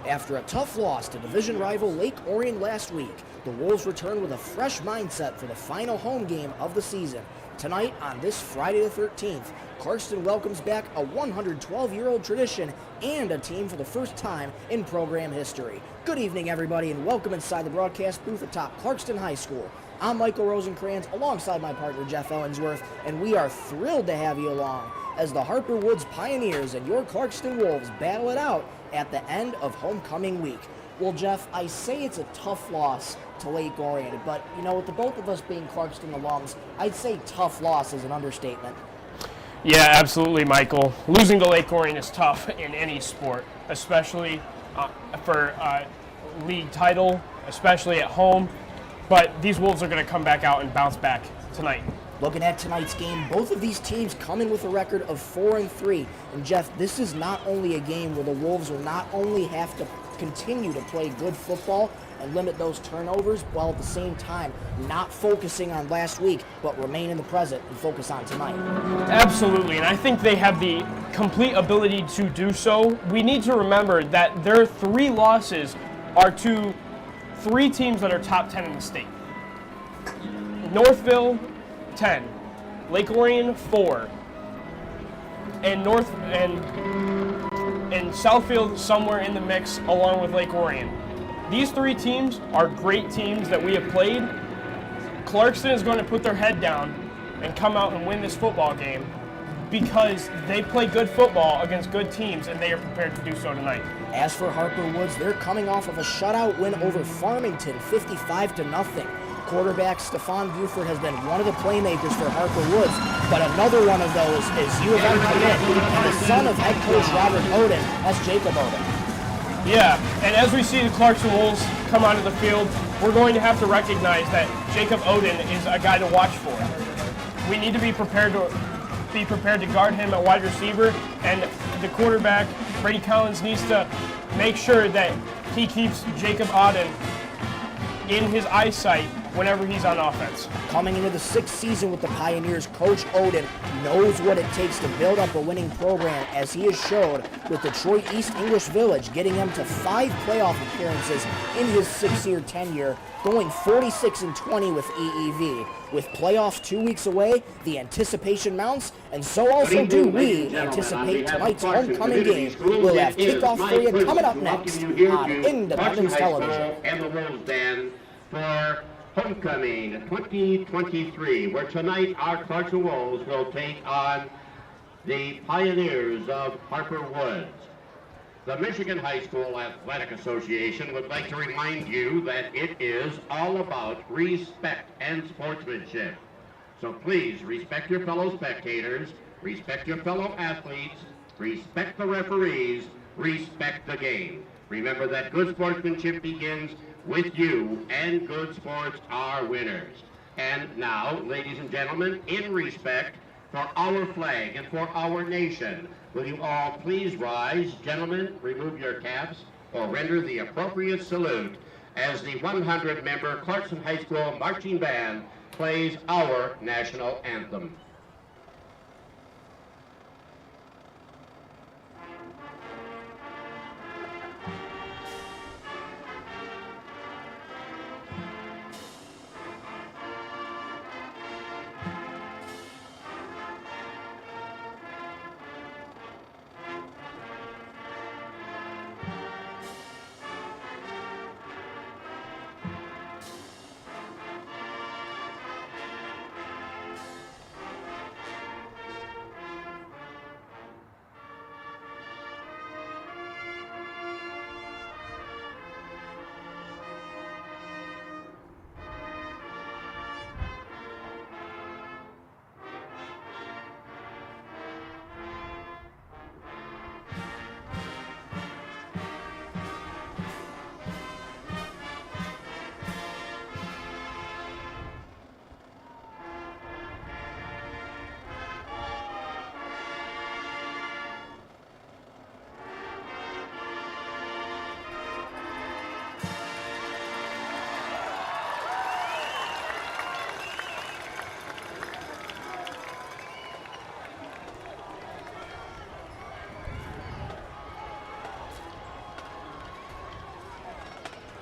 After a tough loss to division rival Lake Orion last week, the Wolves return with a fresh mindset for the final home game of the season. Tonight, on this Friday the 13th, Clarkston welcomes back a 112-year-old tradition and a team for the first time in program history. Good evening, everybody, and welcome inside the broadcast booth atop Clarkston High School. I'm Michael Rosencrantz, alongside my partner Jeff Ellensworth, and we are thrilled to have you along as the Harper Woods Pioneers and your Clarkston Wolves battle it out at the end of homecoming week. Well, Jeff, I say it's a tough loss to Lake Orion, but, you know, with the both of us being Clarkston alums, I'd say tough loss is an understatement. Yeah, absolutely, Michael. Losing to Lake Orion is tough in any sport, especially for a league title, especially at home. But these Wolves are going to come back out and bounce back tonight. Looking at tonight's game, both of these teams come in with a record of 4-3. And Jeff, this is not only a game where the Wolves will not only have to continue to play good football and limit those turnovers, while at the same time not focusing on last week, but remain in the present and focus on tonight. Absolutely, and I think they have the complete ability to do so. We need to remember that their three losses are to three teams that are top 10 in the state. Northville, 10. Lake Orion, 4. And Southfield somewhere in the mix along with Lake Orion. These three teams are great teams that we have played. Clarkston is going to put their head down and come out and win this football game because they play good football against good teams, and they are prepared to do so tonight. As for Harper Woods, they're coming off of a shutout win over Farmington, 55-0. Quarterback Stephon Buford has been one of the playmakers for Harper Woods, but another one of those is U of M commit and the son of head coach Robert Oden. That's Jacob Oden. Yeah, and as we see the Clarkston Wolves come onto the field, we're going to have to recognize that Jacob Oden is a guy to watch for. We need to be prepared to guard him at wide receiver, and the quarterback, Brady Collins, needs to make sure that he keeps Jacob Oden in his eyesight whenever he's on offense. Coming into the sixth season with the Pioneers, Coach Oden knows what it takes to build up a winning program, as he has showed with Detroit East English Village, getting them to 5 playoff appearances in his 6-year tenure, going 46-20 with EEV. With playoffs 2 weeks away, the anticipation mounts, and so also do we anticipate tonight's homecoming game. We'll have kickoff for you coming up next on Independence Television. And the Wolves Band for Homecoming 2023, where tonight our Clarkston Wolves will take on the Pioneers of Harper Woods. The Michigan High School Athletic Association would like to remind you that it is all about respect and sportsmanship. So please respect your fellow spectators, respect your fellow athletes, respect the referees, respect the game. Remember that good sportsmanship begins with you, and good sports are winners. And now, ladies and gentlemen, in respect for our flag and for our nation, will you all please rise? Gentlemen, remove your caps or render the appropriate salute as the 100-member Clarkston High School Marching Band plays our national anthem.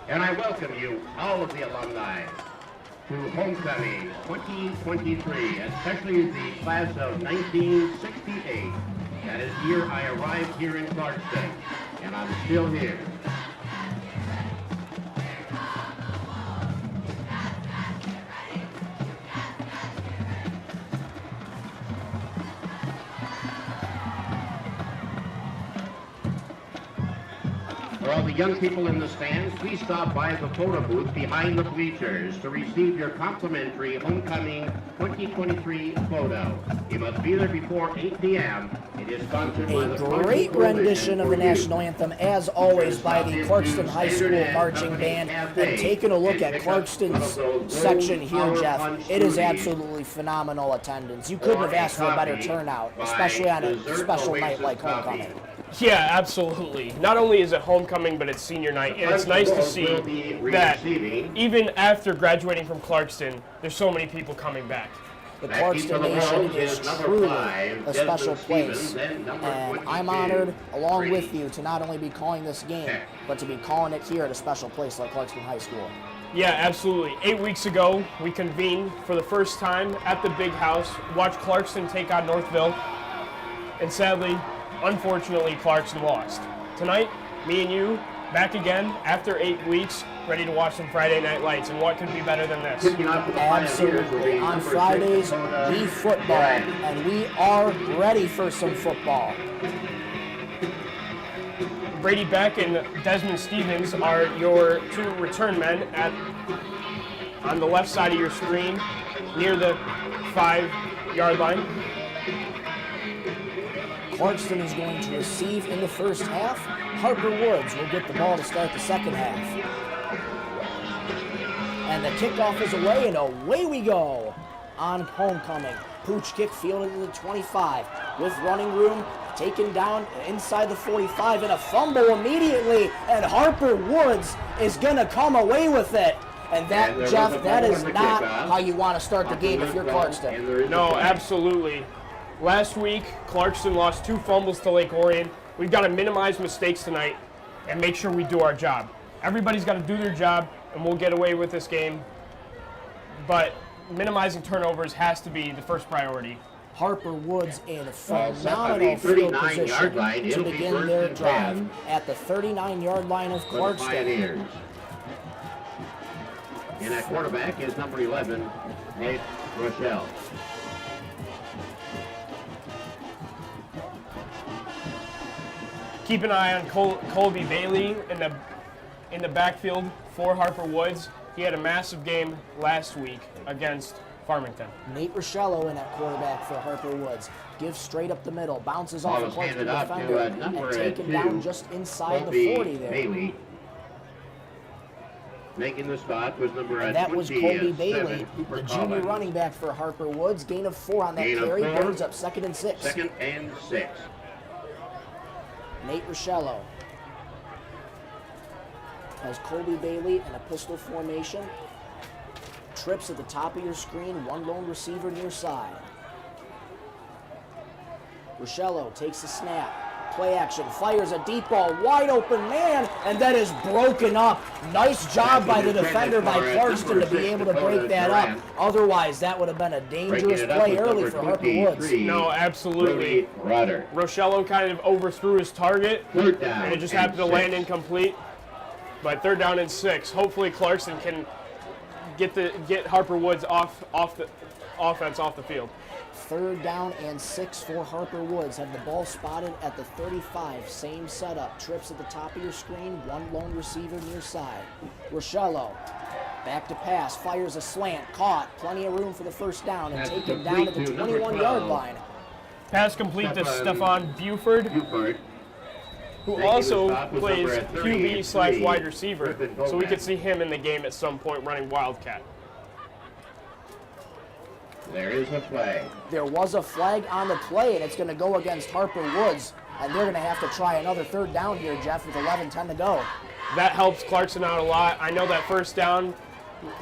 And I welcome you, all of the alumni, to Homecoming 2023, especially the class of 1968. That is the year I arrived here in Clarkston, and I'm still here. For all the young people in the stands, please stop by the photo booth behind the bleachers to receive your complimentary Homecoming 2023 photo. You must be there before 8 p.m. It is sponsored by the Great rendition of the national anthem, as always, by the Clarkston High School Marching Band. And taking a look at Clarkston's section here, Jeff, it is absolutely phenomenal attendance. You couldn't have asked for a better turnout, especially on a special night like Homecoming. Yeah, absolutely. Not only is it homecoming, but it's senior night, and it's nice to see that even after graduating from Clarkston, there's so many people coming back. The Clarkston Nation is truly a special place, and I'm honored, along with you, to not only be calling this game, but to be calling it here at a special place like Clarkston High School. Yeah, absolutely. 8 weeks ago, we convened for the first time at the Big House, watched Clarkston take on Northville, and sadly, unfortunately, Clarkston lost. Tonight, me and you, back again after 8 weeks, ready to watch some Friday Night Lights, and what could be better than this? Absolutely. On Fridays, we football, and we are ready for some football. Brady Beck and Desmond Stevens are your two return men on the left side of your screen, near the 5-yard line. Clarkston is going to receive in the first half. Harper Woods will get the ball to start the second half. And the kickoff is away, and away we go on Homecoming. Pooch kick fielded to the 25 with running room, taken down inside the 45, and a fumble immediately, and Harper Woods is going to come away with it. And that, Jeff, that is not how you want to start the game if you're Clarkston. No, absolutely. Last week, Clarkston lost 2 fumbles to Lake Orion. We've got to minimize mistakes tonight and make sure we do our job. Everybody's got to do their job, and we'll get away with this game. But minimizing turnovers has to be the first priority. Harper Woods in phenomenal field position to begin their drive at the 39-yard line of Clarkston. And at quarterback is number 11, Nate Rochelle. Keep an eye on Colby Bailey in the backfield for Harper Woods. He had a massive game last week against Farmington. Nate Rochelle in at quarterback for Harper Woods. Gives straight up the middle, bounces off the Clarkston defender, and taken down just inside the 40 there. Bailey. Making the spot was number and that was Colby Bailey, the junior running back for Harper Woods. Gain of 4 on that carry, brings up 2nd and 6. 2nd and 6. Nate Rochelle has Colby Bailey in a pistol formation. Trips at the top of your screen, 1 lone receiver near side. Rochelle takes the snap. Play action, fires a deep ball, wide open man, and that is broken up. Nice job by the defender by Clarkston to be able to break that up. Otherwise, that would have been a dangerous play early for Harper Woods. No, absolutely. Rochelle kind of overthrew his target, and it just happened to land incomplete. But 3rd down and 6. Hopefully, Clarkston can get Harper Woods off the offense off the field. 3rd down and 6 for Harper Woods. Have the ball spotted at the 35. Same setup. Trips at the top of your screen. 1 lone receiver near side. Rochelle back to pass. Fires a slant. Caught. Plenty of room for the first down. And taken down to the 21-yard line. Pass complete to Stephon Buford, who also plays QB/wide receiver. So we could see him in the game at some point running Wildcat. There is a flag. There was a flag on the play, and it's going to go against Harper Woods. And they're going to have to try another 3rd down here, Jeff, with 11:10 to go. That helps Clarkston out a lot. I know that 1st down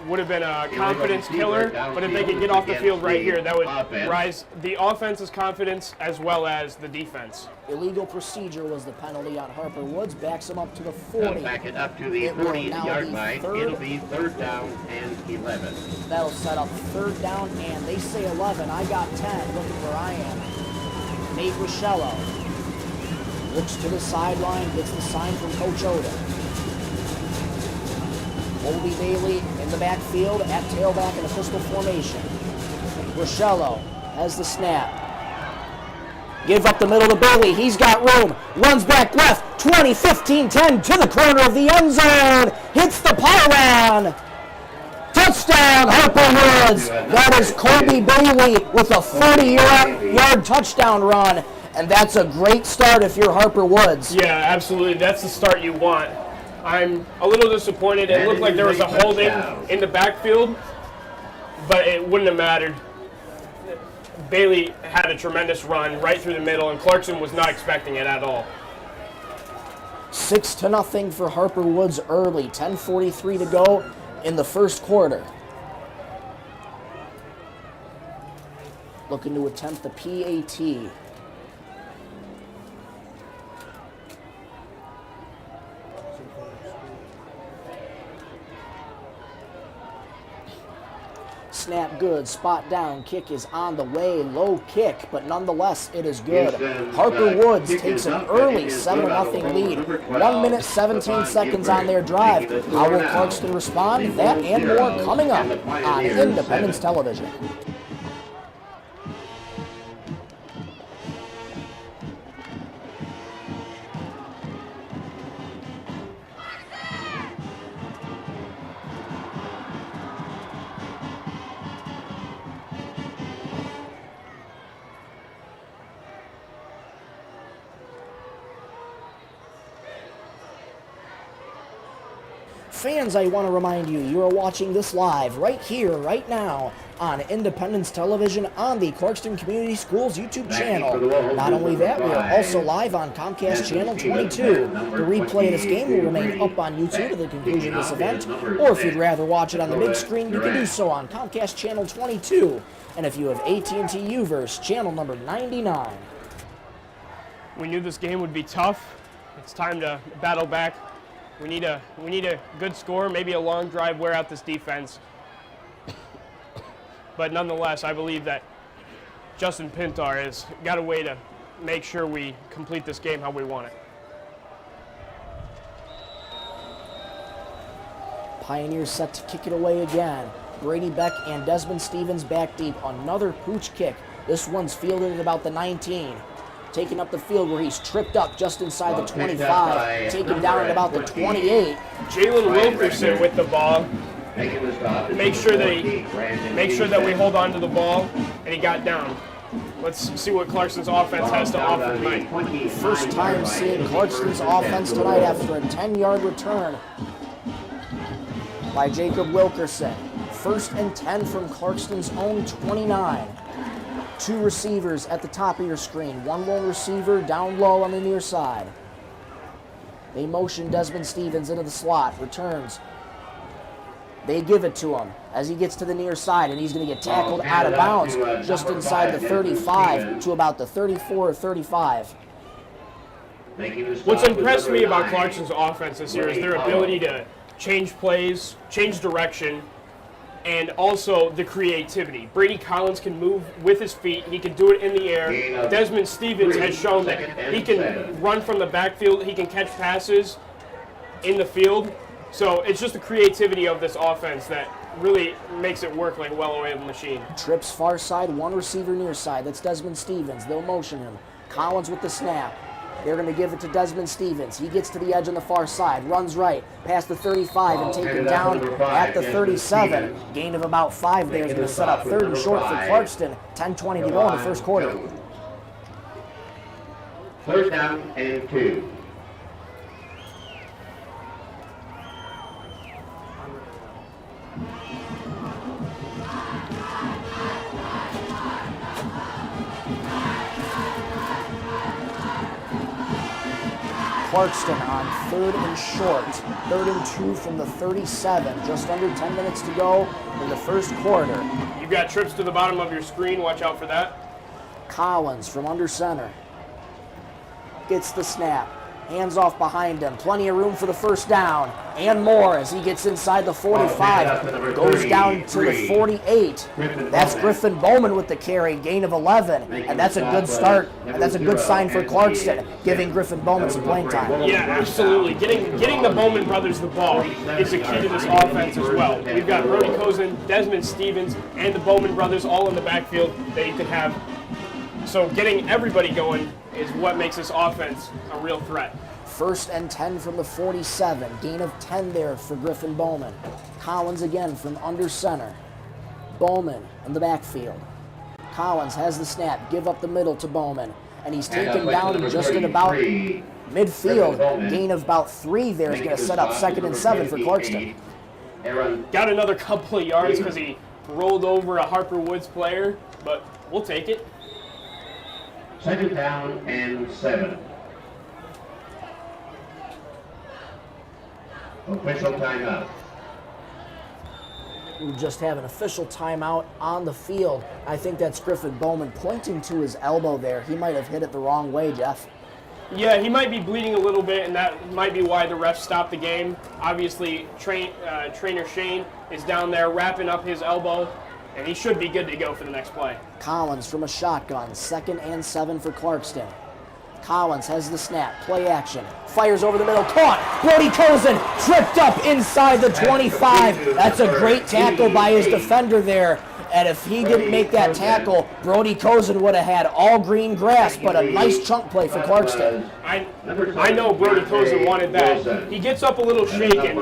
would have been a confidence killer, but if they could get off the field right here, that would rise the offense's confidence as well as the defense. Illegal procedure was the penalty on Harper Woods. Backs him up to the 40. Back it up to the 40-yard line. It'll be 3rd down and 11. That'll set up 3rd down, and they say 11. I got 10. Look at where I am. Nate Rochello looks to the sideline, gets the sign from Coach Odin. Colby Bailey in the backfield at tailback in a pistol formation. Rochello has the snap. Give up the middle to Bailey. He's got room. Runs back left. 20, 15, 10 to the corner of the end zone. Hits the pylon. Touchdown, Harper Woods. That is Colby Bailey with a 40-yard touchdown run. And that's a great start if you're Harper Woods. Yeah, absolutely. That's the start you want. I'm a little disappointed. It looked like there was a holding in the backfield, but it wouldn't have mattered. Bailey had a tremendous run right through the middle, and Clarkston was not expecting it at all. 6-0 for Harper Woods early. 10:43 to go in the first quarter. Looking to attempt the PAT. Snap good, spot down, kick is on the way, low kick, but nonetheless it is good. Harper Woods takes an early 7-0 lead. 1 minute 17 seconds on their drive. How will Clarkston respond? That and more coming up on Independence Television. Fans, I want to remind you, you are watching this live right here, right now, on Independence Television on the Clarkston Community Schools YouTube channel. Not only that, we are also live on Comcast Channel 22. The replay of this game will remain up on YouTube at the conclusion of this event, or if you'd rather watch it on the big screen, you can do so on Comcast Channel 22. And if you have AT&T UVerse, channel number 99. We knew this game would be tough. It's time to battle back. We need a good score, maybe a long drive, wear out this defense. But nonetheless, I believe that Justin Pintar has got a way to make sure we complete this game how we want it. Pioneers set to kick it away again. Brady Beck and Desmond Stevens back deep. Another pooch kick. This one's fielded at about the 19. Taking up the field where he's tripped up just inside the 25. Taken down at about the 28. Jalen Wilkerson with the ball. Make sure that we hold on to the ball, and he got down. Let's see what Clarkston's offense has to offer tonight. First time seeing Clarkston's offense tonight after a 10-yard return by Jacob Wilkerson. 1st and 10 from Clarkston's own 29. 2 receivers at the top of your screen. 1 lone receiver down low on the near side. They motion Desmond Stevens into the slot. Returns. They give it to him as he gets to the near side, and he's going to get tackled out of bounds just inside the 35 to about the 34 or 35. What's impressed me about Clarkston's offense this year is their ability to change plays, change direction, and also the creativity. Brady Collins can move with his feet. He can do it in the air. Desmond Stevens has shown that he can run from the backfield. He can catch passes in the field. So it's just the creativity of this offense that really makes it work like a well-oiled machine. Trips far side, 1 receiver near side. That's Desmond Stevens. They'll motion him. Collins with the snap. They're going to give it to Desmond Stevens. He gets to the edge on the far side, runs right, past the 35 and taken down at the 37. Gain of about 5 there is going to set up 3rd and short for Clarkston. 10:20 to go in the first quarter. 3rd down and 2. Clarkston on 3rd and short. 3rd and 2 from the 37. Just under 10 minutes to go in the first quarter. You've got trips to the bottom of your screen. Watch out for that. Collins from under center. Gets the snap. Hands off behind him. Plenty of room for the first down. And more as he gets inside the 45. Goes down to the 48. That's Griffin Bowman with the carry. Gain of 11. And that's a good start. And that's a good sign for Clarkston, giving Griffin Bowman some playing time. Yeah, absolutely. Getting the Bowman brothers the ball is the key to this offense as well. We've got Brody Cozen, Desmond Stevens, and the Bowman brothers all in the backfield that you could have. So getting everybody going is what makes this offense a real threat. 1st and 10 from the 47. Gain of 10 there for Griffin Bowman. Collins again from under center. Bowman in the backfield. Collins has the snap. Give up the middle to Bowman. And he's taken down just at about midfield. Gain of about 3 there is going to set up 2nd and 7 for Clarkston. Got another couple of yards because he rolled over a Harper Woods player, but we'll take it. 2nd down and 7. Official timeout. We just have an official timeout on the field. I think that's Griffin Bowman pointing to his elbow there. He might have hit it the wrong way, Jeff. Yeah, he might be bleeding a little bit, and that might be why the refs stopped the game. Obviously, trainer Shane is down there wrapping up his elbow, and he should be good to go for the next play. Collins from a shotgun. 2nd and 7 for Clarkston. Collins has the snap. Play action. Fires over the middle. Caught. Brody Cozen tripped up inside the 25. That's a great tackle by his defender there. And if he didn't make that tackle, Brody Cozen would have had all green grass, but a nice chunk play for Clarkston. I know Brody Cozen wanted that. He gets up a little shaken,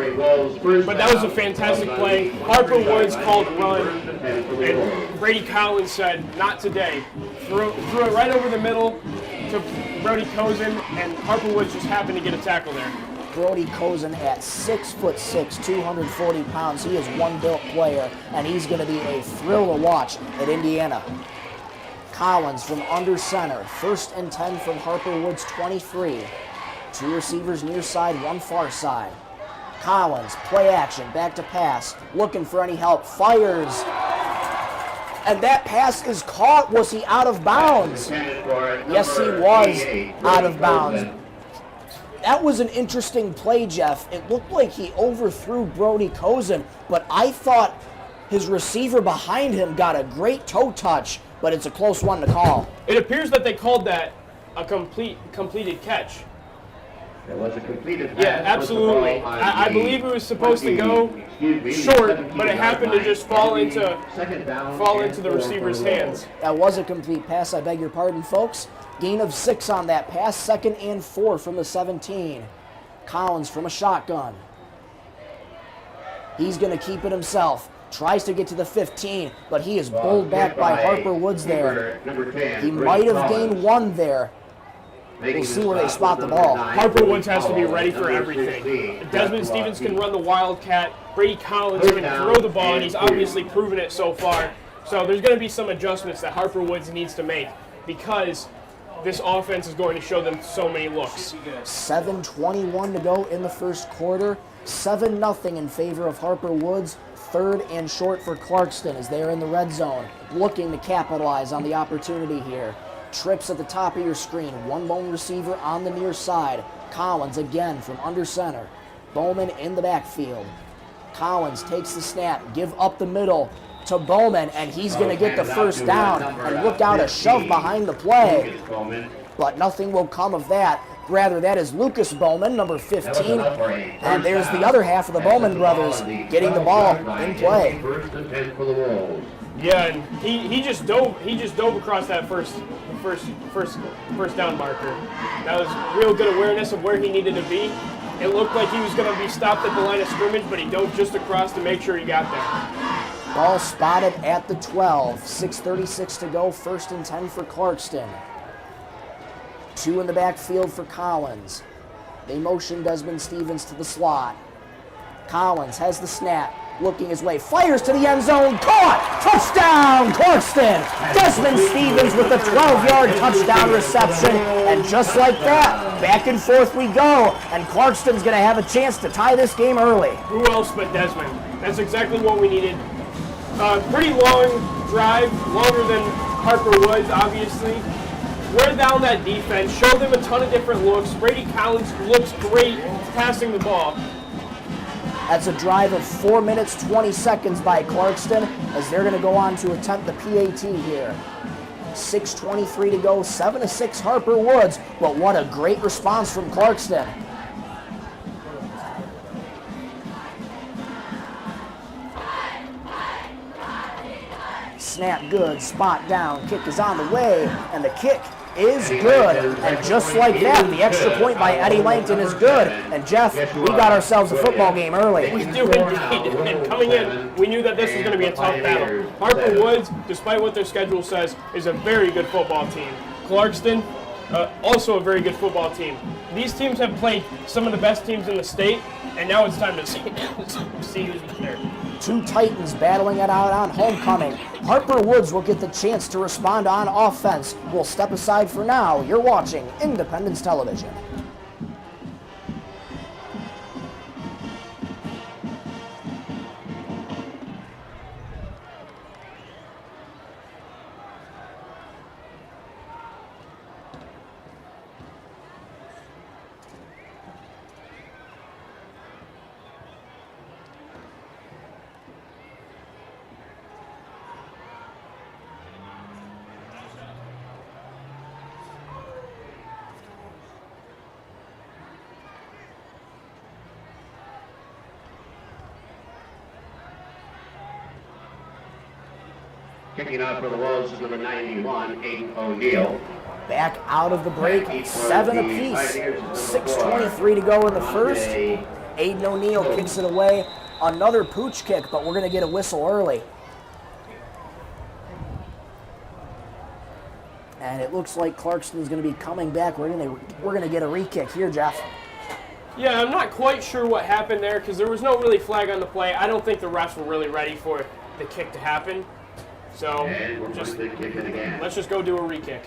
but that was a fantastic play. Harper Woods called run, and Brady Collins said, not today. Threw it right over the middle to Brody Cozen, and Harper Woods just happened to get a tackle there. Brody Cozen at 6'6", 240 pounds. He is one built player, and he's going to be a thrill to watch at Indiana. Collins from under center. 1st and 10 from Harper Woods 23. 2 receivers near side, 1 far side. Collins, play action, back to pass, looking for any help, fires. And that pass is caught. Was he out of bounds? Yes, he was out of bounds. That was an interesting play, Jeff. It looked like he overthrew Brody Cozen, but I thought his receiver behind him got a great toe touch, but it's a close one to call. It appears that they called that a completed catch. It was a completed pass. Yeah, absolutely. I believe it was supposed to go short, but it happened to just fall into the receiver's hands. That was a complete pass. I beg your pardon, folks. Gain of 6 on that pass. 2nd and 4 from the 17. Collins from a shotgun. He's going to keep it himself. Tries to get to the 15, but he is bowled back by Harper Woods there. He might have gained 1 there. We'll see where they spot the ball. Harper Woods has to be ready for everything. Desmond Stevens can run the Wildcat. Brady Collins can throw the ball, and he's obviously proven it so far. So there's going to be some adjustments that Harper Woods needs to make because this offense is going to show them so many looks. 7:21 to go in the first quarter. 7-0 in favor of Harper Woods. 3rd and short for Clarkston as they're in the red zone, looking to capitalize on the opportunity here. Trips at the top of your screen. 1 lone receiver on the near side. Collins again from under center. Bowman in the backfield. Collins takes the snap. Give up the middle to Bowman, and he's going to get the first down. And look out, a shove behind the play. But nothing will come of that. Rather, that is Lucas Bowman, number 15. And there's the other half of the Bowman brothers getting the ball in play. Yeah, and he just dove across that first down marker. That was real good awareness of where he needed to be. It looked like he was going to be stopped at the line of scrimmage, but he dove just across to make sure he got there. Ball spotted at the 12. 6:36 to go. 1st and 10 for Clarkston. 2 in the backfield for Collins. They motion Desmond Stevens to the slot. Collins has the snap. looking his way, fires to the end zone, caught, touchdown, Clarkston. Desmond Stevens with the 12-yard touchdown reception, and just like that, back and forth we go, and Clarkston's going to have a chance to tie this game early. Who else but Desmond? That's exactly what we needed. Pretty long drive, longer than Harper Woods, obviously. Wear down that defense, show them a ton of different looks. Brady Collins looks great passing the ball. That's a drive of 4 minutes, 20 seconds by Clarkston as they're going to go on to attempt the PAT here. 6:23 to go, 7-6 Harper Woods, but what a great response from Clarkston. Snap good, spot down, kick is on the way, and the kick is good. And just like that, the extra point by Eddie Langton is good. And Jeff, we got ourselves a football game early. We do indeed. And coming in, we knew that this was going to be a tough battle. Harper Woods, despite what their schedule says, is a very good football team. Clarkston, also a very good football team. These teams have played some of the best teams in the state, and now it's time to see who's there. Two Titans battling it out on homecoming. Harper Woods will get the chance to respond on offense. We'll step aside for now. You're watching Independence Television. Kicking off for the Wolves is number 91, Aiden O'Neill. Back out of the break, 7 apiece. 6:23 to go in the first. Aiden O'Neill kicks it away. Another pooch kick, but we're going to get a whistle early. And it looks like Clarkston's going to be coming back. We're going to get a re-kick here, Jeff. Yeah, I'm not quite sure what happened there because there was no really flag on the play. I don't think the refs were really ready for the kick to happen. So let's just go do a re-kick.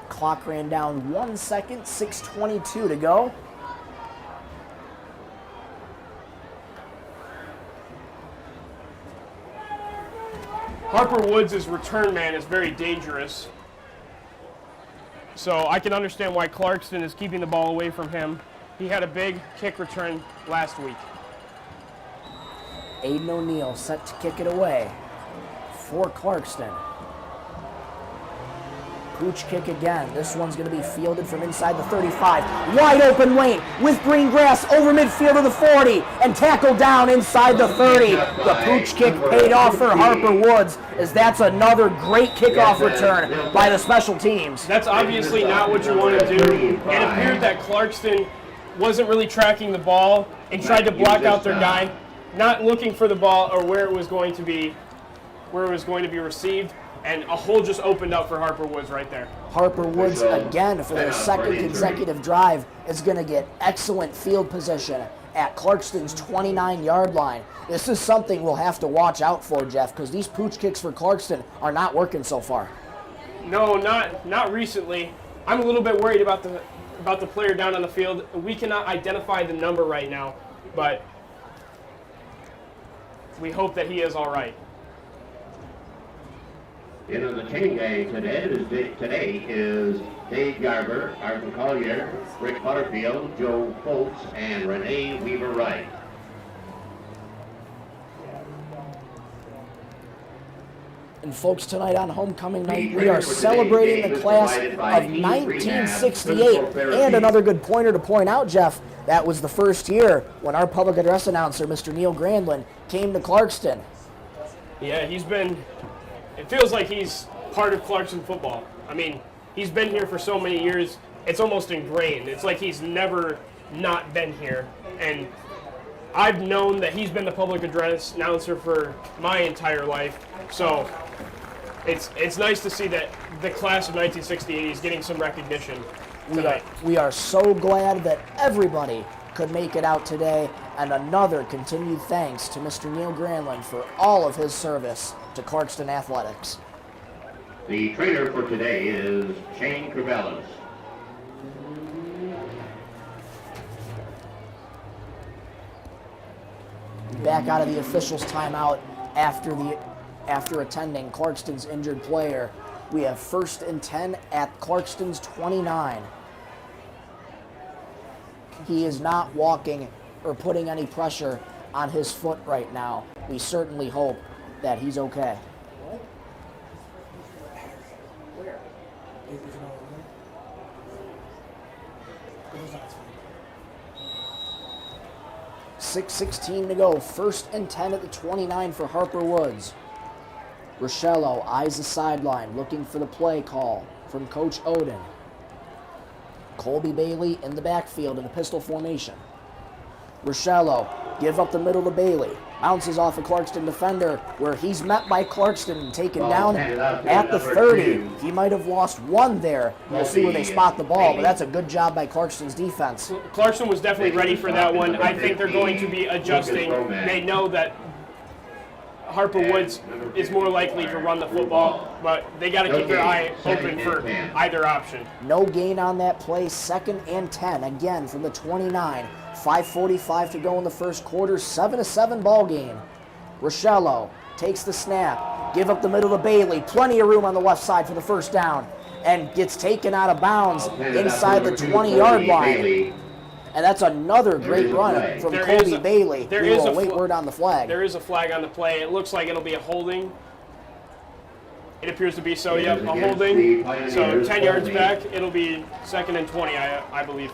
Clock ran down 1 second, 6:22 to go. Harper Woods' return man is very dangerous. So I can understand why Clarkston is keeping the ball away from him. He had a big kick return last week. Aiden O'Neill set to kick it away for Clarkston. Pooch kick again. This one's going to be fielded from inside the 35. Wide open lane with green grass over midfield of the 40 and tackled down inside the 30. The pooch kick paid off for Harper Woods as that's another great kickoff return by the special teams. That's obviously not what you want to do. It appeared that Clarkston wasn't really tracking the ball and tried to block out their guy, not looking for the ball or where it was going to be received, and a hole just opened up for Harper Woods right there. Harper Woods again for their second consecutive drive is going to get excellent field position at Clarkston's 29-yard line. This is something we'll have to watch out for, Jeff, because these pooch kicks for Clarkston are not working so far. No, not recently. I'm a little bit worried about the player down on the field. We cannot identify the number right now, but we hope that he is all right. In on the chain gang today is Dave Garber, Arthur Collier, Rick Butterfield, Joe Foltz, and Renee Weaver-Wright. And folks, tonight on homecoming night, we are celebrating the class of 1968. And another good pointer to point out, Jeff, that was the first year when our public address announcer, Mr. Neil Grandlin, came to Clarkston. Yeah, it feels like he's part of Clarkston football. I mean, he's been here for so many years, it's almost ingrained. It's like he's never not been here. And I've known that he's been the public address announcer for my entire life. So it's nice to see that the class of 1968 is getting some recognition tonight. We are so glad that everybody could make it out today. And another continued thanks to Mr. Neil Granlund for all of his service to Clarkston Athletics. The trainer for today is Shane Crivellis. Back out of the officials' timeout after attending Clarkston's injured player. We have 1st and 10 at Clarkston's 29. He is not walking or putting any pressure on his foot right now. We certainly hope that he's okay. 6:16 to go. 1st and 10 at the 29 for Harper Woods. Rochello eyes the sideline, looking for the play call from Coach Oden. Colby Bailey in the backfield in the pistol formation. Rochello give up the middle to Bailey. Bounces off a Clarkston defender where he's met by Clarkston and taken down at the 30. He might have lost one there. We'll see where they spot the ball, but that's a good job by Clarkston's defense. Clarkston was definitely ready for that one. I think they're going to be adjusting. They know that Harper Woods is more likely to run the football, but they got to keep their eye open for either option. No gain on that play. 2nd and 10 again from the 29. 5:45 to go in the first quarter. 7-7 ball game. Rochello takes the snap. Give up the middle to Bailey. Plenty of room on the left side for the first down, and gets taken out of bounds inside the 20-yard line. And that's another great run from Colby Bailey. We will await word on the flag. There is a flag on the play. It looks like it'll be a holding. It appears to be so, yep, a holding. So 10 yards back, it'll be 2nd and 20, I believe.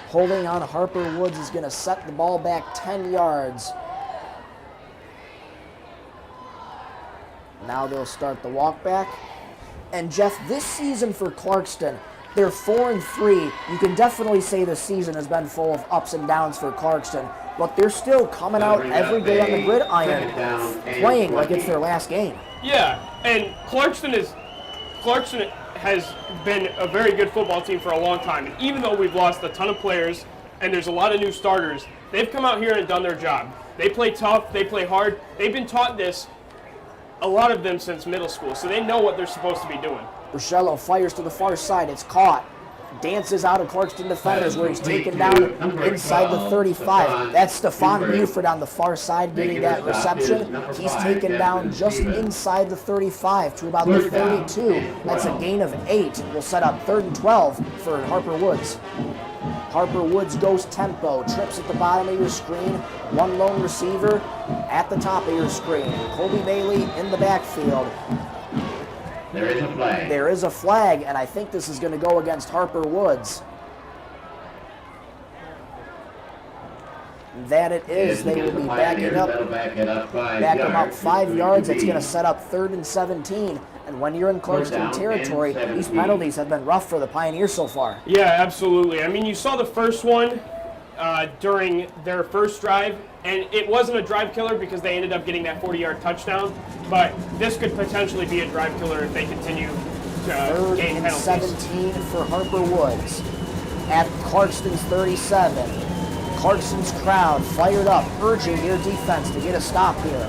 Holding on Harper Woods is going to set the ball back 10 yards. Now they'll start the walk back. And Jeff, this season for Clarkston, they're 4-3. You can definitely say the season has been full of ups and downs for Clarkston, but they're still coming out every day on the gridiron, playing like it's their last game. Yeah, and Clarkston has been a very good football team for a long time. And even though we've lost a ton of players and there's a lot of new starters, they've come out here and done their job. They play tough, they play hard. They've been taught this, a lot of them, since middle school, so they know what they're supposed to be doing. Rochello fires to the far side. It's caught. Dances out of Clarkston defenders where he's taken down inside the 35. That's Stephon Buford on the far side getting that reception. He's taken down just inside the 35 to about the 32. That's a gain of 8. We'll set up 3rd and 12 for Harper Woods. Harper Woods goes tempo, trips at the bottom of your screen. One lone receiver at the top of your screen. Colby Bailey in the backfield. There is a flag. There is a flag, and I think this is going to go against Harper Woods. That it is. They will be backing up. Back them up 5 yards. It's going to set up 3rd and 17. And when you're in Clarkston territory, these penalties have been rough for the Pioneers so far. Yeah, absolutely. I mean, you saw the first one during their first drive, and it wasn't a drive killer because they ended up getting that 40-yard touchdown. But this could potentially be a drive killer if they continue to gain penalties. 3rd and 17 for Harper Woods at Clarkston's 37. Clarkston's crowd fired up, urging their defense to get a stop here.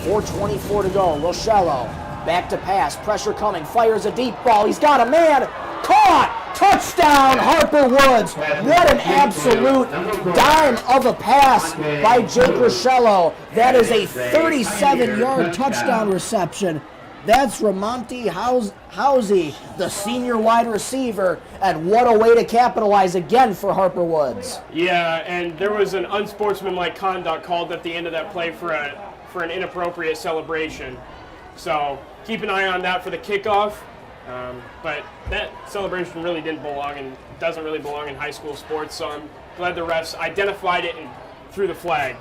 4:24 to go. Rochello back to pass. Pressure coming. Fires a deep ball. He's got a man. Caught! Touchdown, Harper Woods. What an absolute dime of a pass by Jake Rochello. That is a 37-yard touchdown reception. That's Ramonte Housey, the senior wide receiver, and what a way to capitalize again for Harper Woods. Yeah, and there was an unsportsmanlike conduct called at the end of that play for an inappropriate celebration. So keep an eye on that for the kickoff. But that celebration really didn't belong and doesn't really belong in high school sports, so I'm glad the refs identified it and threw the flag.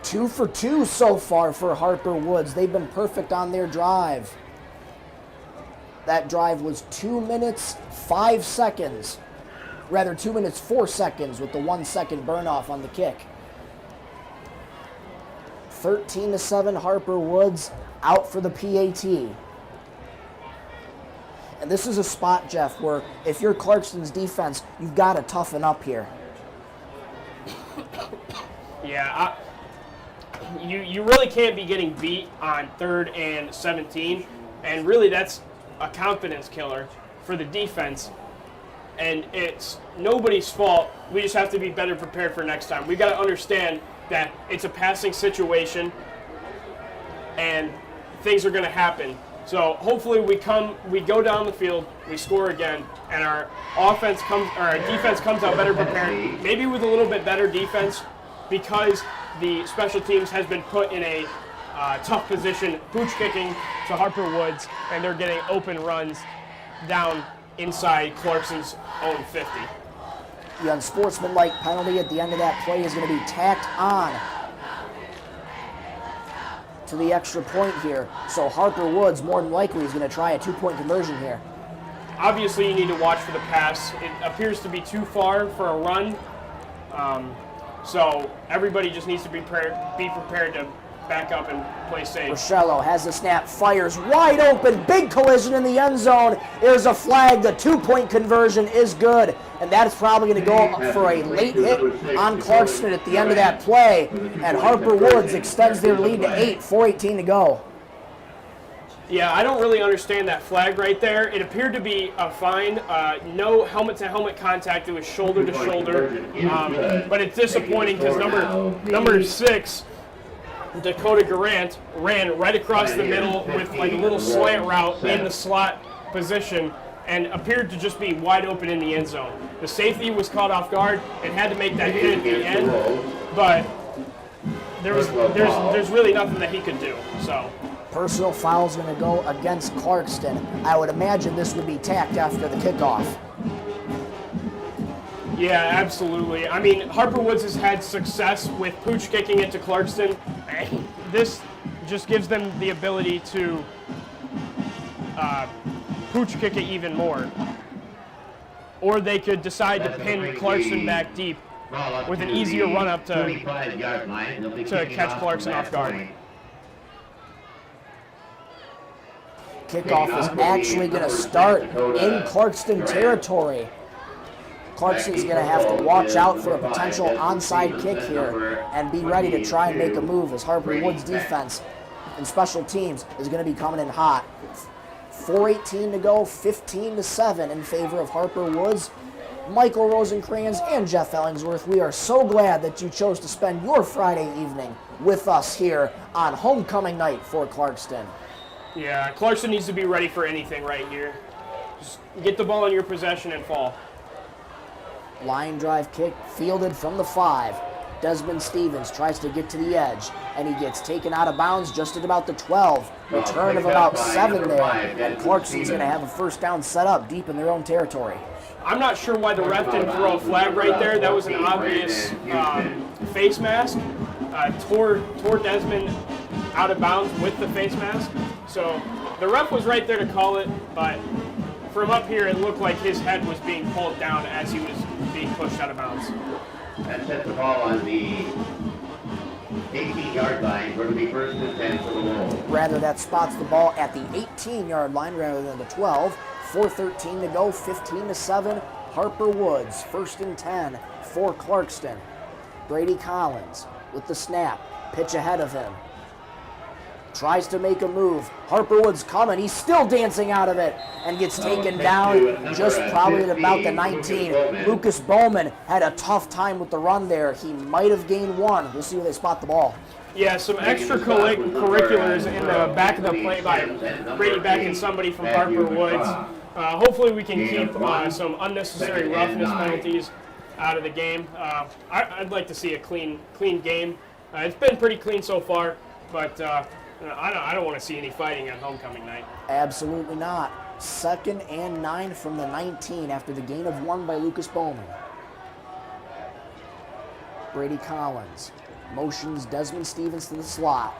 2 for 2 so far for Harper Woods. They've been perfect on their drive. That drive was 2 minutes 5 seconds. Rather, 2 minutes 4 seconds with the 1 second burn off on the kick. 13-7 Harper Woods out for the PAT. And this is a spot, Jeff, where if you're Clarkston's defense, you've got to toughen up here. Yeah, you really can't be getting beat on 3rd and 17, and really that's a confidence killer for the defense, and it's nobody's fault. We just have to be better prepared for next time. We've got to understand that it's a passing situation, and things are going to happen. So hopefully we go down the field, we score again, and our defense comes out better prepared, maybe with a little bit better defense, because the special teams has been put in a tough position, pooch kicking to Harper Woods, and they're getting open runs down inside Clarkston's own 50. The unsportsmanlike penalty at the end of that play is going to be tacked on to the extra point here. So Harper Woods more than likely is going to try a 2-point conversion here. Obviously, you need to watch for the pass. It appears to be too far for a run. So everybody just needs to be prepared to back up and play safe. Rochelle has the snap, fires wide open, big collision in the end zone. There's a flag. The 2-point conversion is good, and that is probably going to go up for a late hit on Clarkston at the end of that play. And Harper Woods extends their lead to 8, 4:18 to go. Yeah, I don't really understand that flag right there. It appeared to be a fine. No helmet-to-helmet contact. It was shoulder to shoulder. But it's disappointing because number 6, Dakota Garant, ran right across the middle with like a little slant route in the slot position and appeared to just be wide open in the end zone. The safety was caught off guard and had to make that hit at the end, but there's really nothing that he could do. So. Personal foul's going to go against Clarkston. I would imagine this would be tacked after the kickoff. Yeah, absolutely. I mean, Harper Woods has had success with pooch kicking it to Clarkston. This just gives them the ability to pooch kick it even more. Or they could decide to pin Clarkston back deep with an easier run-up to catch Clarkston off guard. Kickoff is actually going to start in Clarkston territory. Clarkston's going to have to watch out for a potential onside kick here and be ready to try and make a move as Harper Woods' defense and special teams is going to be coming in hot. 4:18 to go, 15-7 in favor of Harper Woods. Michael Rosencrans and Jeff Ellingsworth, we are so glad that you chose to spend your Friday evening with us here on homecoming night for Clarkston. Yeah, Clarkston needs to be ready for anything right here. Just get the ball in your possession and fall. Line drive kick fielded from the 5. Desmond Stevens tries to get to the edge, and he gets taken out of bounds just at about the 12. Return of about 7 there, and Clarkston's going to have a first down set up deep in their own territory. I'm not sure why the ref didn't throw a flag right there. That was an obvious face mask. Tore Desmond out of bounds with the face mask. So the ref was right there to call it, but from up here it looked like his head was being pulled down as he was being pushed out of bounds. That sets the ball on the 18-yard line. We're going to be first and 10 for the Wolves. Rather, that spots the ball at the 18-yard line rather than the 12. 4:13 to go, 15-7. Harper Woods, first and 10 for Clarkston. Brady Collins with the snap, pitch ahead of him. Tries to make a move. Harper Woods coming. He's still dancing out of it and gets taken down just probably at about the 19. Lucas Bowman had a tough time with the run there. He might have gained 1. We'll see where they spot the ball. Yeah, some extracurriculars in the back of the play by Brady backing somebody from Harper Woods. Hopefully we can keep some unnecessary roughness penalties out of the game. I'd like to see a clean game. It's been pretty clean so far, but I don't want to see any fighting on homecoming night. Absolutely not. 2nd and 9 from the 19 after the gain of 1 by Lucas Bowman. Brady Collins motions Desmond Stevens to the slot.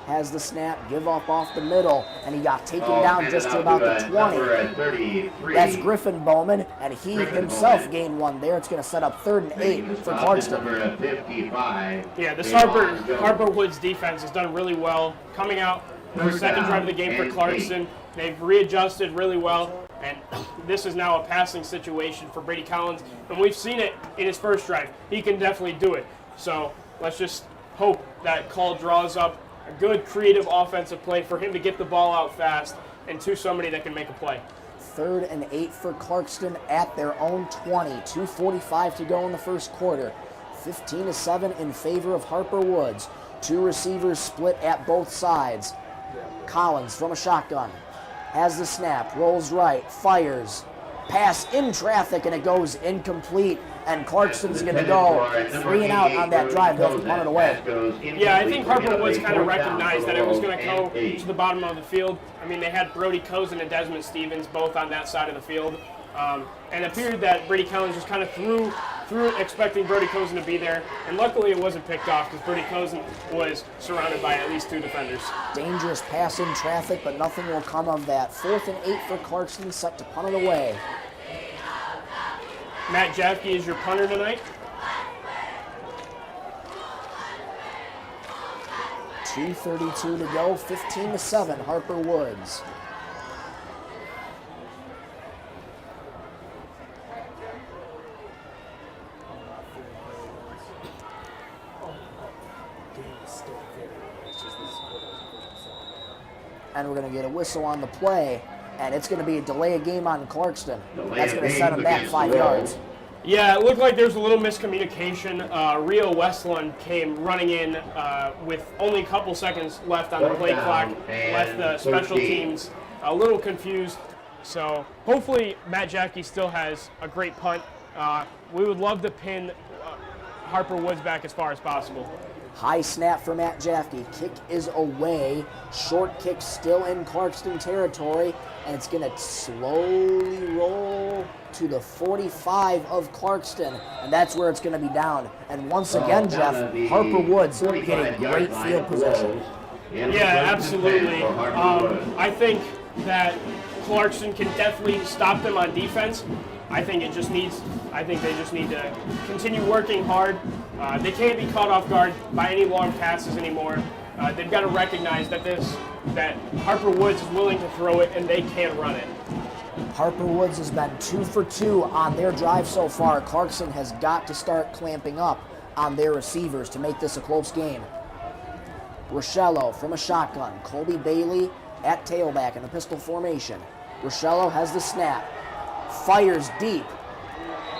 Has the snap, give up off the middle, and he got taken down just to about the 20. That's Griffin Bowman, and he himself gained 1 there. It's going to set up 3rd and 8 for Clarkston. Yeah, this Harper Woods defense has done really well coming out Second drive of the game for Clarkston. They've readjusted really well, and this is now a passing situation for Brady Collins. And we've seen it in his first drive. He can definitely do it. So let's just hope that call draws up a good creative offensive play for him to get the ball out fast and to somebody that can make a play. 3rd and 8 for Clarkston at their own 20. 2:45 to go in the first quarter. 15-7 in favor of Harper Woods. 2 receivers split at both sides. Collins from a shotgun has the snap, rolls right, fires, pass in traffic, and it goes incomplete. And Clarkston's going to go 3 and out on that drive. They'll have to punt it away. Yeah, I think Harper Woods kind of recognized that it was going to go to the bottom of the field. I mean, they had Brody Cozen and Desmond Stevens both on that side of the field. And it appeared that Brady Collins just kind of threw it expecting Brody Cozen to be there. And luckily it wasn't picked off because Brody Cozen was surrounded by at least 2 defenders. Dangerous pass in traffic, but nothing will come of that. 4th and 8 for Clarkston, set to punt it away. Matt Jafke is your punter tonight. 2:32 to go, 15-7, Harper Woods. And we're going to get a whistle on the play, and it's going to be a delay of game on Clarkston. That's going to set them back 5 yards. Yeah, it looked like there was a little miscommunication. Rio Westland came running in with only a couple seconds left on the play clock, left the special teams a little confused. So hopefully Matt Jafke still has a great punt. We would love to pin Harper Woods back as far as possible. High snap for Matt Jafke. Kick is away. Short kick still in Clarkston territory, and it's going to slowly roll to the 45 of Clarkston, and that's where it's going to be down. And once again, Jeff, Harper Woods getting great field position. Yeah, absolutely. I think that Clarkston can definitely stop them on defense. I think they just need to continue working hard. They can't be caught off guard by any long passes anymore. They've got to recognize that Harper Woods is willing to throw it and they can run it. Harper Woods has been 2 for 2 on their drive so far. Clarkston has got to start clamping up on their receivers to make this a close game. Rochello from a shotgun. Colby Bailey at tailback in the pistol formation. Rochello has the snap. Fires deep.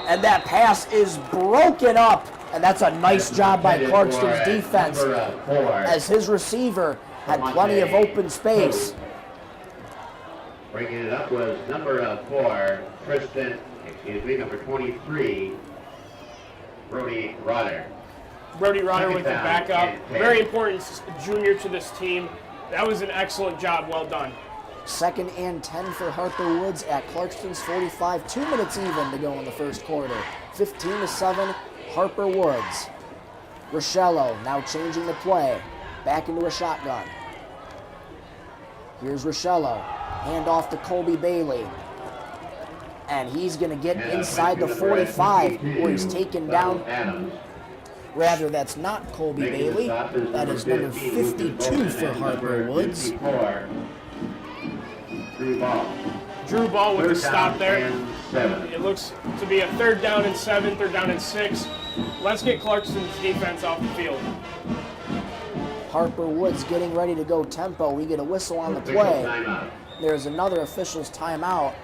And that pass is broken up. And that's a nice job by Clarkston's defense, as his receiver had plenty of open space. Breaking it up was number 23, Brody Rotter. Brody Rotter with the backup. Very important junior to this team. That was an excellent job. Well done. 2nd and 10 for Harper Woods at Clarkston's 45. 2 minutes even to go in the first quarter. 15-7, Harper Woods. Rochello now changing the play. Back into a shotgun. Here's Rochello. Hand off to Colby Bailey. And he's going to get inside the 45 where he's taken down. Rather, that's not Colby Bailey. That is number 52 for Harper Woods. Drew Ball with the stop there. It looks to be a 3rd down and 7, 3rd down and 6. Let's get Clarkston's defense off the field. Harper Woods getting ready to go tempo. We get a whistle on the play. There's another official's timeout.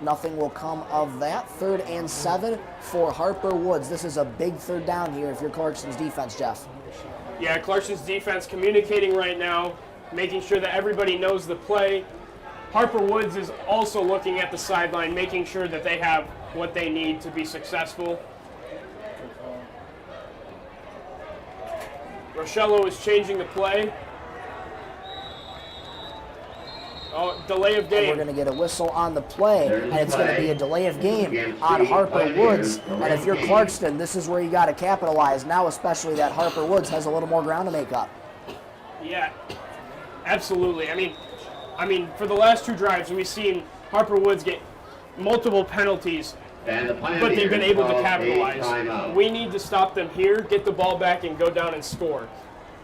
Nothing will come of that. 3rd and 7 for Harper Woods. This is a big 3rd down here if you're Clarkston's defense, Jeff. Yeah, Clarkston's defense communicating right now, making sure that everybody knows the play. Harper Woods is also looking at the sideline, making sure that they have what they need to be successful. Rochello is changing the play. Oh, delay of game. And we're going to get a whistle on the play, and it's going to be a delay of game on Harper Woods. And if you're Clarkston, this is where you got to capitalize now, especially that Harper Woods has a little more ground to make up. Yeah, absolutely. I mean, for the last 2 drives, we've seen Harper Woods get multiple penalties, but they've been able to capitalize. We need to stop them here, get the ball back, and go down and score.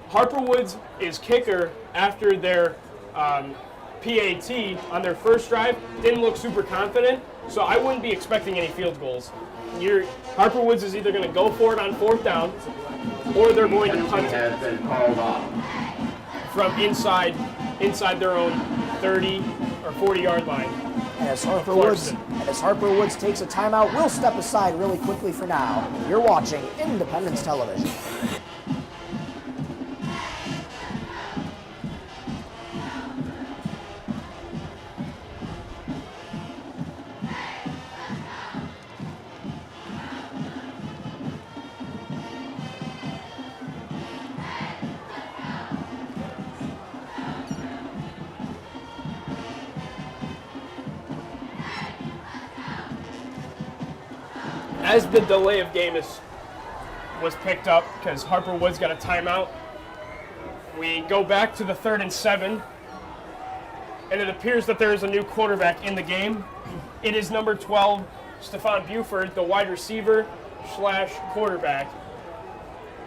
Harper Woods' kicker after their PAT on their first drive didn't look super confident, so I wouldn't be expecting any field goals. Harper Woods is either going to go for it on 4th down, or they're going to punt it from inside their own 30 or 40-yard line. As Harper Woods takes a timeout, we'll step aside really quickly for now. You're watching Independence Television. As the delay of game was picked up because Harper Woods got a timeout, we go back to the 3rd and 7, and it appears that there is a new quarterback in the game. It is number 12, Stephon Buford, the wide receiver / quarterback.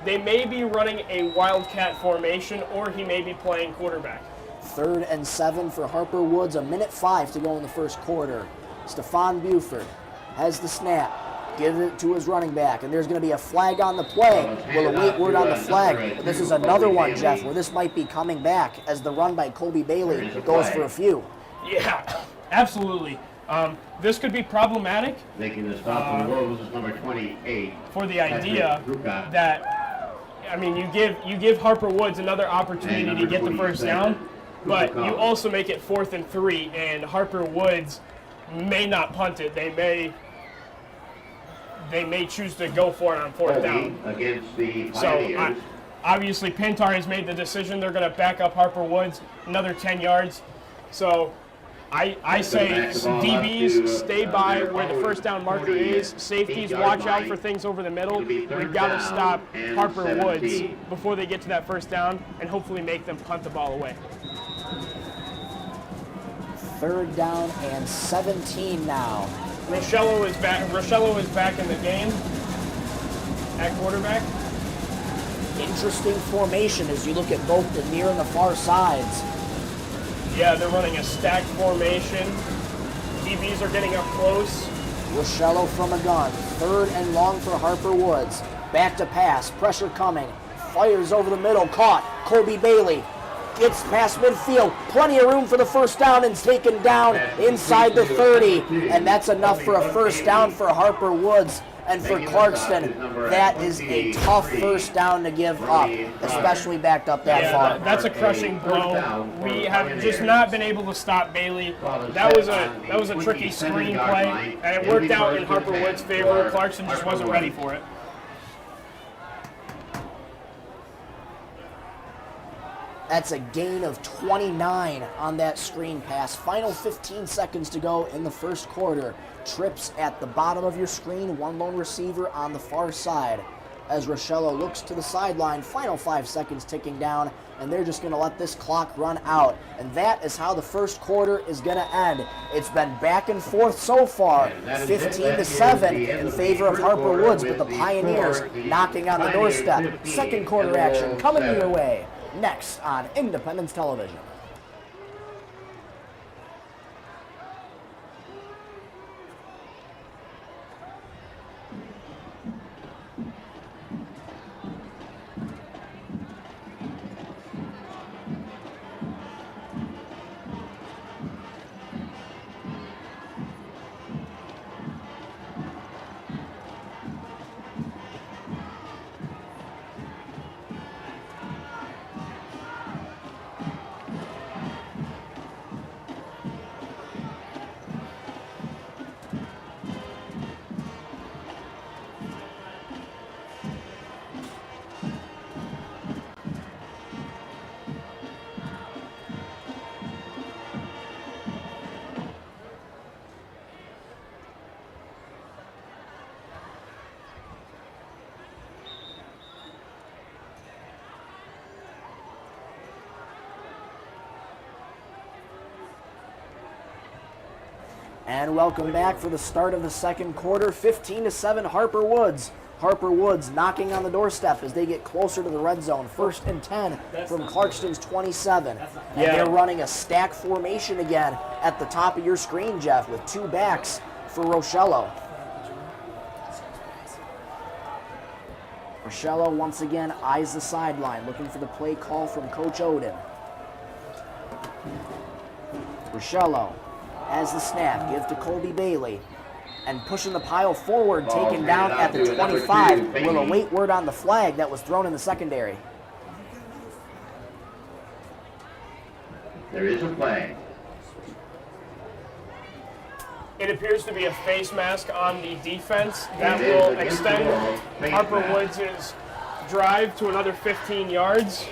They may be running a wildcat formation, or he may be playing quarterback. 3rd and 7 for Harper Woods, 1:05 to go in the first quarter. Stephon Buford has the snap. Give it to his running back, and there's going to be a flag on the play. We'll await word on the flag. But this is another one, Jeff, where this might be coming back as the run by Colby Bailey goes for a few. Yeah, absolutely. This could be problematic. Making the stop on the road is number 28. For the idea that, I mean, you give Harper Woods another opportunity to get the first down, but you also make it 4th and 3, and Harper Woods may not punt it. They may choose to go for it on 4th down. Against the Pioneers. So obviously Pintar has made the decision. They're going to back up Harper Woods another 10 yards. So I say DBs stay by where the first down marker is. Safeties watch out for things over the middle. We've got to stop Harper Woods before they get to that first down and hopefully make them punt the ball away. 3rd down and 17 now. Rochello is back in the game at quarterback. Interesting formation as you look at both the near and the far sides. Yeah, they're running a stacked formation. DBs are getting up close. Rochello from a gun. 3rd and long for Harper Woods. Back to pass. Pressure coming. Fires over the middle. Caught. Colby Bailey gets past midfield. Plenty of room for the first down and taken down inside the 30. And that's enough for a first down for Harper Woods. And for Clarkston, that is a tough first down to give up, especially backed up that far. That's a crushing blow. We have just not been able to stop Bailey. That was a tricky screen play, and it worked out in Harper Woods' favor. Clarkston just wasn't ready for it. That's a gain of 29 on that screen pass. Final 15 seconds to go in the first quarter. Trips at the bottom of your screen, one lone receiver on the far side. As Rochello looks to the sideline, final 5 seconds ticking down, and they're just going to let this clock run out. And that is how the first quarter is going to end. It's been back and forth so far, 15-7 in favor of Harper Woods, but the Pioneers knocking on the doorstep. Second quarter action coming your way next on Independence Television. And welcome back for the start of the second quarter. 15-7 Harper Woods Harper Woods knocking on the doorstep as they get closer to the red zone. 1st and 10 from Clarkston's 27. And they're running a stack formation again at the top of your screen, Jeff, with 2 backs for Rochello. Rochello once again eyes the sideline, looking for the play call from Coach Oden. Rochello has the snap, give to Colby Bailey. And pushing the pile forward, taken down at the 25. Will await word on the flag that was thrown in the secondary. There is a flag. It appears to be a face mask on the defense that will extend Harper Woods' drive to another 15 yards.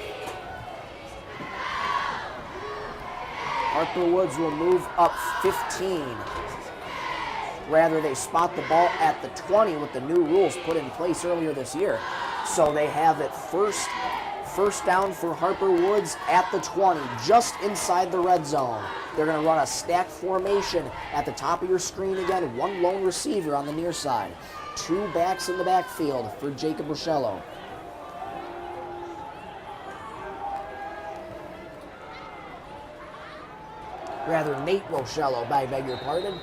Harper Woods will move up 15. Rather, they spot the ball at the 20 with the new rules put in place earlier this year. So they have it first down for Harper Woods at the 20, just inside the red zone. They're going to run a stack formation at the top of your screen again. 1 lone receiver on the near side. 2 backs in the backfield for Jacob Rochello. Rather, Nate Rochello, I beg your pardon.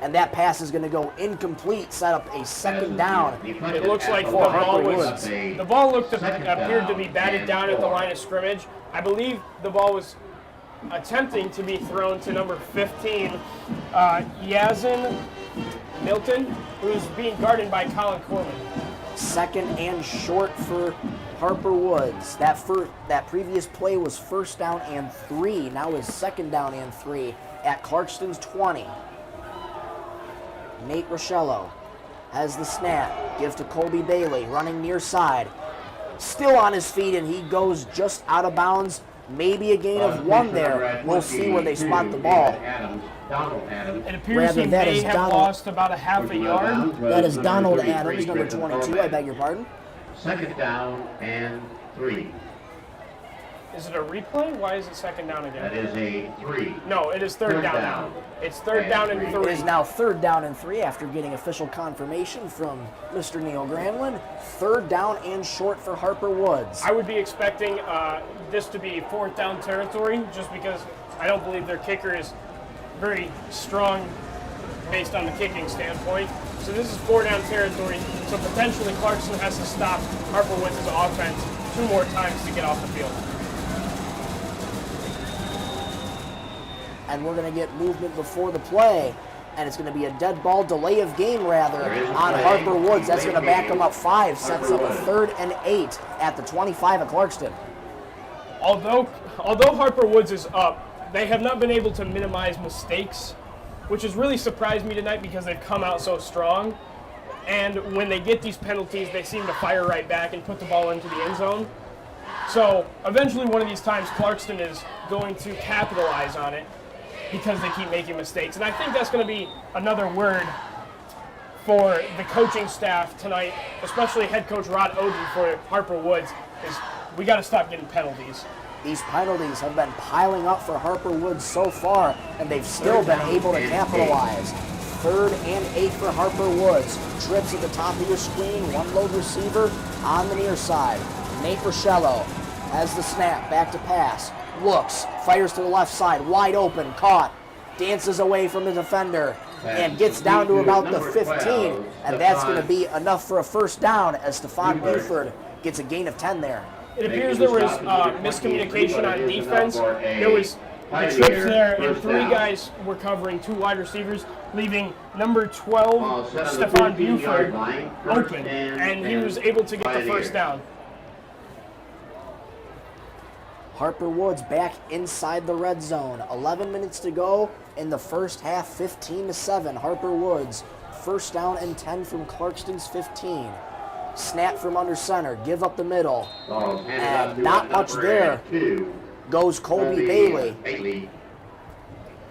And that pass is going to go incomplete, set up a 2nd down. It looks like the ball appeared to be batted down at the line of scrimmage. I believe the ball was attempting to be thrown to number 15, Yazin Milton, who's being guarded by Colin Corman. 2nd and short for Harper Woods. That previous play was 1st down and 3. Now is 2nd down and 3 at Clarkston's 20. Nate Rochello has the snap. Give to Colby Bailey, running near side. Still on his feet, and he goes just out of bounds. Maybe a gain of 1 there. We'll see where they spot the ball. It appears he may have lost about a half a yard. That is Donald Adams, number 22. I beg your pardon. 2nd down and 3. Is it a replay? Why is it 2nd down again? That is a 3. No, it is third down now. It's 3rd down and 3. It is now 3rd down and 3 after getting official confirmation from Mr. Neil Granlund. 3rd down and short for Harper Woods. I would be expecting this to be 4th down territory, just because I don't believe their kicker is very strong based on the kicking standpoint. So this is 4 down territory, so potentially Clarkston has to stop Harper Woods' offense 2 more times to get off the field. And we're going to get movement before the play. And it's going to be a dead ball, delay of game rather, on Harper Woods. That's going to back them up 5, sets up a 3rd and 8 at the 25 at Clarkston. Although Harper Woods is up, they have not been able to minimize mistakes, which has really surprised me tonight because they've come out so strong. And when they get these penalties, they seem to fire right back and put the ball into the end zone. So eventually one of these times, Clarkston is going to capitalize on it, because they keep making mistakes. And I think that's going to be another word for the coaching staff tonight, especially head coach Rod Oden for Harper Woods, is we got to stop getting penalties. These penalties have been piling up for Harper Woods so far, and they've still been able to capitalize. 3rd and 8 for Harper Woods. Trips at the top of your screen, 1 load receiver on the near side. Nate Rochello has the snap, back to pass. Looks, fires to the left side, wide open, caught, dances away from the defender, and gets down to about the 15, and that's going to be enough for a 1st down as Stephon Buford gets a gain of 10 there. It appears there was miscommunication on defense. There was the trips there, and 3 guys were covering 2 wide receivers, leaving number 12, Stephon Buford, open, and he was able to get the 1st down. Harper Woods back inside the red zone. 11 minutes to go in the first half, 15-7. Harper Woods, 1st down and 10 from Clarkston's 15. Snap from under center, give up the middle. And not much there. Goes Colby Bailey.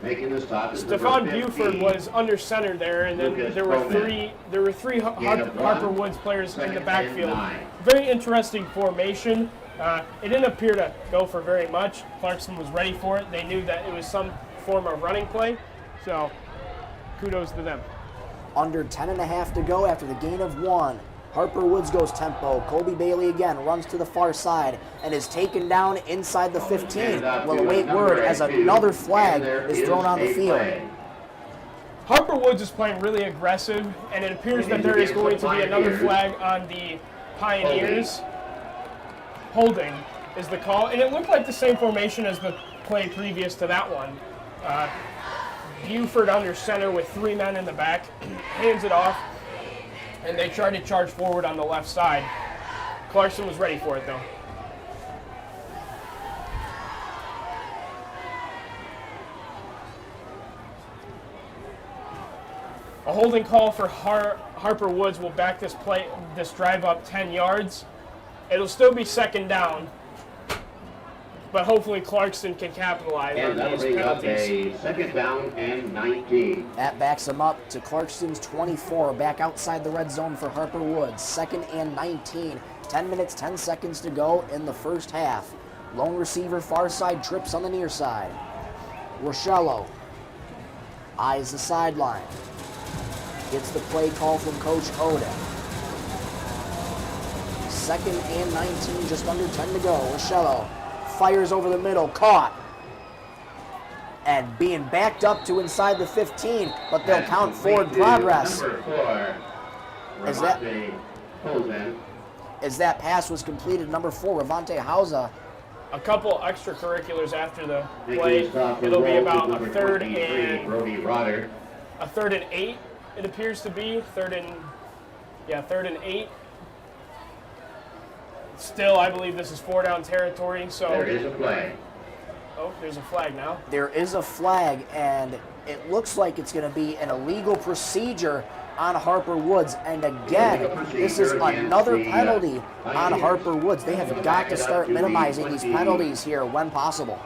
Making the stop. Stephon Buford was under center there, and then there were three Harper Woods players in the backfield. Very interesting formation. It didn't appear to go for very much. Clarkston was ready for it. They knew that it was some form of running play, so kudos to them. Under 10.5 to go after the gain of 1. Harper Woods goes tempo. Colby Bailey again runs to the far side and is taken down inside the 15. We'll await word as another flag is thrown on the field. Harper Woods is playing really aggressive, and it appears that there is going to be another flag on the Pioneers. Holding is the call, and it looked like the same formation as the play previous to that one. Buford under center with 3 men in the back, hands it off, and they tried to charge forward on the left side. Clarkston was ready for it, though. A holding call for Harper Woods will back this drive up 10 yards. It'll still be second down, but hopefully Clarkston can capitalize on that'll these bring up penalties. a second down and 19. That backs him up to Clarkston's 24, back outside the red zone for Harper Woods. 2nd and 19, 10 minutes, 10 seconds to go in the first half. Lone receiver far side trips on the near side. Rochello eyes the sideline. Gets the play call from Coach Oden. 2nd and 19, just under 10 to go. Rochello fires over the middle, caught. And being backed up to inside the 15, but they'll count forward progress. Number 4, As that pass was completed, number 4, Ravante Hausa. A couple extracurriculars after the play. It'll be about a third and 8. It appears to be third and 8. Still, I believe this is 4-down territory. So there is a flag. Oh, there's a flag now. There is a flag, and it looks like it's going to be an illegal procedure on Harper Woods. And again, this is another penalty on Harper Woods. They have got to start minimizing these penalties here when possible.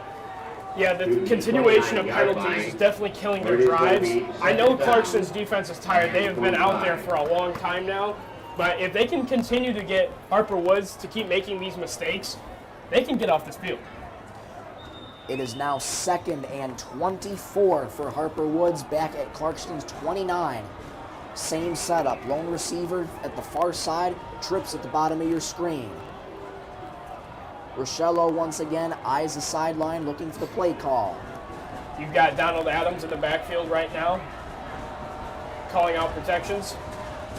Yeah, the continuation of penalties is definitely killing their drives. I know Clarkston's defense is tired. They have been out there for a long time now. But if they can continue to get Harper Woods to keep making these mistakes, they can get off this field. It is now 2nd and 24 for Harper Woods back at Clarkston's 29. Same setup. Lone receiver at the far side, trips at the bottom of your screen. Rochello once again eyes the sideline looking for the play call. You've got Donald Adams in the backfield right now, calling out protections.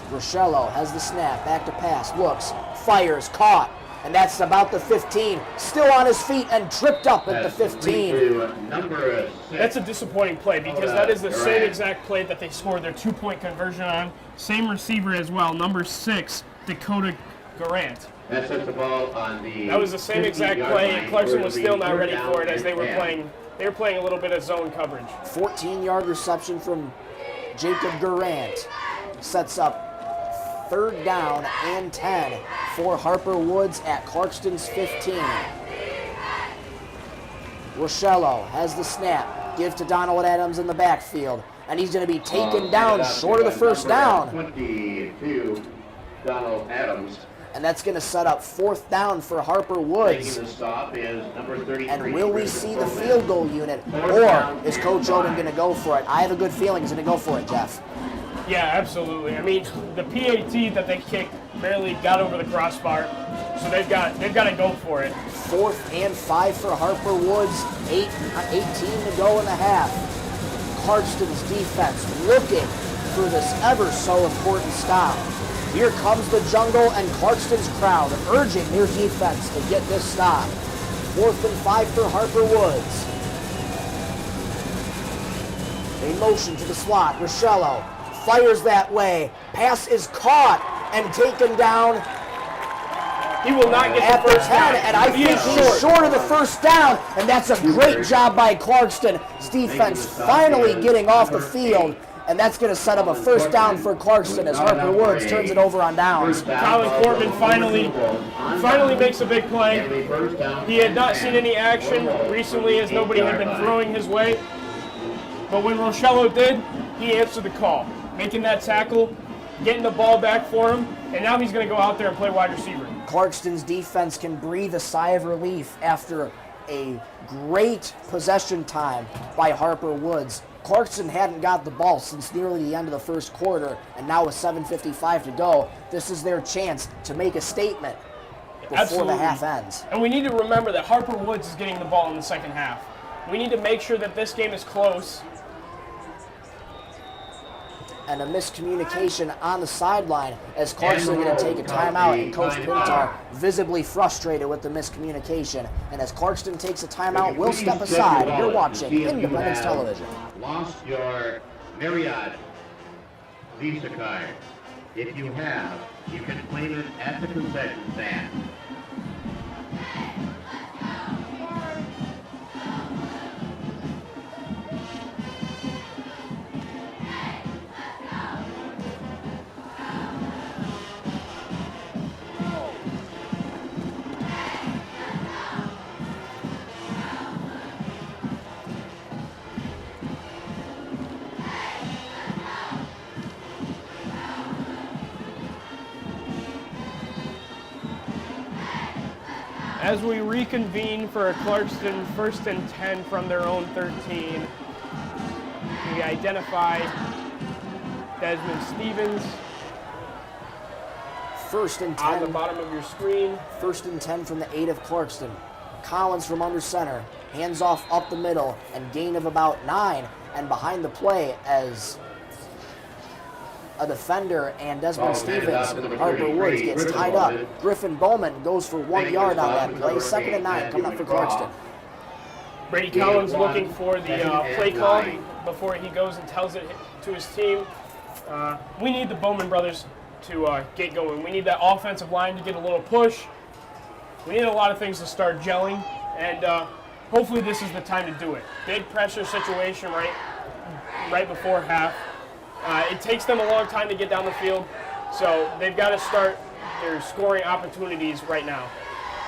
Rochello has the snap, back to pass, looks, fires, caught, and that's about the 15. Still on his feet and tripped up at the 15. That's a disappointing play because that is the same exact play that they scored their 2-point conversion on. Same receiver as well, number 6, Dakota Garant. That sets the ball on the. That was the same exact play, and Clarkston was still not ready for it as they were playing. They were playing a little bit of zone coverage. 14-yard reception from Jacob Garant sets up 3rd down and 10 for Harper Woods at Clarkston's 15. Rochello has the snap, gives to Donald Adams in the backfield, and he's going to be taken down short of the first down. 22, Donald Adams. And that's going to set up 4th down for Harper Woods. Taking the stop is number 33. And will we see the field goal unit, or is Coach Oden going to go for it? I have a good feeling he's going to go for it, Jeff. Yeah, absolutely. I mean, the PAT that they kicked barely got over the crossbar, so they've got to go for it. 4th and 5 for Harper Woods. 18 to go in the half. Clarkston's defense looking for this ever so important stop. Here comes the jungle and Clarkston's crowd urging their defense to get this stop. 4th and 5 for Harper Woods. They motion to the slot. Rochello fires that way. Pass is caught and taken down He will not get at the the first 10, down. and I think he's short of the first down, and that's a great job by Clarkston's defense finally getting off the field, and that's going to set up a first down for Clarkston as Harper Woods turns it over on downs. Colin Portman finally makes a big play. He had not seen any action recently as nobody had been throwing his way, but when Rochello did, he answered the call, making that tackle, getting the ball back for him, and now he's going to go out there and play wide receiver. Clarkston's defense can breathe a sigh of relief after a great possession time by Harper Woods. Clarkston hadn't got the ball since nearly the end of the first quarter, and now with 7:55 to go, this is their chance to make a statement before the half ends. And we need to remember that Harper Woods is getting the ball in the second half. We need to make sure that this game is close. And a miscommunication on the sideline as Clarkston going to take a timeout, and Coach Pintar visibly frustrated with the miscommunication. And as Clarkston takes a timeout, we'll step aside. You're watching Independence Television. Lost your Marriott Visa card. If you have, you can claim it at the concession stand. As we reconvene for a Clarkston 1st and 10 from their own 13, we identify Desmond Stevens 1st and 10 on the bottom of your screen. 1st and 10 from the 8 of Clarkston. Collins from under center, hands off up the middle, and gain of about 9, and behind the play as a defender and Desmond Stevens, Harper Woods gets tied up. Griffin Bowman goes for 1 yard on that play. 2nd and 9 coming up for Clarkston. Brady Collins looking for the play call before he goes and tells it to his team. We need the Bowman brothers to get going. We need that offensive line to get a little push. We need a lot of things to start gelling, and hopefully this is the time to do it. Big pressure situation right before half. It takes them a long time to get down the field, so they've got to start their scoring opportunities right now.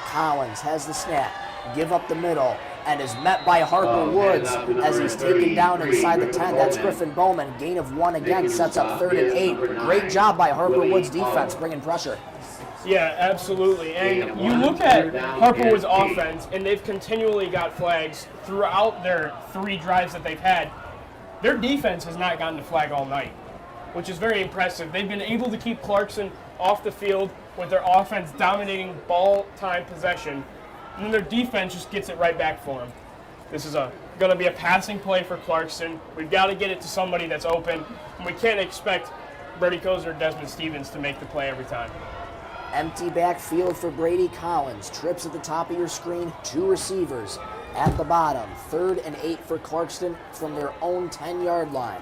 Collins has the snap, give up the middle, and is met by Harper Woods as he's taken down inside the 10. That's Griffin Bowman. Gain of 1 again, sets up 3rd and 8. Great job by Harper Woods defense, bringing pressure. Yeah, absolutely. And you look at Harper Woods' offense, and they've continually got flags throughout their 3 drives that they've had. Their defense has not gotten the flag all night, which is very impressive. They've been able to keep Clarkston off the field with their offense dominating ball time possession, and then their defense just gets it right back for them. This is going to be a passing play for Clarkston. We've got to get it to somebody that's open, and we can't expect Brady Kozer or Desmond Stevens to make the play every time. Empty backfield for Brady Collins. Trips at the top of your screen, 2 receivers. At the bottom, 3rd and 8 for Clarkston from their own 10-yard line.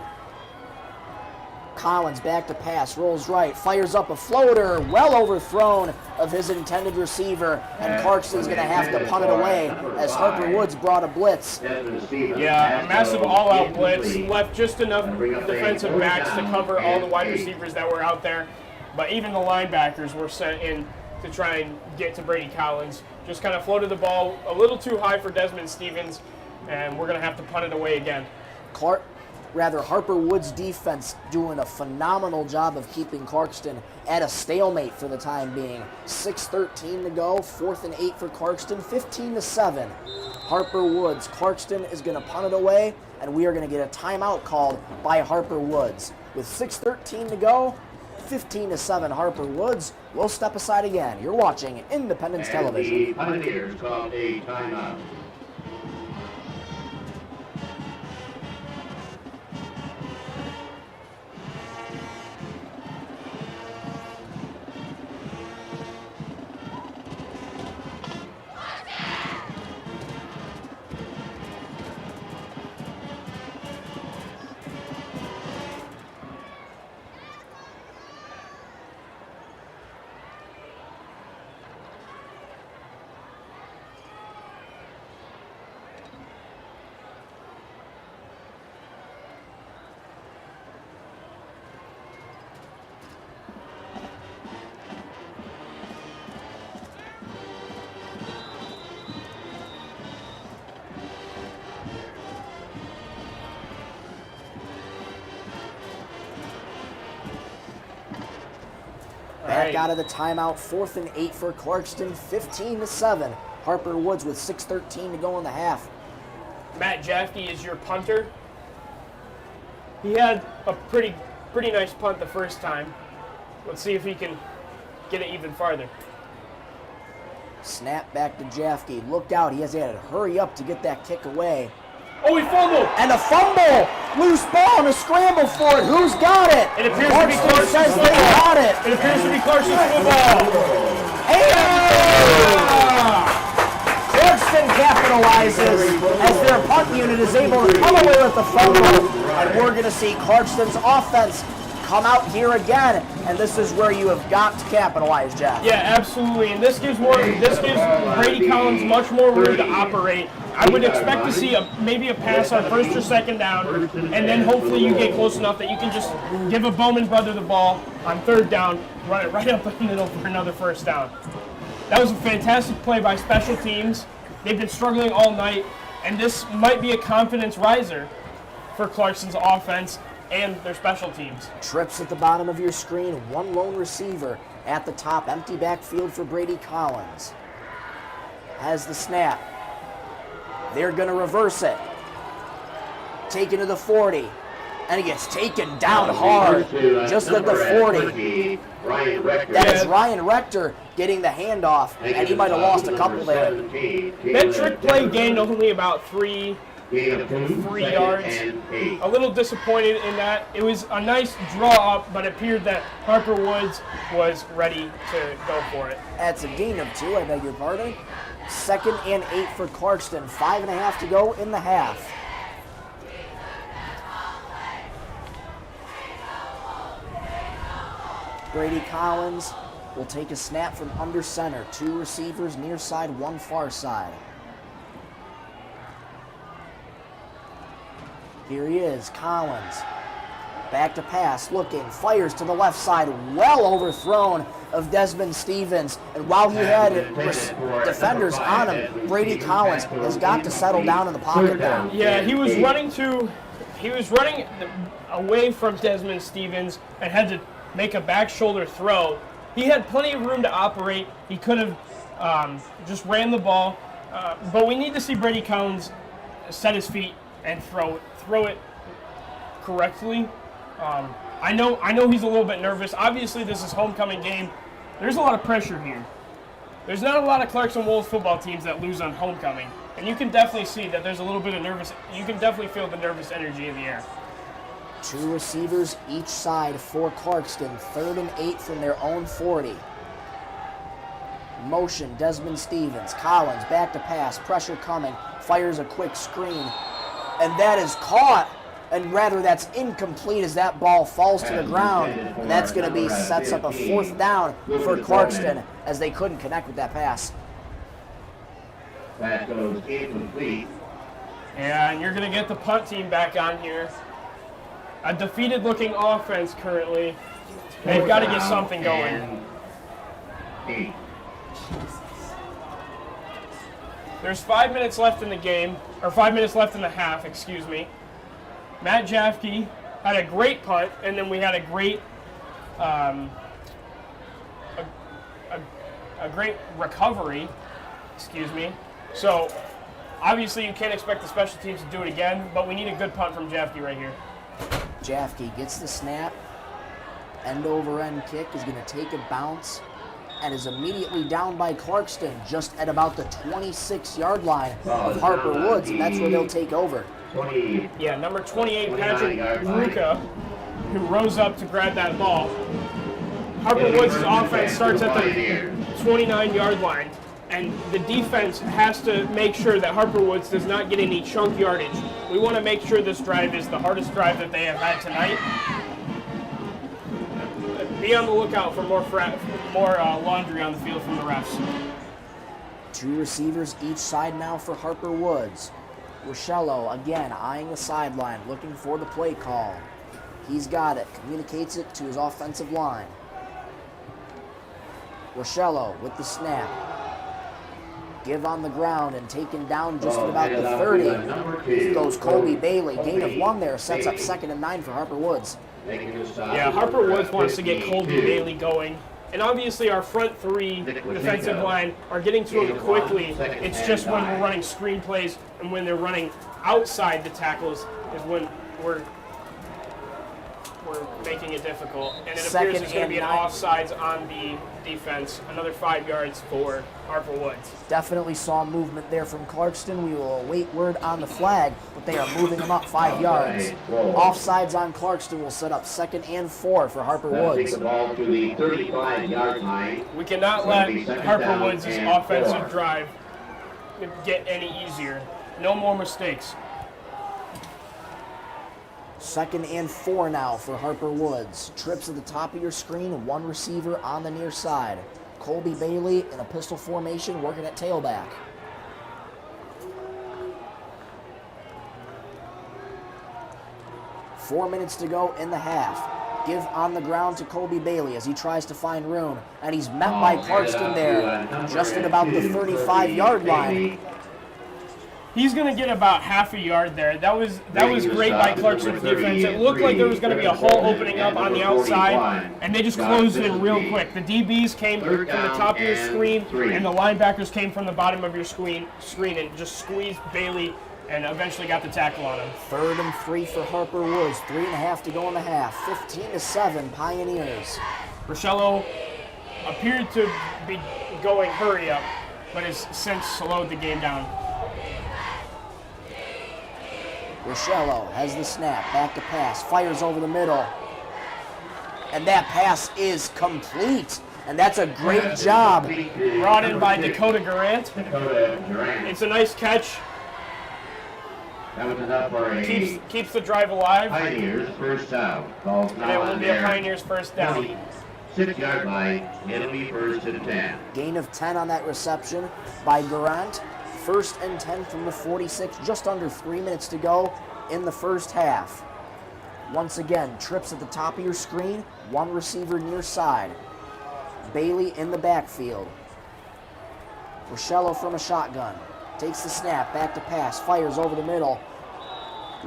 Collins back to pass, rolls right, fires up a floater, well overthrown of his intended receiver, and Clarkston's going to have to punt it away as Harper Woods brought a blitz. Yeah, a massive all-out blitz, left just enough defensive backs to cover all the wide receivers that were out there, but even the linebackers were sent in to try and get to Brady Collins. Just kind of floated the ball a little too high for Desmond Stevens, and we're going to have to punt it away again. Harper Woods' defense doing a phenomenal job of keeping Clarkston at a stalemate for the time being. 6:13 to go, 4th and 8 for Clarkston, 15-7. Harper Woods. Clarkston is going to punt it away, and we are going to get a timeout called by Harper Woods. With 6:13 to go, 15-7 Harper Woods. We'll step aside again. You're watching Independence Television. The Pioneers called a timeout. Back out of the timeout, 4th and 8 for Clarkston, 15-7. Harper Woods with 6:13 to go in the half. Matt Jafke is your punter. He had a pretty nice punt the first time. Let's see if he can get it even farther. Snap back to Jafke. Look out. He has to hurry up to get that kick away. Oh, he fumbled! And a fumble! Loose ball and a scramble for it. Who's got it? It appears to be Clarkston says they football. got it. It appears to be Clarkston's football. Clarkston capitalizes as their punt unit is able to come away with the fumble. And we're going to see Clarkston's offense come out here again. And this is where you have got to capitalize, Jeff. Yeah, absolutely. And this gives Brady Collins much more room to operate. I would expect to see maybe a pass on first or second down, and then hopefully you get close enough that you can just give a Bowman brother the ball on third down, run it right up the middle for another first down. That was a fantastic play by special teams. They've been struggling all night, and this might be a confidence riser for Clarkston's offense and their special teams. Trips at the bottom of your screen, one lone receiver at the top, empty backfield for Brady Collins. Has the snap. They're going to reverse it. Taken to the 40. And he gets taken down hard. Just at the 40. That is Ryan Rector getting the handoff. And he might have lost a couple there. That trick play gained only about 3 yards. A little disappointed in that. It was a nice draw up, but it appeared that Harper Woods was ready to go for it. That's a gain of 2, I beg your pardon. 2nd and 8 for Clarkston. 5.5 to go in the half. Brady Collins will take a snap from under center. 2 receivers near side, 1 far side. Here he is, Collins. Back to pass, looking, fires to the left side, well overthrown of Desmond Stevens. And while he had defenders on him, Brady Collins has got to settle down in the pocket there. Yeah, he was running away from Desmond Stevens and had to make a back shoulder throw. He had plenty of room to operate. He could have just ran the ball, but we need to see Brady Collins set his feet and throw it correctly. I know he's a little bit nervous. Obviously, this is homecoming game. There's a lot of pressure here. There's not a lot of Clarkston Wolves football teams that lose on homecoming, and you can definitely see that there's a little bit of nervous. You can definitely feel the nervous energy in the air. 2 receivers each side for Clarkston. 3rd and 8 from their own 40. Motion, Desmond Stevens. Collins back to pass. Pressure coming. Fires a quick screen. And that is caught. And rather, that's incomplete as that ball falls to the ground. And that's going to be sets up a 4th down for Clarkston as they couldn't connect with that pass. That goes incomplete. Yeah, and you're going to get the punt team back on here. A defeated-looking offense currently. They've got to get something going. There's 5 minutes left in the game, or 5 minutes left in the half, excuse me. Matt Jafke had a great punt, and then we had a great, a great recovery, excuse me. So, obviously you can't expect the special teams to do it again, but we need a good punt from Jafke right here. Jafke gets the snap. End-over-end kick is going to take a bounce and is immediately down by Clarkston just at about the 26-yard line of Harper Woods, and that's where they'll take over. Yeah, number 28, Patrick Ruka, who rose up to grab that ball. Harper Woods' offense starts at the 29-yard line, and the defense has to make sure that Harper Woods does not get any chunk yardage. We want to make sure this drive is the hardest drive that they have had tonight. Be on the lookout for more laundry on the field from the refs. 2 receivers each side now for Harper Woods. Rochello again eyeing the sideline, looking for the play call. He's got it, communicates it to his offensive line. Rochello with the snap. Give on the ground and taken down just at about the 30. Goes Colby Bailey. Gain of 1 there, sets up 2nd and 9 for Harper Woods. Yeah, Harper Woods wants to get Colby Bailey going. And obviously our front three defensive line are getting to it quickly. It's just when we're running screen plays and when they're running outside the tackles is when we're making it difficult. And it appears there's going to be an offsides on the defense. Another 5 yards for Harper Woods. Definitely saw movement there from Clarkston. We will await word on the flag, but they are moving them up 5 yards. Offsides on Clarkston will set up 2nd and 4 for Harper Woods. Take the ball to the 35-yard line. We cannot let Harper Woods' offensive drive get any easier. No more mistakes. 2nd and 4 now for Harper Woods. Trips at the top of your screen, 1 receiver on the near side. Colby Bailey in a pistol formation working at tailback. Four minutes to go in the half. Give on the ground to Colby Bailey as he tries to find room. And he's met by Clarkston there, just at about the 35-yard line. He's going to get about half a yard there. That was great by Clarkston's defense. It looked like there was going to be a hole opening up on the outside, and they just closed it real quick. The DBs came from the top of your screen, and the linebackers came from the bottom of your screen and just squeezed Bailey and eventually got the tackle on him. 3rd and 3 for Harper Woods. 3.5 to go in the half. 15-7 Pioneers. Rochelle appeared to be going hurry up, but has since slowed the game down. Rochelle has the snap, back to pass, fires over the middle. And that pass is complete. And that's a great job. Brought in by Dakota Durant. It's a nice catch. That was enough for a keeps the drive alive. Pioneers first down. Ball's And it now will on be a their Pioneers first down. 6-yard line. It'll be 1st and 10. Gain of 10 on that reception by Durant. 1st and 10 from the 46, just under 3 minutes to go in the first half. Once again, trips at the top of your screen, 1 receiver near side. Bailey in the backfield. Rochelle from a shotgun. Takes the snap, back to pass, fires over the middle.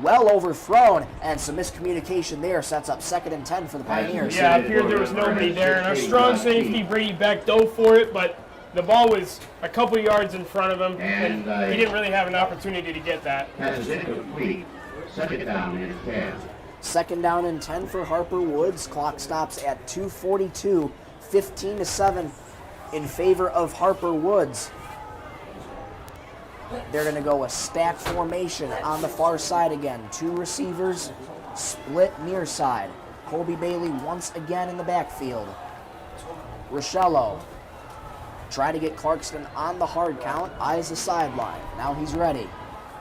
Well overthrown, and some miscommunication there sets up 2nd and 10 for the Pioneers. Yeah, it appeared there was nobody there, and our strong safety, Brady Beck, dove for it, but the ball was a couple yards in front of him, and he didn't really have an opportunity to get that. Pass is incomplete. 2nd down and 10. 2nd down and 10 for Harper Woods. Clock stops at 2:42, 15-7 in favor of Harper Woods. They're going to go a stack formation on the far side again. 2 receivers, split near side. Colby Bailey once again in the backfield. Rochelle try to get Clarkston on the hard count, eyes the sideline. Now he's ready.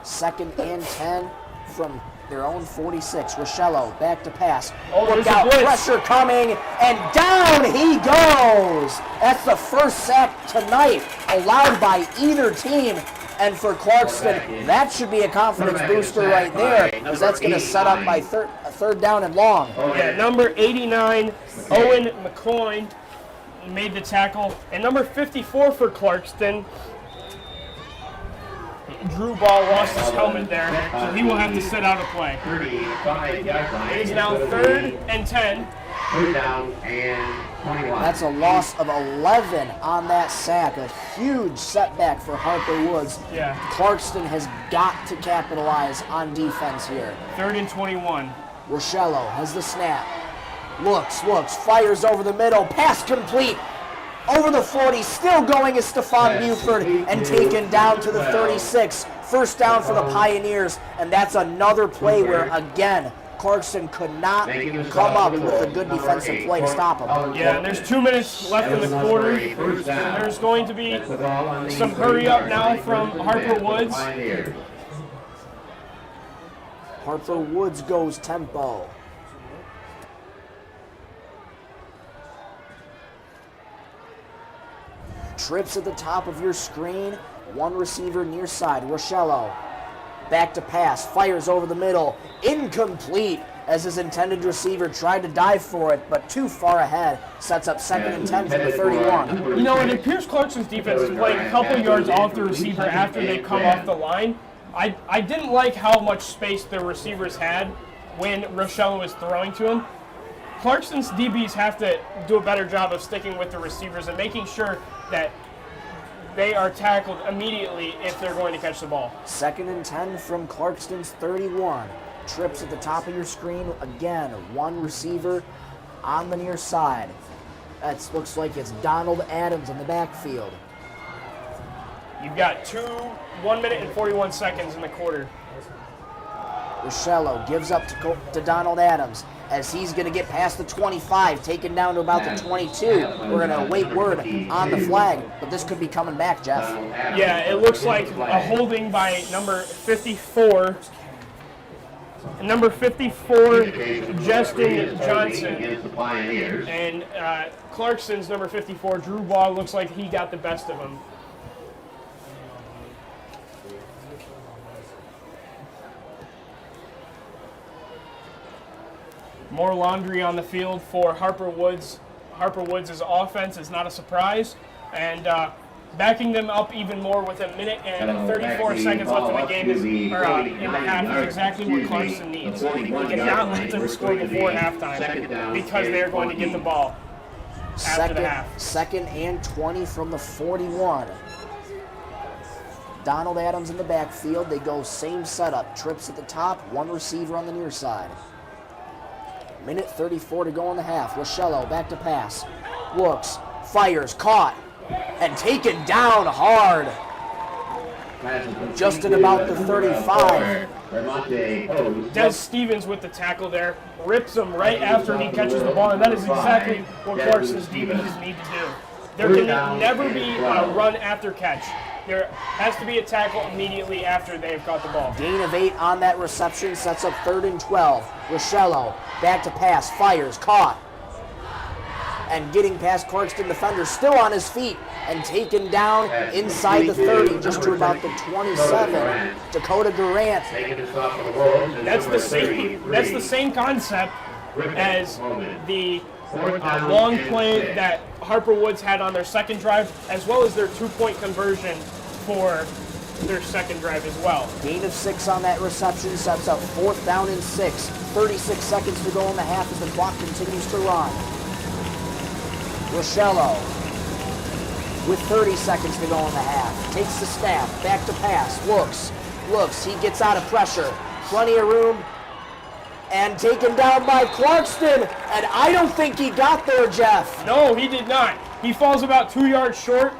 2nd and 10 from their own 46. Rochelle back to pass. Look out, pressure coming, and down he goes. That's the first sack tonight allowed by either team. And for Clarkston, that should be a confidence booster right there, because that's going to set up by 3rd down and long. Yeah, number 89, Owen McCoy, made the tackle. And number 54 for Clarkston, Drew Ball lost his helmet there, so he will have to sit out a play. 35-yard line. It is now 3rd and 10. 3rd down and 21. That's a loss of 11 on that sack. A huge setback for Harper Woods. Yeah. Clarkston has got to capitalize on defense here. 3rd and 21. Rochelle has the snap. Looks, fires over the middle. Pass complete. Over the 40, still going is Stephon Buford, and taken down to the 36. First down for the Pioneers, and that's another play where, again, Clarkston could not come up with a good defensive play to stop him. Yeah, and there's 2 minutes left in the quarter. There's going to be some hurry up now from Harper Woods. Harper Woods goes tempo. Trips at the top of your screen, 1 receiver near side. Rochelle back to pass, fires over the middle, incomplete as his intended receiver tried to dive for it, but too far ahead. Sets up 2nd and 10 from the 31. You know, it appears Clarkston's defense is playing a couple yards off the receiver after they come off the line. I didn't like how much space the receivers had when Rochelle was throwing to him. Clarkston's DBs have to do a better job of sticking with the receivers and making sure that they are tackled immediately if they're going to catch the ball. 2nd and 10 from Clarkston's 31. Trips at the top of your screen. Again, one receiver on the near side. That looks like it's Donald Adams in the backfield. You've got 1 minute and 41 seconds in the quarter. Rosello gives up to Donald Adams as he's going to get past the 25, taken down to about the 22. We're going to await word on the flag, but this could be coming back, Jeff. Yeah, it looks like a holding by number 54. Number 54, Justin Johnson. And Clarkston's number 54, Drew Ball, looks like he got the best of him. More laundry on the field for Harper Woods. Harper Woods' offense is not a surprise, and backing them up even more with 1 minute and 34 seconds left in the game in the half is exactly what Clarkston needs. We cannot let them score before halftime because they're going to get the ball after the half. 2nd and 20 from the 41. Donald Adams in the backfield. They go same setup. Trips at the top, one receiver on the near side. 1:34 to go in the half. Rosello back to pass. Looks, fires, caught, and taken down hard. Just at about the 35. Des Stevens with the tackle there. Rips him right after he catches the ball, and that is exactly what Clarkston's DBs need to do. There can never be a run after catch. There has to be a tackle immediately after they've caught the ball. Gain of 8 on that reception, sets up 3rd and 12. Rosello back to pass, fires, caught. And getting past Clarkston defender, still on his feet, and taken down inside the 30, just to about the 27. Dakota Durant. That's the same concept as the long play that Harper Woods had on their second drive, as well as their 2-point conversion for their second drive as well. Gain of 6 on that reception, sets up 4th down and 6. 36 seconds to go in the half as the clock continues to run. Rosello with 30 seconds to go in the half. Takes the snap, back to pass, looks, he gets out of pressure. Plenty of room, and taken down by Clarkston, and I don't think he got there, Jeff. No, he did not. He falls about 2 yards short,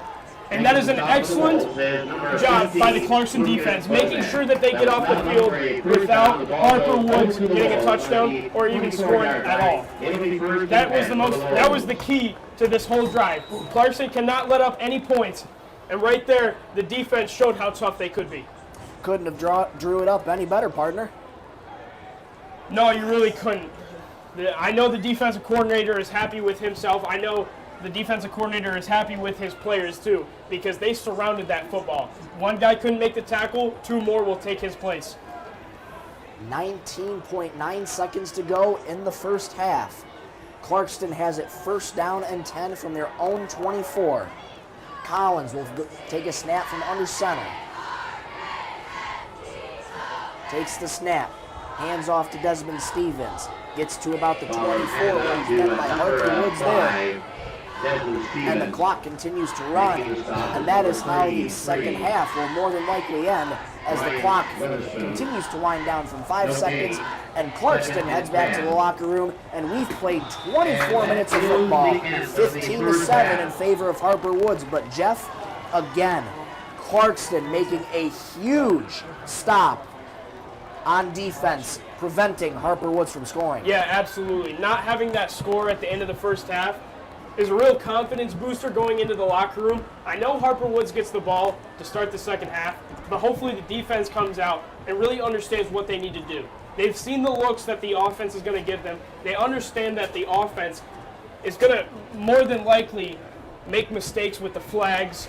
and that is an excellent job by the Clarkston defense, making sure that they get off the field without Harper Woods getting a touchdown or even scoring at all. That was the key to this whole drive. Clarkston cannot let up any points, and right there, the defense showed how tough they could be. Couldn't have drew it up any better, partner. No, you really couldn't. I know the defensive coordinator is happy with himself. I know the defensive coordinator is happy with his players too, because they surrounded that football. One guy couldn't make the tackle, 2 more will take his place. 19.9 seconds to go in the first half. Clarkston has it 1st down and 10 from their own 24. Collins will take a snap from under center. Takes the snap. Hands off to Desmond Stevens. Gets to about the 24 where he's met by Harper Woods there. And the clock continues to run. And that is how the second half will more than likely end, as the clock continues to wind down from 5 seconds. And Clarkston heads back to the locker room. And we've played 24 minutes of football, 15-7 in favor of Harper Woods. But Jeff, again, Clarkston making a huge stop on defense, preventing Harper Woods from scoring. Yeah, absolutely. Not having that score at the end of the first half is a real confidence booster going into the locker room. I know Harper Woods gets the ball to start the second half, but hopefully the defense comes out and really understands what they need to do. They've seen the looks that the offense is going to give them. They understand that the offense is going to more than likely make mistakes with the flags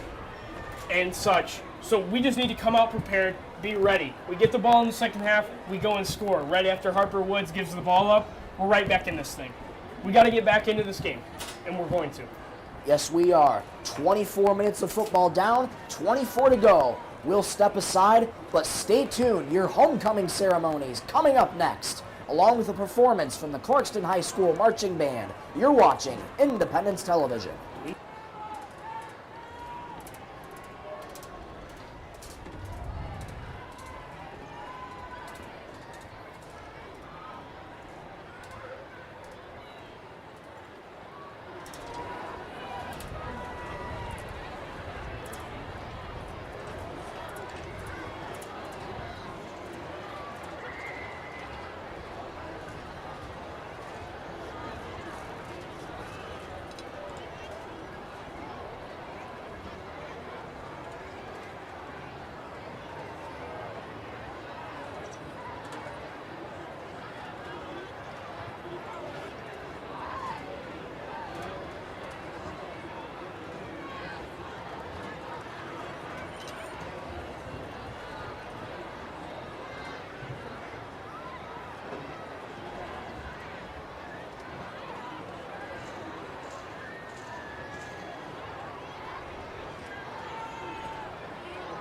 and such. So we just need to come out prepared, be ready. We get the ball in the second half, we go and score. Right after Harper Woods gives the ball up, we're right back in this thing. We got to get back into this game, and we're going to. Yes, we are. 24 minutes of football down, 24 to go. We'll step aside, but stay tuned. Your homecoming ceremonies coming up next along with a performance from the Clarkston High School Marching Band. You're watching Independence Television.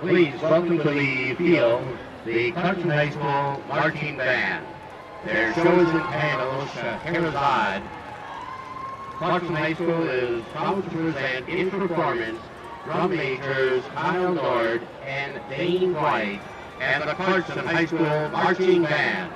Please welcome to the field the Clarkston High School Marching Band. Their chosen panels, Scheherazade. Clarkston High School is proud to present in performance drum majors Kyle Lord and Dane White and the Clarkston High School Marching Band.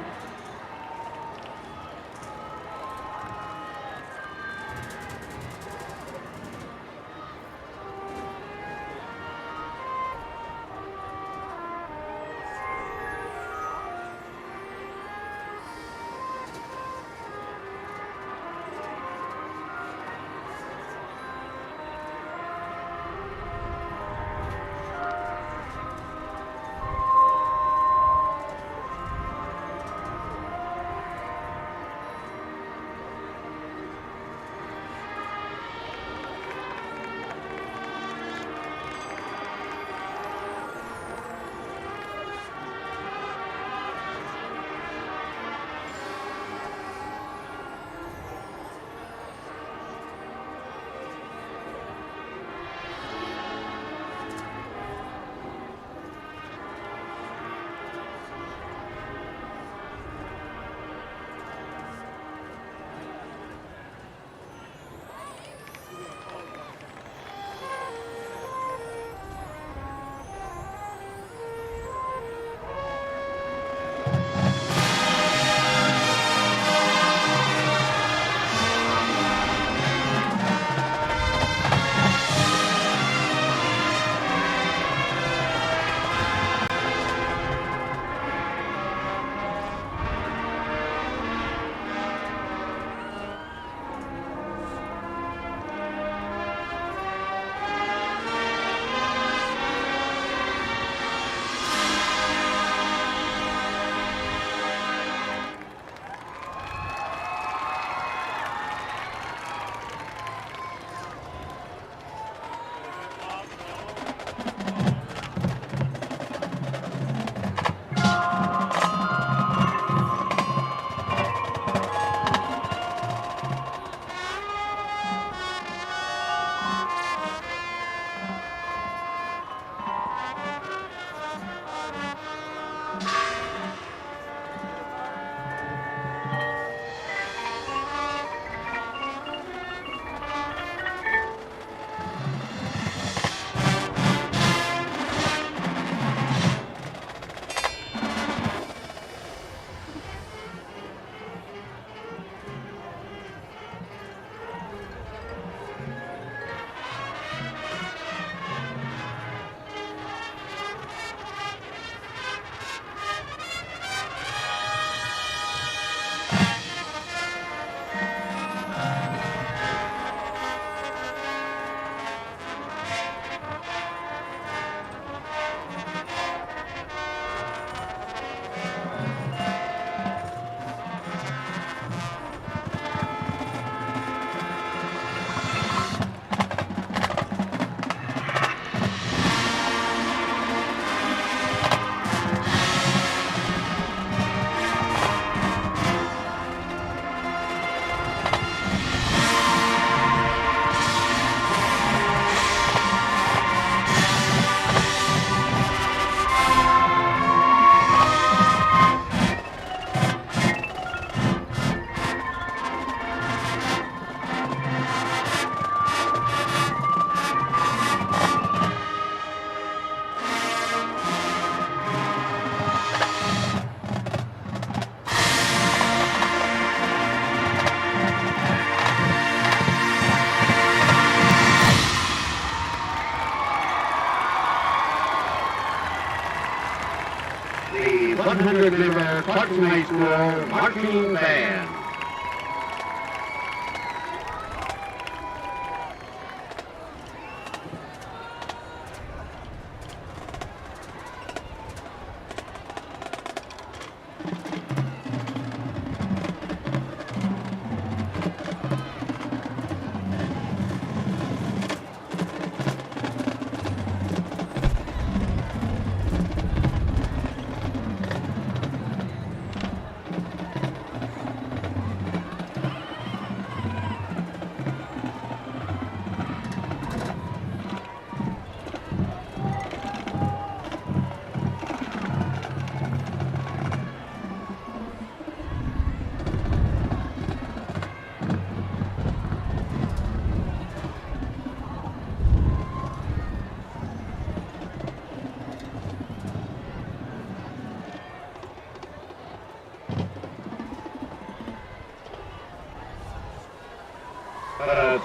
the 100-member Clarkston High School Marching Band.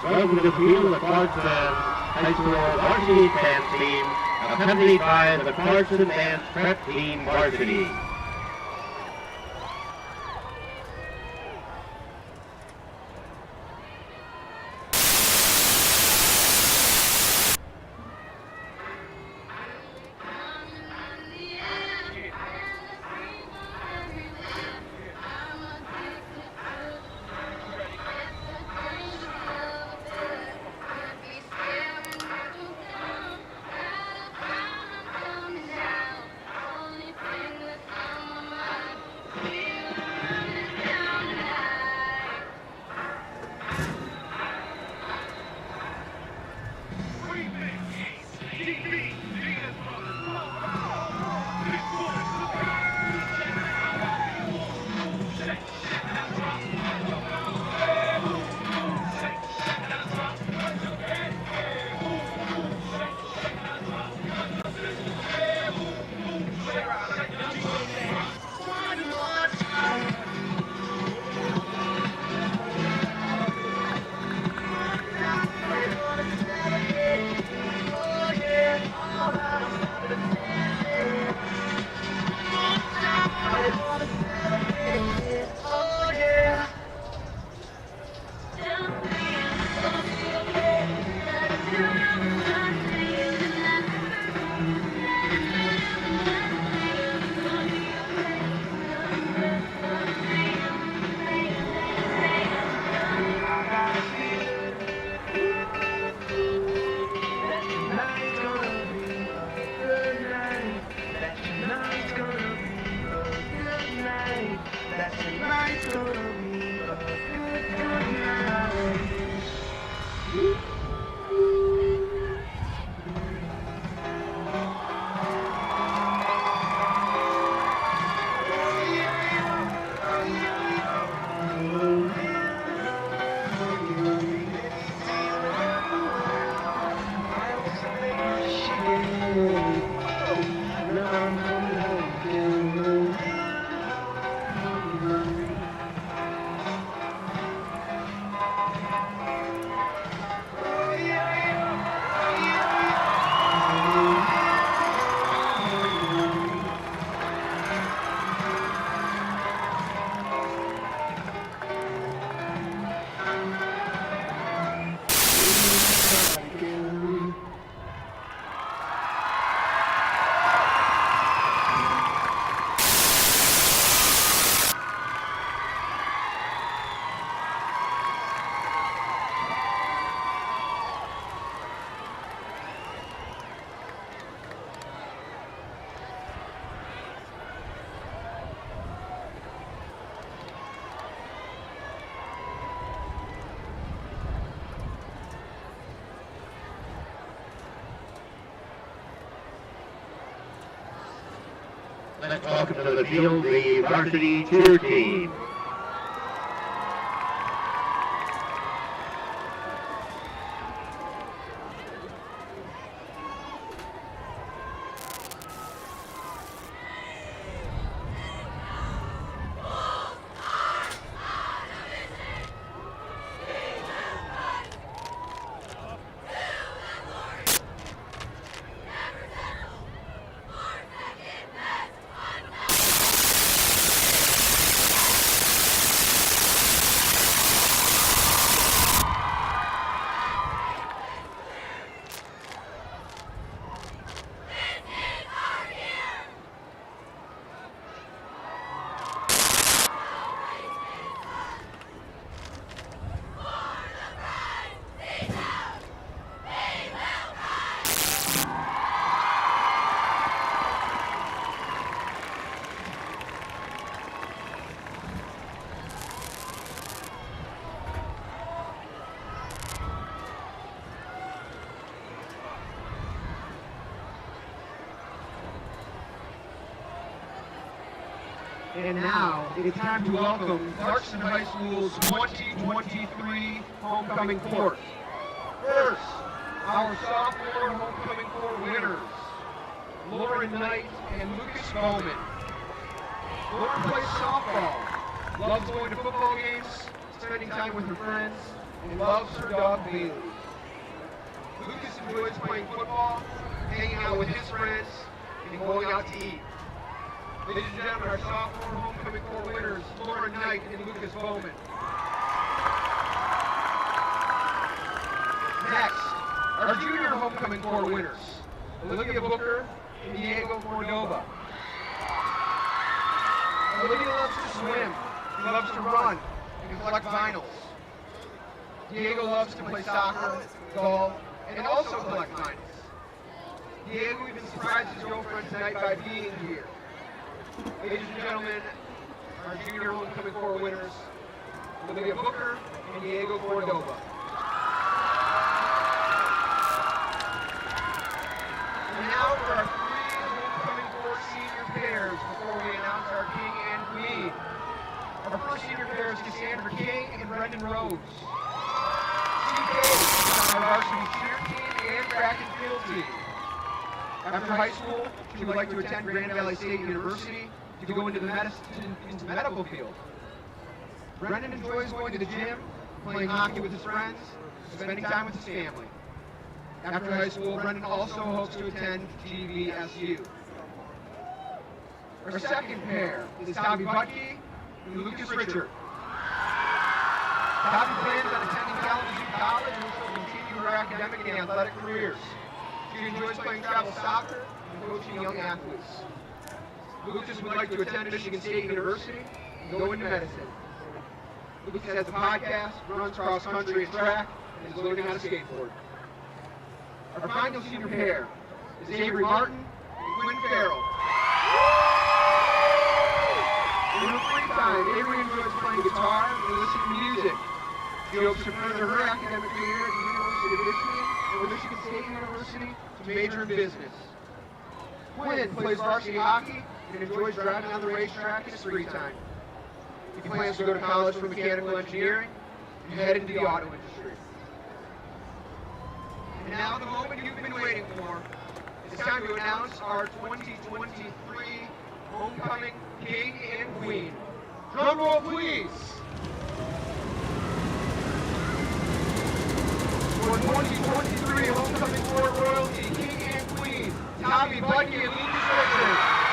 Welcome to the field, the Clarkston High School varsity band team, accompanied by the Clarkston Band Prep Team Varsity. Let's welcome to the field the varsity cheer team. And now it's time to welcome Clarkston High School's 2023 homecoming court. First, our sophomore homecoming court winners, Lauren Knight and Lucas Bowman. Lauren plays softball, loves going to football games, spending time with her friends, and loves her dog Bailey. Lucas enjoys playing football, hanging out with his friends, and going out to eat. Ladies and gentlemen, our sophomore homecoming court winners, Lauren Knight and Lucas Bowman. Next, our junior homecoming court winners, Olivia Booker and Diego Cordova. Olivia loves to swim, she loves to run, and collect vinyls. Diego loves to play soccer, golf, and also collect vinyls. Diego even surprised his girlfriend tonight by being here. Ladies and gentlemen, our junior homecoming court winners, Olivia Booker and Diego Cordova. And now for our three homecoming court senior pairs before we announce our king and queen. Our first senior pair is Cassandra King and Brendan Rhodes. CK is on our varsity cheer team and track and field team. After high school, she would like to attend Grand Valley State University to go into the medical field. Brendan enjoys going to the gym, playing hockey with his friends, and spending time with his family. After high school, Brendan also hopes to attend GVSU. Our second pair is Tommy Butke and Lucas Richard. Tommy plans on attending Kalamazoo College, which will continue her academic and athletic careers. She enjoys playing travel soccer and coaching young athletes. Lucas would like to attend Michigan State University and go into medicine. Lucas has a podcast, runs cross country and track, and is learning how to skateboard. Our final senior pair is Avery Martin and Quinn Farrell. In her free time, Avery enjoys playing guitar and listening to music. She hopes to further her academic career at the University of Michigan or Michigan State University to major in business. Quinn plays varsity hockey and enjoys driving on the racetrack in his free time. He plans to go to college for mechanical engineering and head into the auto industry. And now the moment you've been waiting for. It's time to announce our 2023 homecoming king and queen. Drum roll, please. For 2023 homecoming court royalty, king and queen, Tommy Butke and Lucas Richard.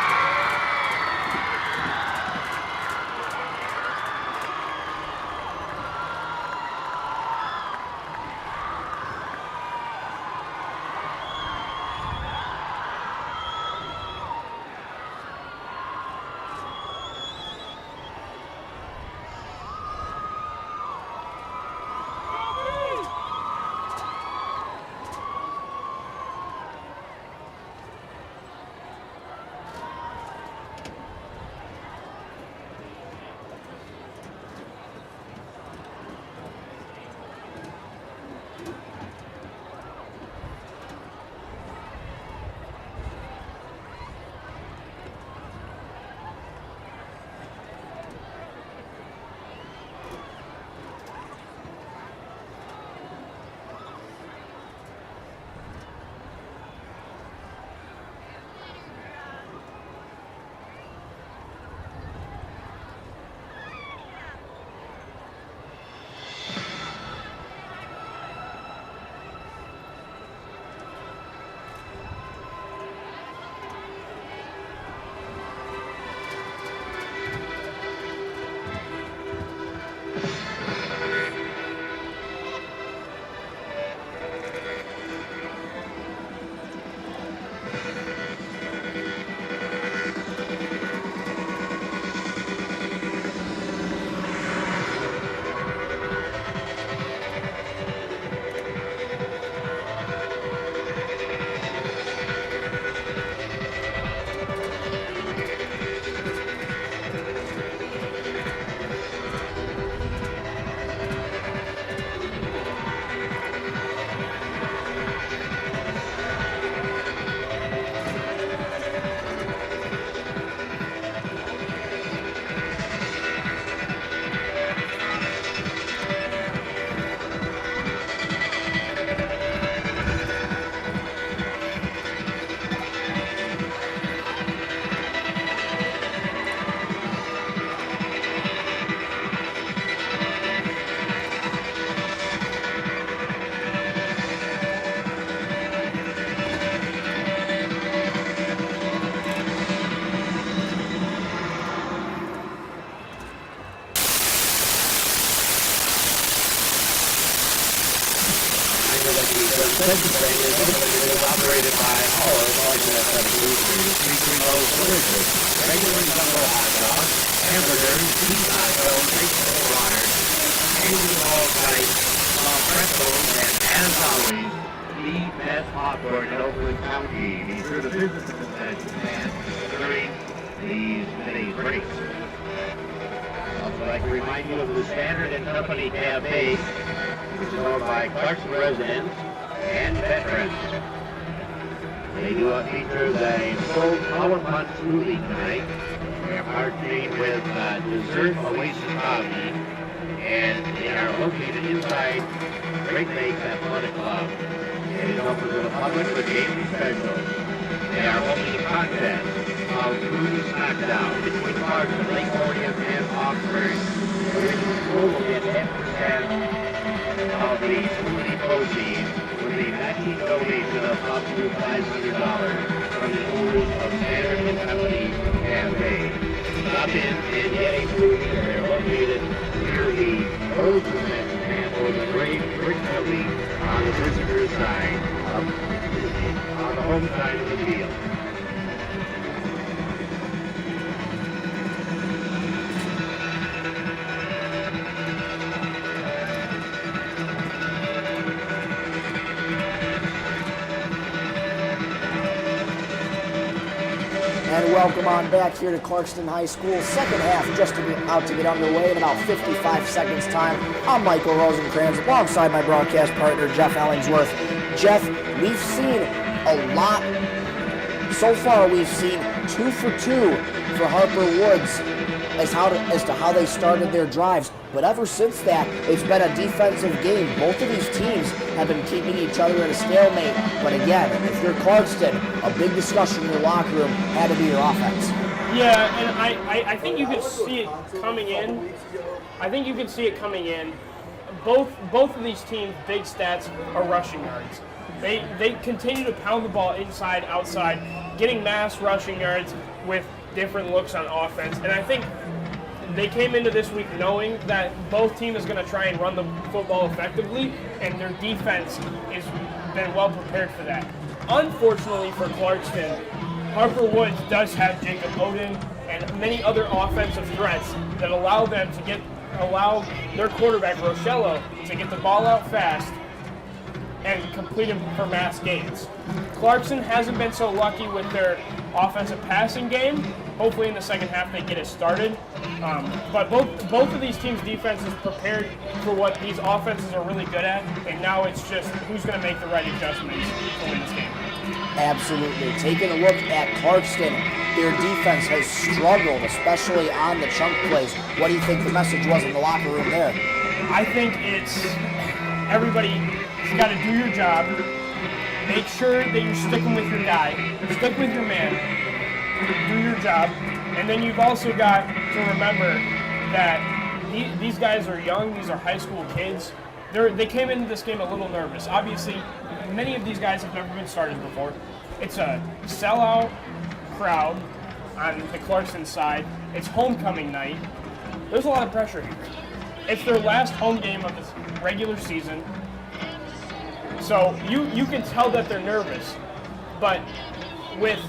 second thing is operated by our Clarkston Athletic Boosters, featuring those delicious regular jumbo hot dogs, hamburgers, cheese hot dogs, baseball water, any all types of pretzels, and as always, the best popcorn in Oakland County. Be sure to visit the concession stand during these mini breaks. I'd also like to remind you of the Standard and Company Cafe, which is owned by Clarkston residents and veterans. They do feature the full Power Punch smoothie tonight. They're partnering with Dessert Oasis Coffee, and they are located inside Great Lakes Athletic Club. It is open to the public for daily specials. They are holding a contest of Food Smackdown between Clarkston, Lake Orion, and Oxford. The school will get 10% of the smoothie proceeds with a matching donation of up to $500 from the owners of Standard and Company Cafe. Stop in and get a food. They're located near the old concession stand or the Great Brick Building on the visitor side on the home side of the field. And welcome on back here to Clarkston High School. Second half just about to get underway in about 55 seconds time. I'm Michael Rosencrantz alongside my broadcast partner Jeff Ellingsworth. Jeff, we've seen a lot. So far we've seen 2 for 2 for Harper Woods as to how they started their drives. But ever since that, it's been a defensive game. Both of these teams have been keeping each other at a stalemate. But again, if you're Clarkston, a big discussion in your locker room had to be your offense. Yeah, and I think you could see it coming in. Both of these teams' big stats are rushing yards. They continue to pound the ball inside, outside, getting mass rushing yards with different looks on offense. And I think they came into this week knowing that both teams is going to try and run the football effectively, and their defense has been well prepared for that. Unfortunately for Clarkston, Harper Woods does have Jacob Oden and many other offensive threats that allow their quarterback, Rochello, to get the ball out fast and complete them for mass gains. Clarkston hasn't been so lucky with their offensive passing game. Hopefully in the second half they get it started. But both of these teams' defense is prepared for what these offenses are really good at, and now it's just who's going to make the right adjustments to win this game. Absolutely. Taking a look at Clarkston, their defense has struggled, especially on the chunk plays. What do you think the message was in the locker room there? I think it's everybody's got to do your job. Make sure that you're sticking with your guy. Stick with your man. Do your job. And then you've also got to remember that these guys are young. These are high school kids. They came into this game a little nervous. Obviously, many of these guys have never been started before. It's a sellout crowd on the Clarkston side. It's homecoming night. There's a lot of pressure here. It's their last home game of this regular season. So you can tell that they're nervous. But with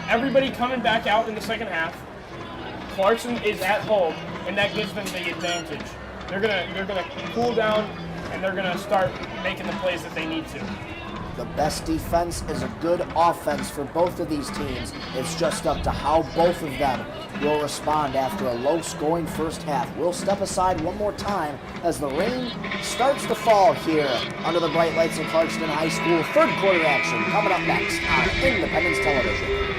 everybody coming back out in the second half, Clarkston is at home, and that gives them the advantage. They're gonna cool down, and they're gonna start making the plays that they need to. The best defense is a good offense for both of these teams. It's just up to how both of them will respond after a low-scoring first half. We'll step aside one more time as the rain starts to fall here under the bright lights of Clarkston High School. Third quarter action coming up next on Independence Television.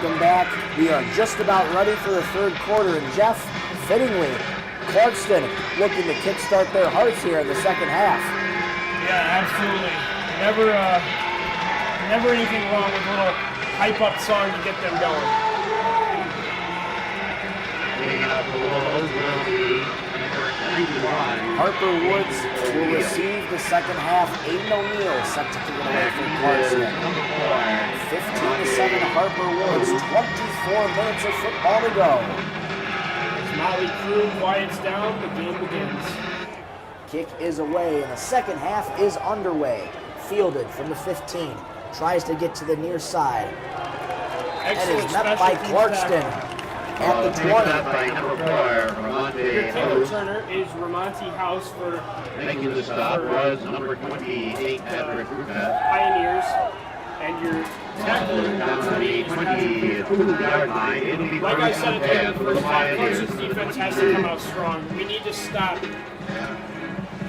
Welcome back. We are just about ready for the third quarter, and Jeff, fittingly, Clarkston looking to kickstart their hearts here in the second half. Yeah, absolutely. Never anything wrong with a little hype-up song to get them going. Harper Woods will receive the second half. Aiden O'Neill set to kick it away from Clarkston. 15-7 Harper Woods. 24 minutes of football to go. As Molly Crew quiets down, the game begins. Kick is away, and the second half is underway. Fielded from the 15. Tries to get to the near side. Excellent and is met by Clarkston at the 20. Your kick returner is Ramonte House for making the stop was number 28, Patrick Pioneers. And your tackler down to the 22-yard line. It'll be like I said at the end of the first half, Pioneers. Clarkston's defense has to come out strong. We need to stop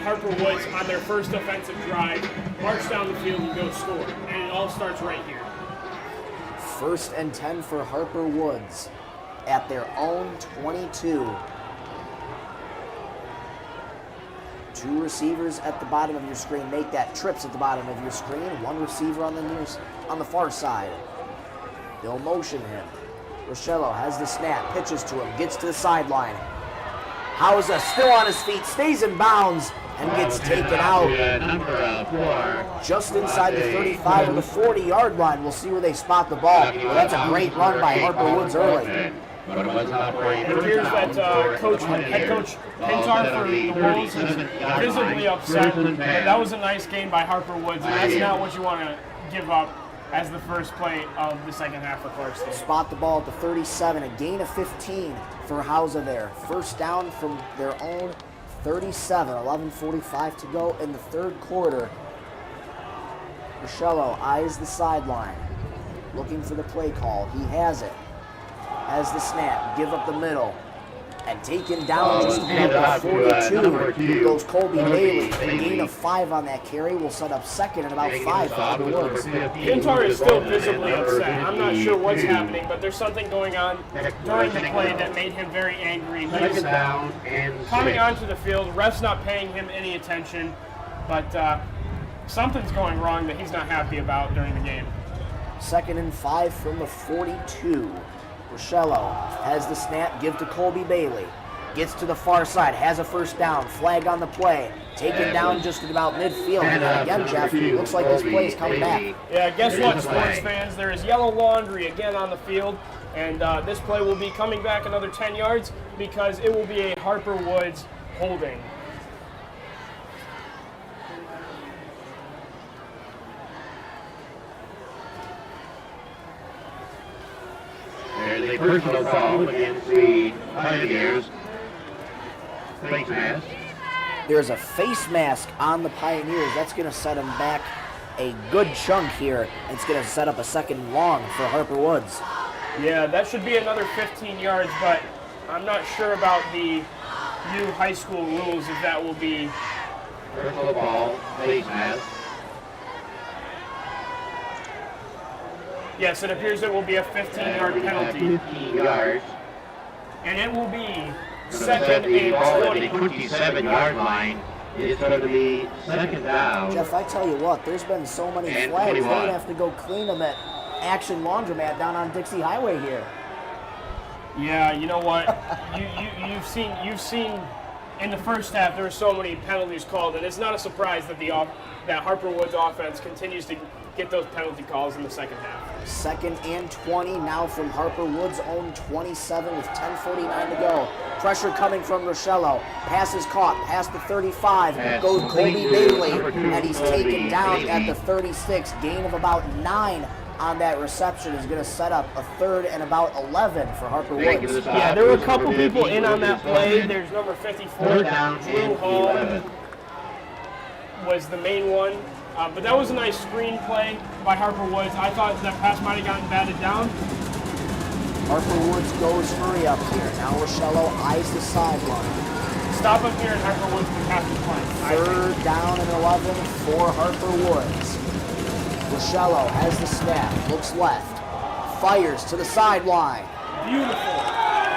Harper Woods on their first offensive drive, march down the field and go score. And it all starts right here. 1st and 10 for Harper Woods at their own 22. 2 receivers at the bottom of your screen. Make that trips at the bottom of your screen. 1 receiver on the far side. They'll motion him. Rochello has the snap, pitches to him, gets to the sideline. Hauser still on his feet, stays in bounds, and gets taken out. Just inside the 35 or the 40-yard line. We'll see where they spot the ball. Well, that's a great run by Harper Woods early. It appears that head coach Pintar for the Wolves is visibly upset, but that was a nice game by Harper Woods, and that's not what you want to give up as the first play of the second half for Clarkston. Spot the ball at the 37, a gain of 15 for Hauser there. First down from their own 37, 11:45 to go in the third quarter. Rochello eyes the sideline, looking for the play call. He has it. Has the snap, give up the middle, and taken down just about the 42. Goes Colby Bailey. A gain of 5 on that carry will set up second and about 5 for Harper Woods. Pintar is still visibly upset. I'm not sure what's happening, but there's something going on during the play that made him very angry. He's coming onto the field, ref's not paying him any attention, but something's going wrong that he's not happy about during the game. 2nd and 5 from the 42. Rochello has the snap, give to Colby Bailey. Gets to the far side, has a first down, flag on the play. Taken down just at about midfield. And again, Jeff, looks like this play is coming back. Yeah, guess what, sports fans? There is yellow laundry again on the field, and this play will be coming back another 10 yards because it will be a Harper Woods holding. There's a personal foul against the Pioneers. Face mask. There's a face mask on the Pioneers. That's going to set them back a good chunk here. It's going to set up a second long for Harper Woods. Yeah, that should be another 15 yards, but I'm not sure about the new high school rules if that will be. Personal foul, face mask. Yes, it appears it will be a 15-yard penalty. 15 yards. And it will be Set second the ball at the and 20. 27-yard line. It's going to be second down. Jeff, I tell you what, there's been so many And flags, they're 21. going to have to go clean them at Action Laundromat down on Dixie Highway here. Yeah, you know what? You've seen in the first half there were so many penalties called, and it's not a surprise that that Harper Woods offense continues to get those penalty calls in the second half. 2nd and 20 now from Harper Woods' own 27 with 10:49 to go. Pressure coming from Rochello. Pass is caught past the 35. Goes Colby Bailey, and he's taken down at the 36. Gain of about 9 on that reception is going to set up a 3rd and about 11 for Harper Woods. Yeah, there were a couple people in on that play. There's number 54, Drew Hall was the main one. But that was a nice screen play by Harper Woods. I thought that pass might have gotten batted down. Harper Woods goes hurry up here. Now Rochello eyes the sideline. Stop up here and Harper Woods can pass the play. 3rd down and 11 for Harper Woods. Rochello has the snap, looks left, fires to the sideline. Beautiful.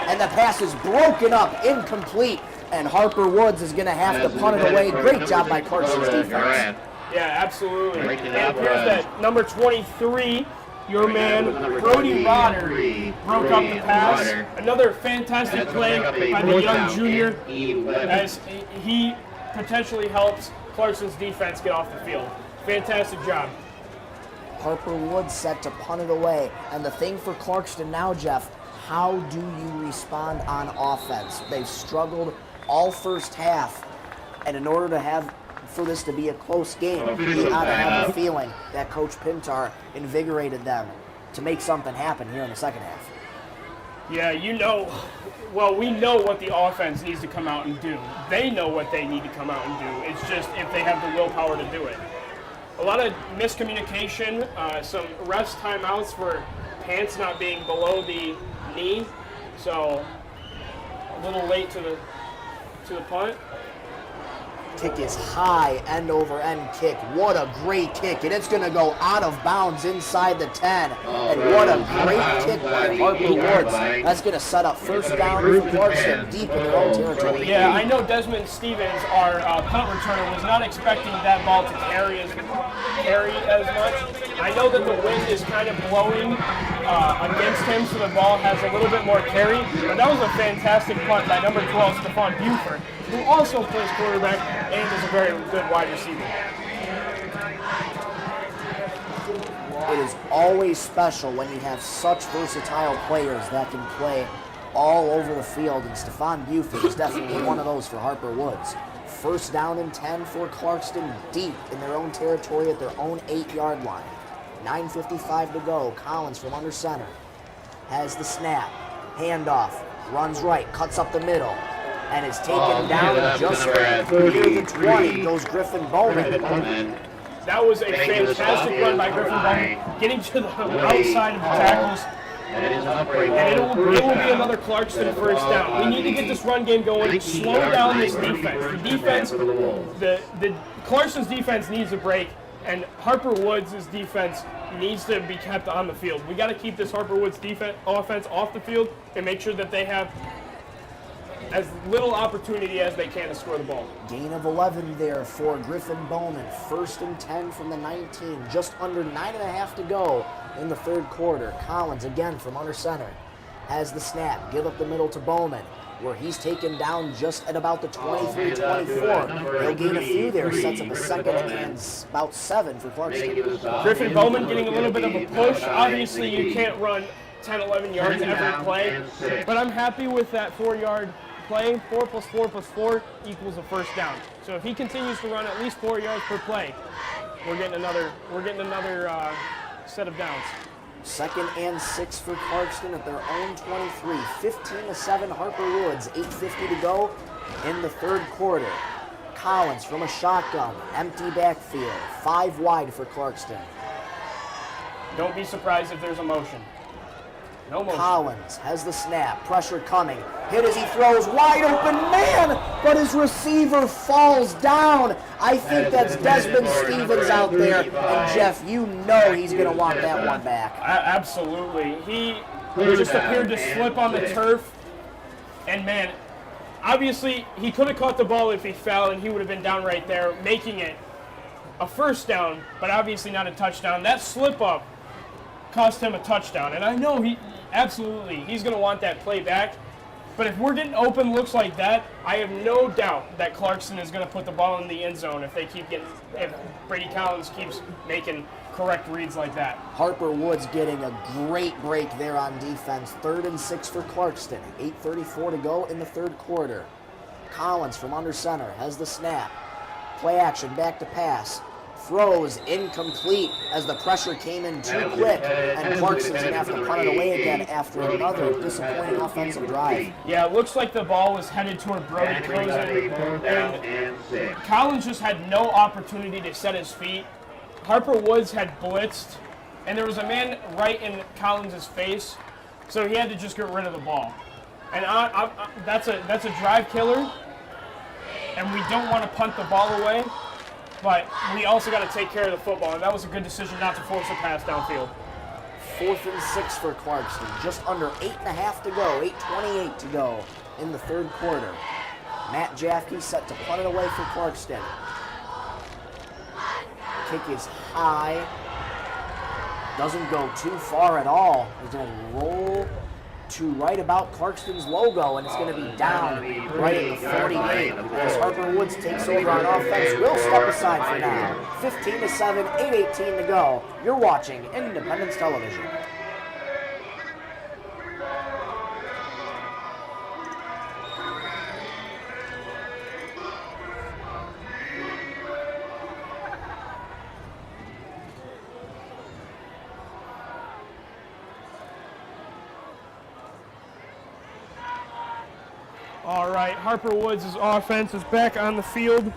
And the pass is broken up, incomplete, and Harper Woods is going to have to punt it away. Great job by Clarkston's defense. Yeah, absolutely. It appears that number 23, your man, Brody Rodder, broke up the pass. Another fantastic play by the young junior as he potentially helps Clarkston's defense get off the field. Fantastic job. Harper Woods set to punt it away. And the thing for Clarkston now, Jeff, how do you respond on offense? They've struggled all first half. And in order for this to be a close game, you got to have a feeling that Coach Pintar invigorated them to make something happen here in the second half. Yeah, we know what the offense needs to come out and do. They know what they need to come out and do. It's just if they have the willpower to do it. A lot of miscommunication, some refs timeouts for pants not being below the knee, so a little late to the punt. Kick is high, end over end kick. What a great kick. And it's going to go out of bounds inside the 10. And what a great kick by Harper Woods. That's going to set up first down for Clarkston deep in their own territory. Yeah, I know Desmond Stevens, our punt returner, was not expecting that ball to carry as much. I know that the wind is kind of blowing against him, so the ball has a little bit more carry. But that was a fantastic punt by number 12, Stephon Buford, who also plays quarterback and is a very good wide receiver. It is always special when you have such versatile players that can play all over the field, and Stephon Buford is definitely one of those for Harper Woods. First down and 10 for Clarkston, deep in their own territory at their own 8-yard line. 9:55 to go. Collins from under center has the snap. Handoff. Runs right. Cuts up the middle. And is taken down just near the 20. Goes Griffin Bowman. That was a fantastic run by Griffin Bowman, getting to the outside of the tackles. And it will be another Clarkston first down. We need to get this run game going, slow down this defense. The Clarkston's defense needs a break, and Harper Woods' defense needs to be kept on the field. We got to keep this Harper Woods offense off the field and make sure that they have as little opportunity as they can to score the ball. Gain of 11 there for Griffin Bowman. First and 10 from the 19. Just under 9.5 to go in the third quarter. Collins again from under center has the snap. Give up the middle to Bowman, where he's taken down just at about the 23-24. He'll gain a few there. Sets up a second and about 7 for Clarkston. Griffin Bowman getting a little bit of a push. Obviously, you can't run 10, 11 yards every play, but I'm happy with that 4-yard play. 4 + 4 + 4 equals a first down. So if he continues to run at least 4 yards per play, we're getting another set of downs. Second and 6 for Clarkston at their own 23. 15-7 Harper Woods. 8:50 to go in the third quarter. Collins from a shotgun. Empty backfield. 5 wide for Clarkston. Don't be surprised if there's a motion. No motion. Collins has the snap. Pressure coming. Hit as he throws. Wide open man, but his receiver falls down. I think that's Desmond Stevens out there. And Jeff, you know he's going to want that one back. Absolutely. He just appeared to slip on the turf. And man, obviously he could have caught the ball if he fell, and he would have been down right there, making it a first down, but obviously not a touchdown. That slip up cost him a touchdown. And I know he's going to want that play back. But if we're getting open looks like that, I have no doubt that Clarkston is going to put the ball in the end zone if Brady Collins keeps making correct reads like that. Harper Woods getting a great break there on defense. 3rd and 6 for Clarkston. 8:34 to go in the third quarter. Collins from under center has the snap. Play action, back to pass. Throws incomplete as the pressure came in too quick, and Clarkston's going to have to punt it away again after another disappointing offensive drive. Yeah, it looks like the ball was headed toward Brody Collins, and Collins just had no opportunity to set his feet. Harper Woods had blitzed, and there was a man right in Collins' face, so he had to just get rid of the ball. And that's a drive killer, and we don't want to punt the ball away. But we also got to take care of the football, and that was a good decision not to force a pass downfield. 4th and 6 for Clarkston. Just under 8.5 to go, 8:28 to go in the third quarter. Matt Jafke set to punt it away for Clarkston. Kick is high. Doesn't go too far at all. It's going to roll to right about Clarkston's logo, and it's going to be down right at the 48 as Harper Woods takes over on offense. Will step aside for now. 15-7, 8:18 to go. You're watching Independence Television. All right, Harper Woods' offense is back on the field,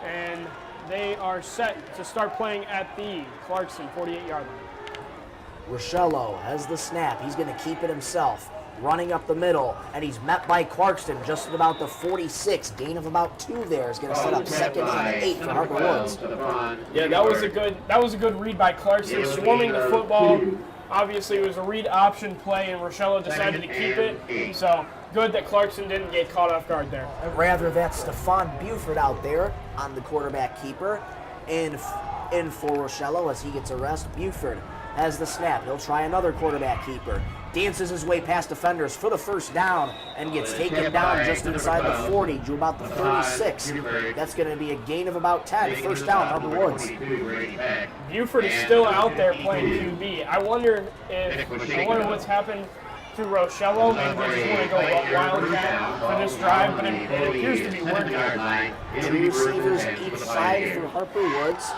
and they are set to start playing at the Clarkston 48-yard line. Rochello has the snap. He's going to keep it himself. Running up the middle, and he's met by Clarkston just at about the 46. Gain of about 2 there is going to set up 2nd and 8 for Harper Woods. Yeah, that was a good read by Clarkston, swarming the football. Obviously, it was a read option play, and Rochello decided to keep it. So good that Clarkston didn't get caught off guard there. Rather, that's Stefan Buford out there on the quarterback keeper. In for Rochello as he gets a rest. Buford has the snap. He'll try another quarterback keeper. Dances his way past defenders for the first down and gets taken down just inside the 40 to about the 36. That's going to be a gain of about 10. First down, Harper Woods. Buford is still out there playing QB. I wonder what's happened to Rochello. Maybe they just want to go wildcat for this drive, but it appears to be working. 2 receivers each side for Harper Woods.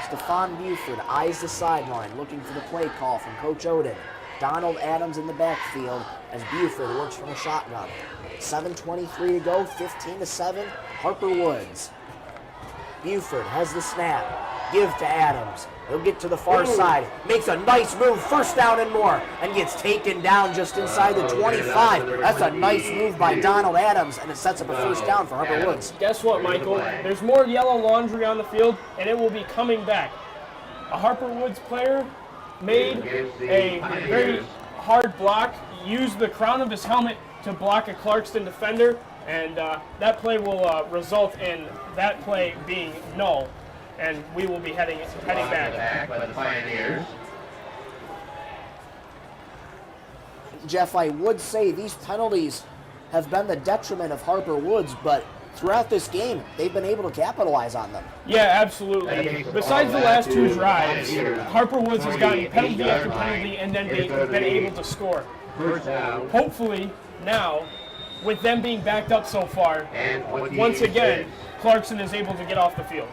Stefan Buford eyes the sideline, looking for the play call from Coach Oden. Donald Adams in the backfield as Buford works from a shotgun. 7:23 to go, 15-7, Harper Woods. Buford has the snap. Give to Adams. He'll get to the far side. Makes a nice move, first down and more, and gets taken down just inside the 25. That's a nice move by Donald Adams, and it sets up a first down for Harper Woods. Guess what, Michael? There's more yellow laundry on the field, and it will be coming back. A Harper Woods player made a very hard block, used the crown of his helmet to block a Clarkston defender, and that play will result in that play being null, and we will be heading back. By the Pioneers. Jeff, I would say these penalties have been the detriment of Harper Woods, but throughout this game, they've been able to capitalize on them. Yeah, absolutely. Besides the last 2 drives, Harper Woods has gotten penalty after penalty and then been able to score. Hopefully, now, with them being backed up so far, once again, Clarkston is able to get off the field.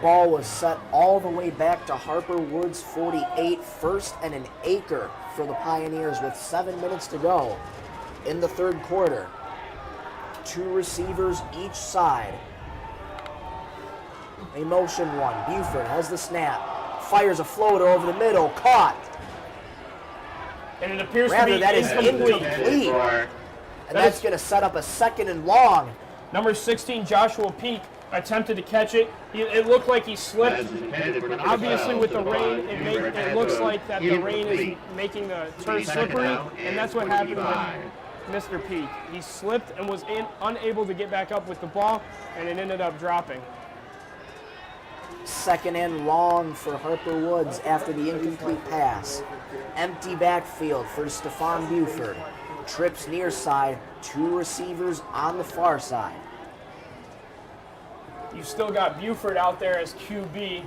Ball was set all the way back to Harper Woods 48, 1st and an acre for the Pioneers with 7 minutes to go in the third quarter. 2 receivers each side. A motion one. Buford has the snap. Fires a floater over the middle. Caught. And it appears Rather, to be that is incomplete. And that's going to set up a 2nd and long. Number 16, Joshua Peak, attempted to catch it. It looked like he slipped. Obviously, with the rain, it looks like that the rain is making the turf slippery, and that's what happened with Mr. Peak. He slipped and was unable to get back up with the ball, and it ended up dropping. 2nd and long for Harper Woods after the incomplete pass. Empty backfield for Stefan Buford. Trips near side, 2 receivers on the far side. You still got Buford out there as QB.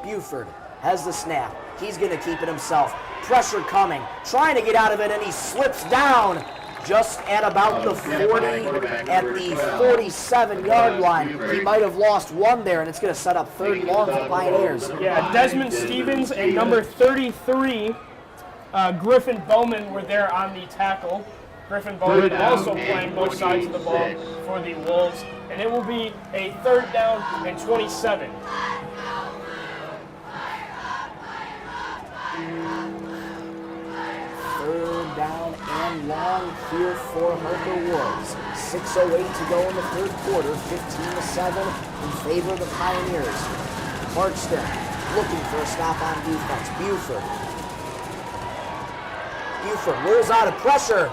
Buford has the snap. He's going to keep it himself. Pressure coming, trying to get out of it, and he slips down just at about the 40, at the 47-yard line. He might have lost 1 there, and it's going to set up 3rd and long for the Pioneers. Yeah, Desmond Stevens and number 33, Griffin Bowman, were there on the tackle. Griffin Bowman also playing both sides of the ball for the Wolves, and it will be a 3rd down and 27. Third down and long here for Harper Woods. 6:08 to go in the third quarter, 15-7 in favor of the Pioneers. Clarkston looking for a stop on defense. Buford rolls out of pressure,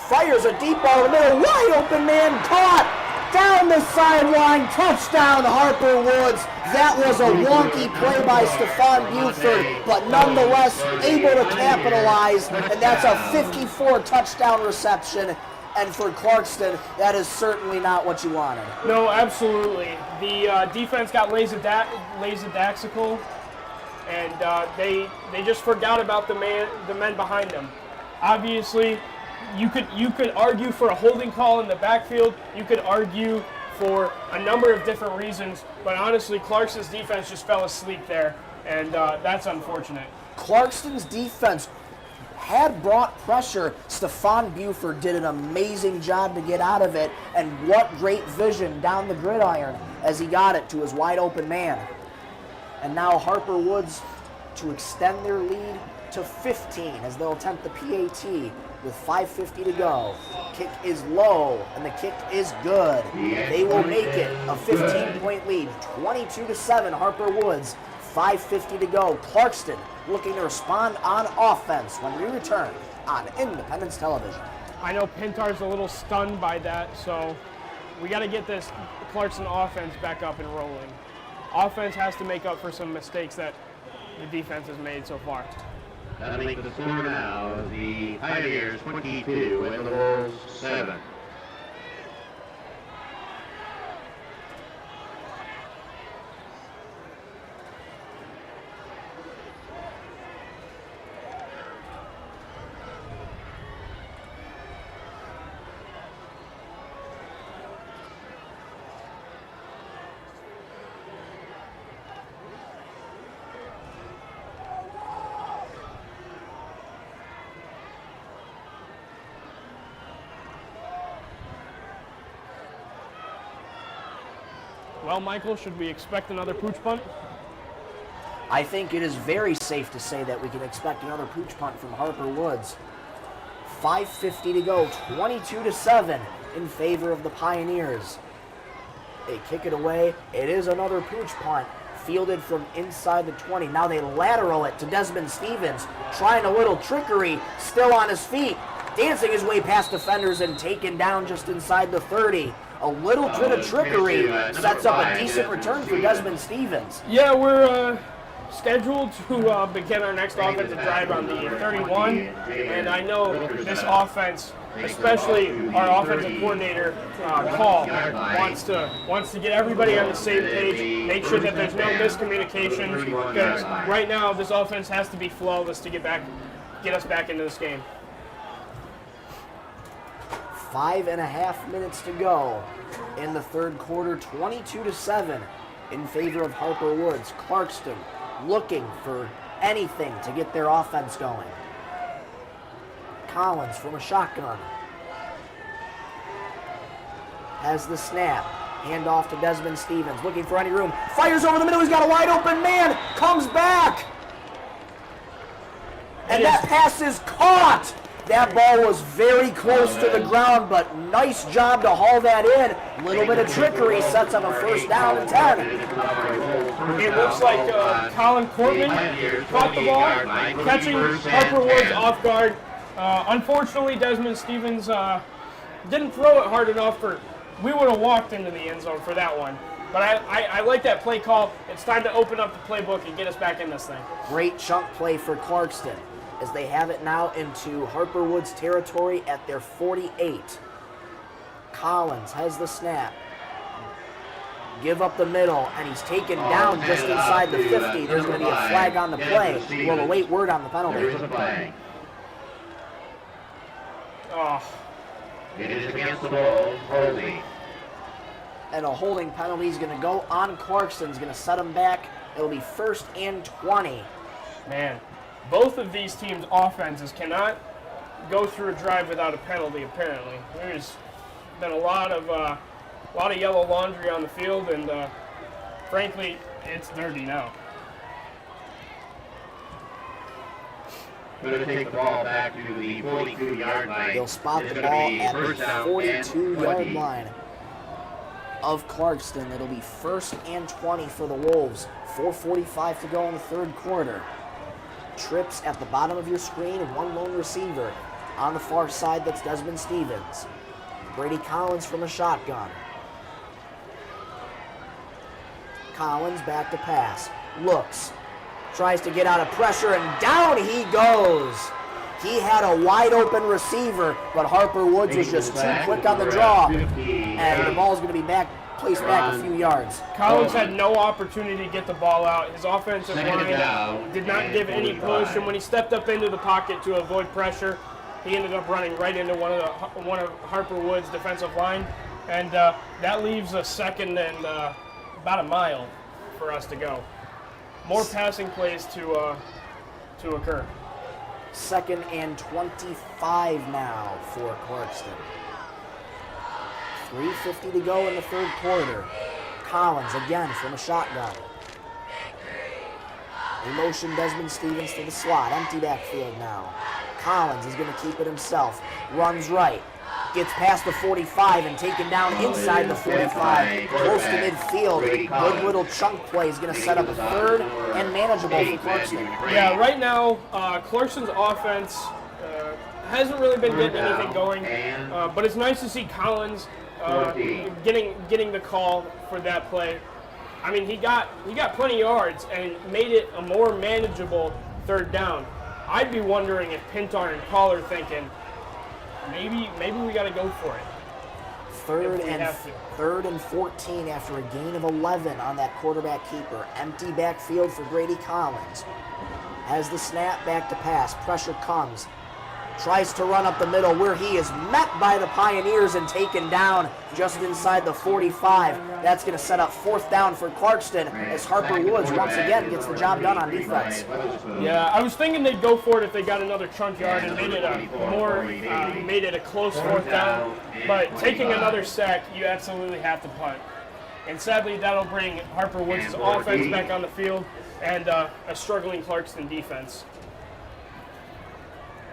fires a deep ball in the middle, wide open man, caught down the sideline, touchdown Harper Woods. That was a wonky play by Stephon Buford, but nonetheless able to capitalize, and that's a 54 touchdown reception. And for Clarkston, that is certainly not what you wanted. No, absolutely. The defense got lackadaisical, and they just forgot about the men behind them. Obviously, you could argue for a holding call in the backfield. You could argue for a number of different reasons, but honestly, Clarkston's defense just fell asleep there, and that's unfortunate. Clarkston's defense had brought pressure. Stephon Buford did an amazing job to get out of it, and what great vision down the gridiron as he got it to his wide open man. And now Harper Woods to extend their lead to 15 as they'll attempt the PAT with 5:50 to go. Kick is low, and the kick is good. They will make it a 15-point lead, 22-7 Harper Woods, 5:50 to go. Clarkston looking to respond on offense when we return on Independence Television. I know Pintar's a little stunned by that, so we got to get this Clarkston offense back up and rolling. Offense has to make up for some mistakes that the defense has made so far. That'll make the score now, the Pioneers 22 and the Wolves 7. Well, Michael, should we expect another pooch punt? I think it is very safe to say that we can expect another pooch punt from Harper Woods. 5:50 to go, 22-7 in favor of the Pioneers. They kick it away. It is another pooch punt, fielded from inside the 20. Now they lateral it to Desmond Stevens, trying a little trickery, still on his feet, dancing his way past defenders and taken down just inside the 30. A little bit of trickery sets up a decent return for Desmond Stevens. Yeah, we're scheduled to begin our next offensive drive on the 31, and I know this offense, especially our offensive coordinator, Paul, wants to get everybody on the same page, make sure that there's no miscommunications, because right now this offense has to be flawless to get us back into this game. 5.5 minutes to go in the third quarter, 22-7 in favor of Harper Woods. Clarkston looking for anything to get their offense going. Collins from a shotgun has the snap. Hand off to Desmond Stevens, looking for any room. Fires over the middle, he's got a wide open man, comes back. And that pass is caught. That ball was very close to the ground, but nice job to haul that in. A little bit of trickery sets up a first down and 10. It looks like Colin Corbin caught the ball, catching Harper Woods off guard. Unfortunately, Desmond Stevens didn't throw it hard enough, we would have walked into the end zone for that one. But I like that play call. It's time to open up the playbook and get us back in this thing. Great chunk play for Clarkston, as they have it now into Harper Woods territory at their 48. Collins has the snap. Give up the middle, and he's taken down just inside the 50. There's going to be a flag on the play. We'll await word on the penalty. Oh. It is against the Wolves, holding. And a holding penalty is going to go on Clarkston. Is going to set him back. It'll be 1st and 20. Man. Both of these teams' offenses cannot go through a drive without a penalty, apparently. There's been a lot of yellow laundry on the field, and frankly, it's dirty now. Going to take the ball back to the 42-yard line. They'll spot the ball at the 42-yard line of Clarkston. It'll be 1st and 20 for the Wolves. 4:45 to go in the third quarter. Trips at the bottom of your screen and one lone receiver. On the far side, that's Desmond Stevens. Brady Collins from a shotgun. Collins back to pass. Looks. Tries to get out of pressure, and down he goes. He had a wide open receiver, but Harper Woods was just too quick on the draw. And the ball's going to be placed back a few yards. Collins had no opportunity to get the ball out. His offensive line did not give any push, and when he stepped up into the pocket to avoid pressure, he ended up running right into one of Harper Woods' defensive line, and that leaves a second and about a mile for us to go. More passing plays to occur. 2nd and 25 now for Clarkston. 3:50 to go in the third quarter. Collins again from a shotgun. In motion, Desmond Stevens to the slot. Empty backfield now. Collins is going to keep it himself. Runs right. Gets past the 45 and taken down inside the 45. Close to midfield. Good little chunk play is going to set up a third and manageable for Clarkston. Yeah, right now, Clarkston's offense hasn't really been getting anything going, but it's nice to see Collins getting the call for that play. I mean, he got plenty of yards and made it a more manageable third down. I'd be wondering if Pintar and Paul are thinking, maybe we got to go for it. Third and 14 after a gain of 11 on that quarterback keeper. Empty backfield for Grady Collins. Has the snap, back to pass. Pressure comes. Tries to run up the middle where he is met by the Pioneers and taken down just inside the 45. That's going to set up 4th down for Clarkston as Harper Woods once again gets the job done on defense. Yeah, I was thinking they'd go for it if they got another chunk yard and made it a close 4th down. But taking another sack, you absolutely have to punt. And sadly, that'll bring Harper Woods' offense back on the field and a struggling Clarkston defense.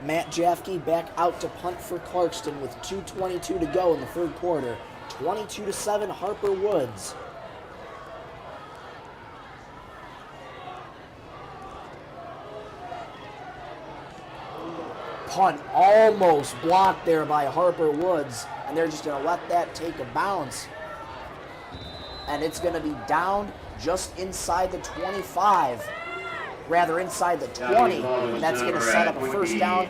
Matt Jafke back out to punt for Clarkston with 2:22 to go in the third quarter. 22-7 Harper Woods. Punt almost blocked there by Harper Woods, and they're just going to let that take a bounce. And it's going to be down just inside the 25. Rather inside the 20, and that's going to set up a 1st down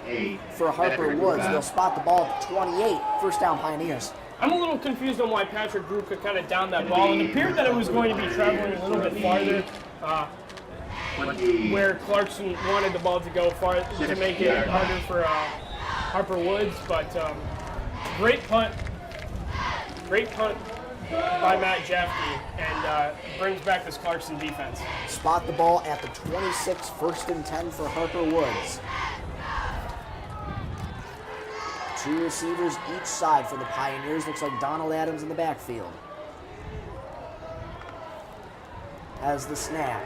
for Harper Woods. They'll spot the ball at the 28, 1st down Pioneers. I'm a little confused on why Patrick Gruca kind of downed that ball. It appeared that it was going to be traveling a little bit farther, where Clarkston wanted the ball to go far to make it harder for Harper Woods. But great punt by Matt Jafke, and brings back this Clarkston defense. Spot the ball at the 26, 1st and 10 for Harper Woods. 2 receivers each side for the Pioneers. Looks like Donald Adams in the backfield. Has the snap.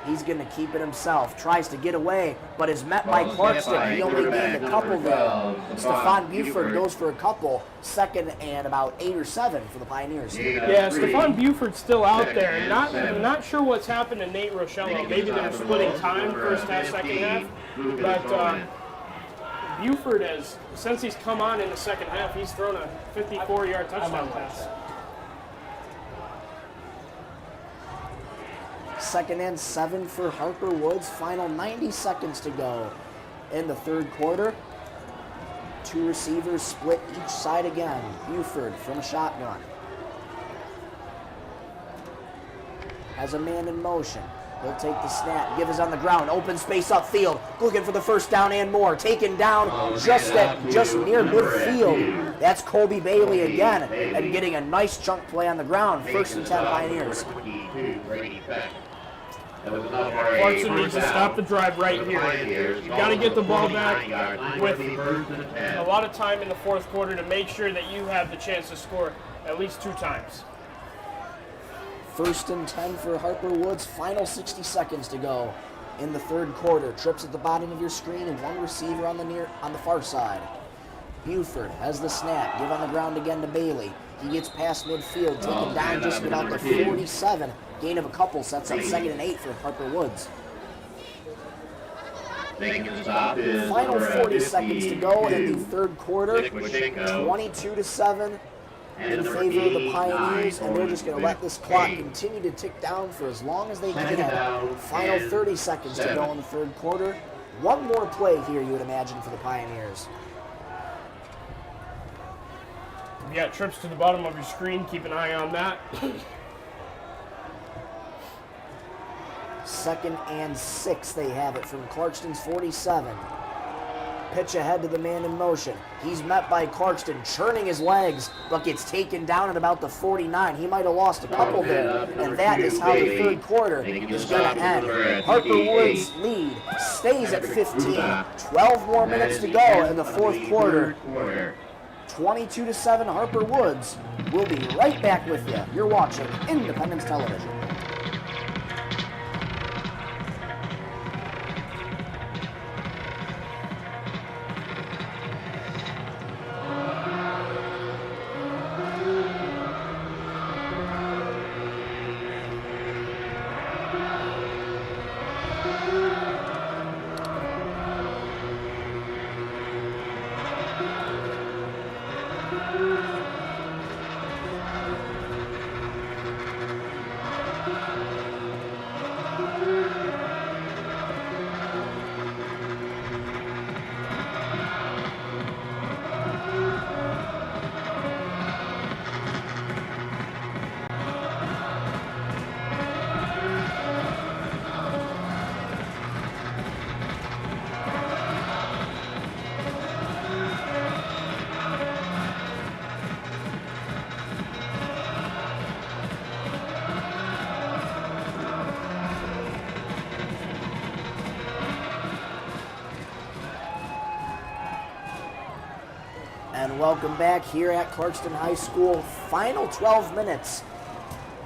He's going to keep it himself. Tries to get away, but is met by Clarkston. He only gained a couple there. Stephon Buford goes for a couple. 2nd and about 8 or 7 for the Pioneers. Yeah, Stephon Buford's still out there. Not sure what's happened to Nate Rochelle. Maybe they're splitting time, 1st half, 2nd half. But Buford, since he's come on in the 2nd half, he's thrown a 54-yard touchdown pass. 2nd and 7 for Harper Woods. Final 90 seconds to go in the third quarter. 2 receivers split each side again. Buford from a shotgun. Has a man in motion. He'll take the snap. Give is on the ground. Open space upfield. Looking for the 1st down and more. Taken down just near midfield. That's Colby Bailey again. And getting a nice chunk play on the ground. 1st and 10 Pioneers. Clarkston needs to stop the drive right here. You've got to get the ball back with a lot of time in the 4th quarter to make sure that you have the chance to score at least 2 times. 1st and 10 for Harper Woods. Final 60 seconds to go in the third quarter. Trips at the bottom of your screen and 1 receiver on the far side. Buford has the snap. Give on the ground again to Bailey. He gets past midfield, taken down just about the 47. Gain of a couple sets up 2nd and 8 for Harper Woods. Making the stop is Final number 40 seconds to go in the 52, third quarter. 22-7 in favor of the Pioneers, and they're just going to let this clock continue to tick down for as long as they can. Final 30 seconds to go in the third quarter. One more play here, you would imagine, for the Pioneers. You got trips to the bottom of your screen. Keep an eye on that. 2nd and 6, they have it from Clarkston's 47. Pitch ahead to the man in motion. He's met by Clarkston, churning his legs, but gets taken down at about the 49. He might have lost a couple there, and that is how the third quarter is going to end. Harper Woods' lead stays at 15. 12 more minutes to go in the fourth quarter. 22-7 Harper Woods. We'll be right back with you. You're watching Independence Television. And welcome back here at Clarkston High School. Final 12 minutes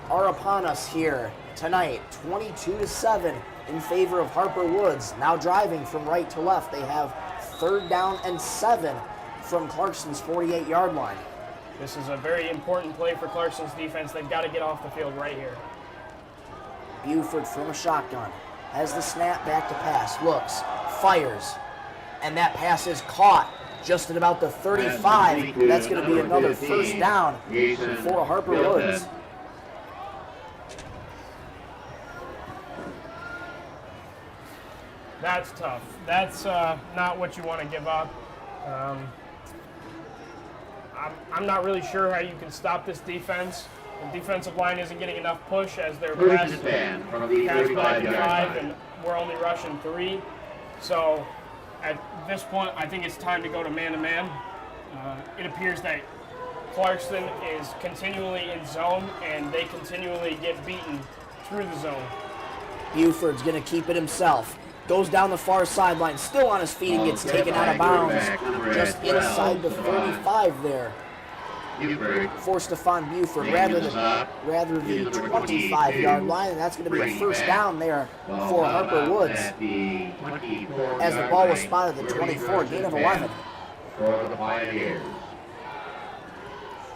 are upon us here tonight. 22-7 in favor of Harper Woods. Now driving from right to left. They have 3rd down and 7 from Clarkston's 48-yard line. This is a very important play for Clarkston's defense. They've got to get off the field right here. Buford from a shotgun. Has the snap, back to pass. Looks, fires, and that pass is caught just at about the 35. That's going to be another 1st down for Harper Woods. That's tough. That's not what you want to give up. I'm not really sure how you can stop this defense. The defensive line isn't getting enough push as they're pass blocking 5, and we're only rushing 3. So at this point, I think it's time to go to man-to-man. It appears that Clarkston is continually in zone, and they continually get beaten through the zone. Buford's going to keep it himself. Goes down the far sideline, still on his feet, and gets taken out of bounds just inside the 35 there. For Stephon Buford, rather the 25-yard line, and that's going to be a 1st down there for Harper Woods. As the ball was spotted at the 24, gain of 11. For the Pioneers.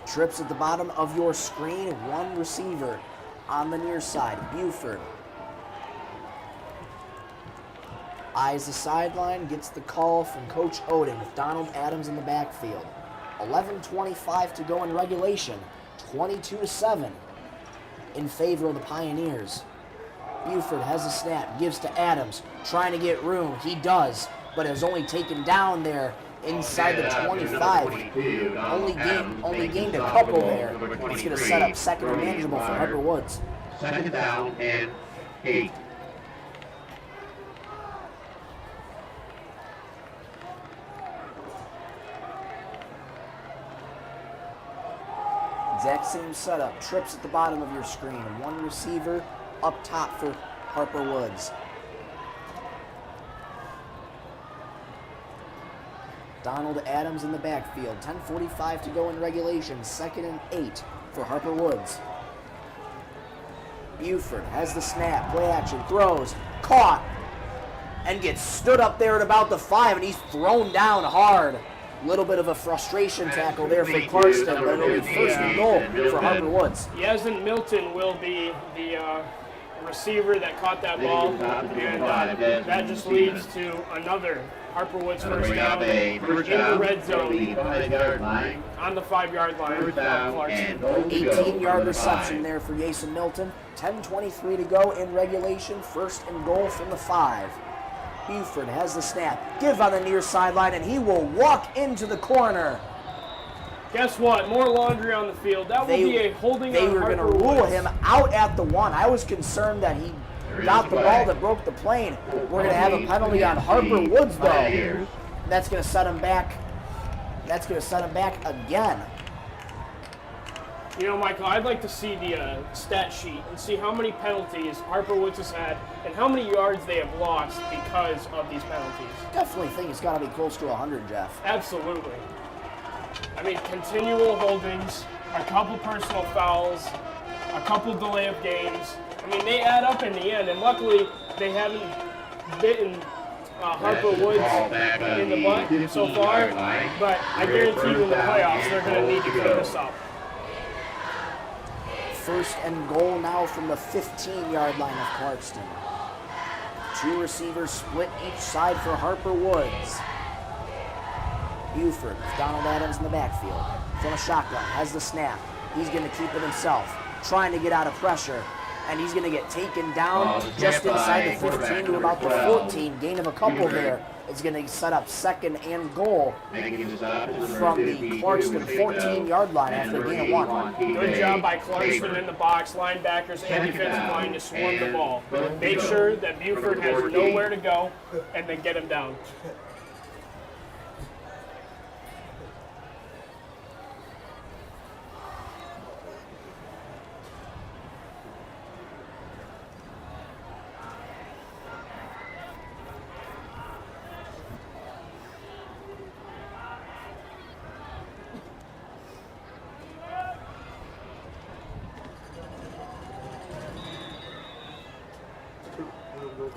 Trips at the bottom of your screen, 1 receiver on the near side, Buford. Eyes the sideline, gets the call from Coach Odin with Donald Adams in the backfield. 11:25 to go in regulation. 22-7 in favor of the Pioneers. Buford has the snap, gives to Adams, trying to get room. He does, but is only taken down there inside the 25. Only gained a couple there. It's going to set up 2nd and manageable for Harper Woods. 2nd down and 8. Exact same setup. Trips at the bottom of your screen. 1 receiver up top for Harper Woods. Donald Adams in the backfield. 10:45 to go in regulation. 2nd and 8 for Harper Woods. Buford has the snap. Play action. Throws. Caught. And gets stood up there at about the 5, and he's thrown down hard Little bit of a frustration tackle there for Clarkston, but it'll be first and goal for Harper Woods. Yasmin Milton will be the receiver that caught that ball, and that just leads to another Harper Woods first down in the red zone on the 5-yard line for Clarkston. 18-yard reception there for Yasmin Milton. 10:23 to go in regulation. First and goal from the 5. Buford has the snap. Give on the near sideline, and he will walk into the corner. Guess what? More laundry on the field. That will be a holding on They were going to rule him out at the 1. I was concerned that he got the ball that broke the plane. We're going to have a penalty on Harper Woods, though. That's going to set him back. That's going to set him back again. You know, Michael, I'd like to see the stat sheet and see how many penalties Harper Woods has had and how many yards they have lost because of these penalties. Definitely think it's got to be close to 100, Jeff. Absolutely. I mean, continual holdings, a couple personal fouls, a couple delay of games. I mean, they add up in the end, and luckily they haven't bitten Harper Woods in the butt so far, but I guarantee you in the playoffs they're going to need to clean this up. First and goal now from the 15-yard line of Clarkston. 2 receivers split each side for Harper Woods. Buford with Donald Adams in the backfield. From a shotgun, has the snap. He's going to keep it himself, trying to get out of pressure. And he's going to get taken down just inside the 15 to about the 14. Gain of a couple there. It's going to set up second and goal from the Clarkston 14-yard line after a gain of 1. Good job by Clarkston in the box, linebackers and defensive line to swarm the ball. Make sure that Buford has nowhere to go and then get him down.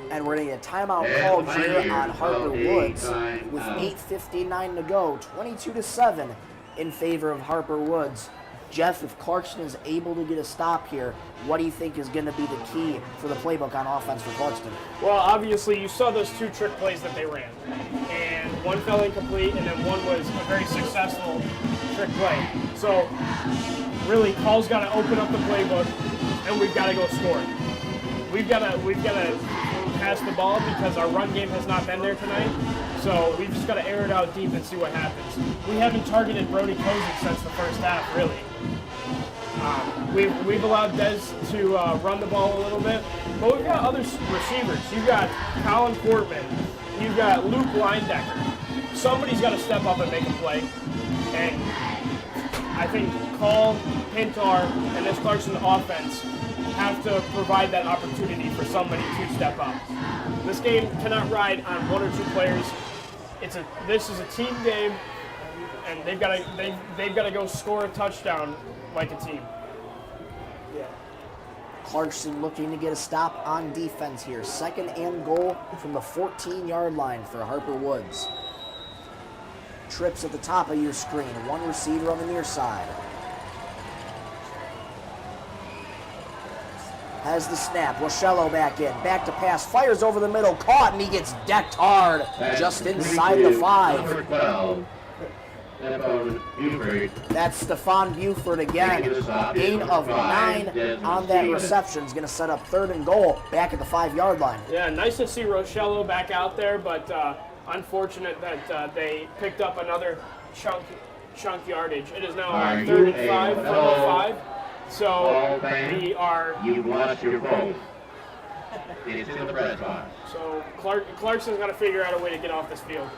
And we're going to get a timeout called here on Harper Woods with 8:59 to go. 22-7 in favor of Harper Woods. Jeff, if Clarkston is able to get a stop here, what do you think is going to be the key for the playbook on offense for Clarkston? Well, obviously, you saw those 2 trick plays that they ran. And one fell incomplete, and then one was a very successful trick play. So, really, Call's got to open up the playbook, and we've got to go score. We've got to pass the ball because our run game has not been there tonight. So we've just got to air it out deep and see what happens. We haven't targeted Brody Kozik since the first half, really. We've allowed Dez to run the ball a little bit, but we've got other receivers. You've got Colin Portman. You've got Luke Leindecker. Somebody's got to step up and make a play. And I think Call, Pintar, and this Clarkston offense have to provide that opportunity for somebody to step up. This game cannot ride on 1 or 2 players. This is a team game, and they've got to go score a touchdown like a team. Clarkston looking to get a stop on defense here. Second and goal from the 14-yard line for Harper Woods. Trips at the top of your screen. 1 receiver on the near side. Has the snap. Rochello back in. Back to pass. Fires over the middle. Caught, and he gets decked hard just inside the 5. That's Stephon Buford again. Gain of 9 on that reception. Is going to set up third and goal back at the 5-yard line. Yeah, nice to see Rochello back out there, but unfortunate that they picked up another chunk yardage. It is now third and 5 from the 5. So we are. You've lost your vote. It's in the press box. So Clarkson's got to figure out a way to get off this field.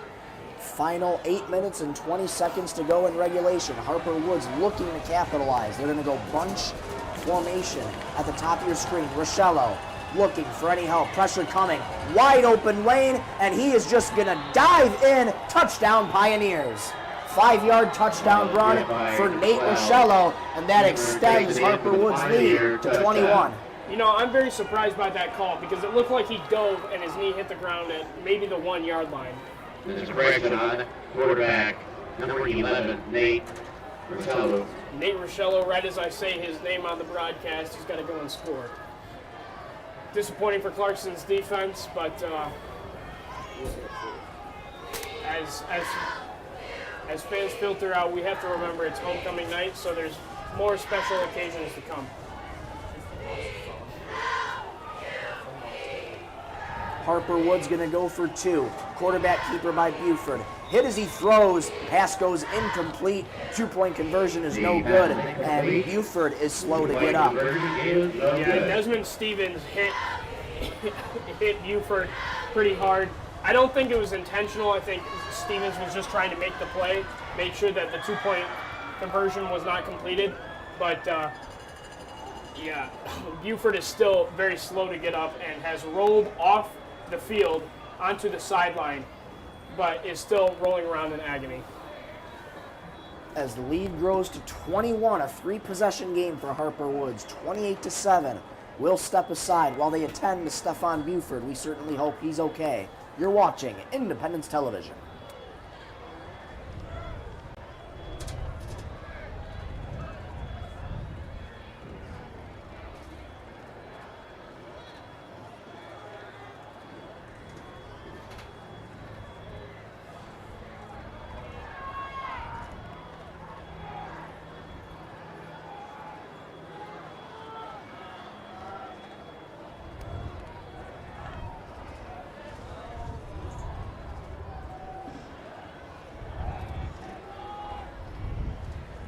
Final 8 minutes and 20 seconds to go in regulation. Harper Woods looking to capitalize. They're going to go bunch formation at the top of your screen. Rochello looking for any help. Pressure coming. Wide open lane, and he is just going to dive in. Touchdown, Pioneers. 5-yard touchdown run for Nate Rochello, and that extends Harper Woods' lead to 21. You know, I'm very surprised by that call because it looked like he dove and his knee hit the ground at maybe the 1-yard line. This is correction on quarterback number 11, Nate Rosello. Nate Rosello, right as I say his name on the broadcast, he's got to go and score. Disappointing for Clarkston's defense, but as fans filter out, we have to remember it's homecoming night, so there's more special occasions to come. Harper Woods going to go for 2. Quarterback keeper by Buford. Hit as he throws. Pass goes incomplete. 2-point conversion is no good. And Buford is slow to get up. Yeah, Desmond Stevens hit Buford pretty hard. I don't think it was intentional. I think Stevens was just trying to make the play, make sure that the 2-point conversion was not completed. But yeah, Buford is still very slow to get up and has rolled off the field onto the sideline, but is still rolling around in agony. As the lead grows to 21, a 3-possession game for Harper Woods, 28-7. We'll step aside while they attend to Stephon Buford. We certainly hope he's okay. You're watching Independence Television.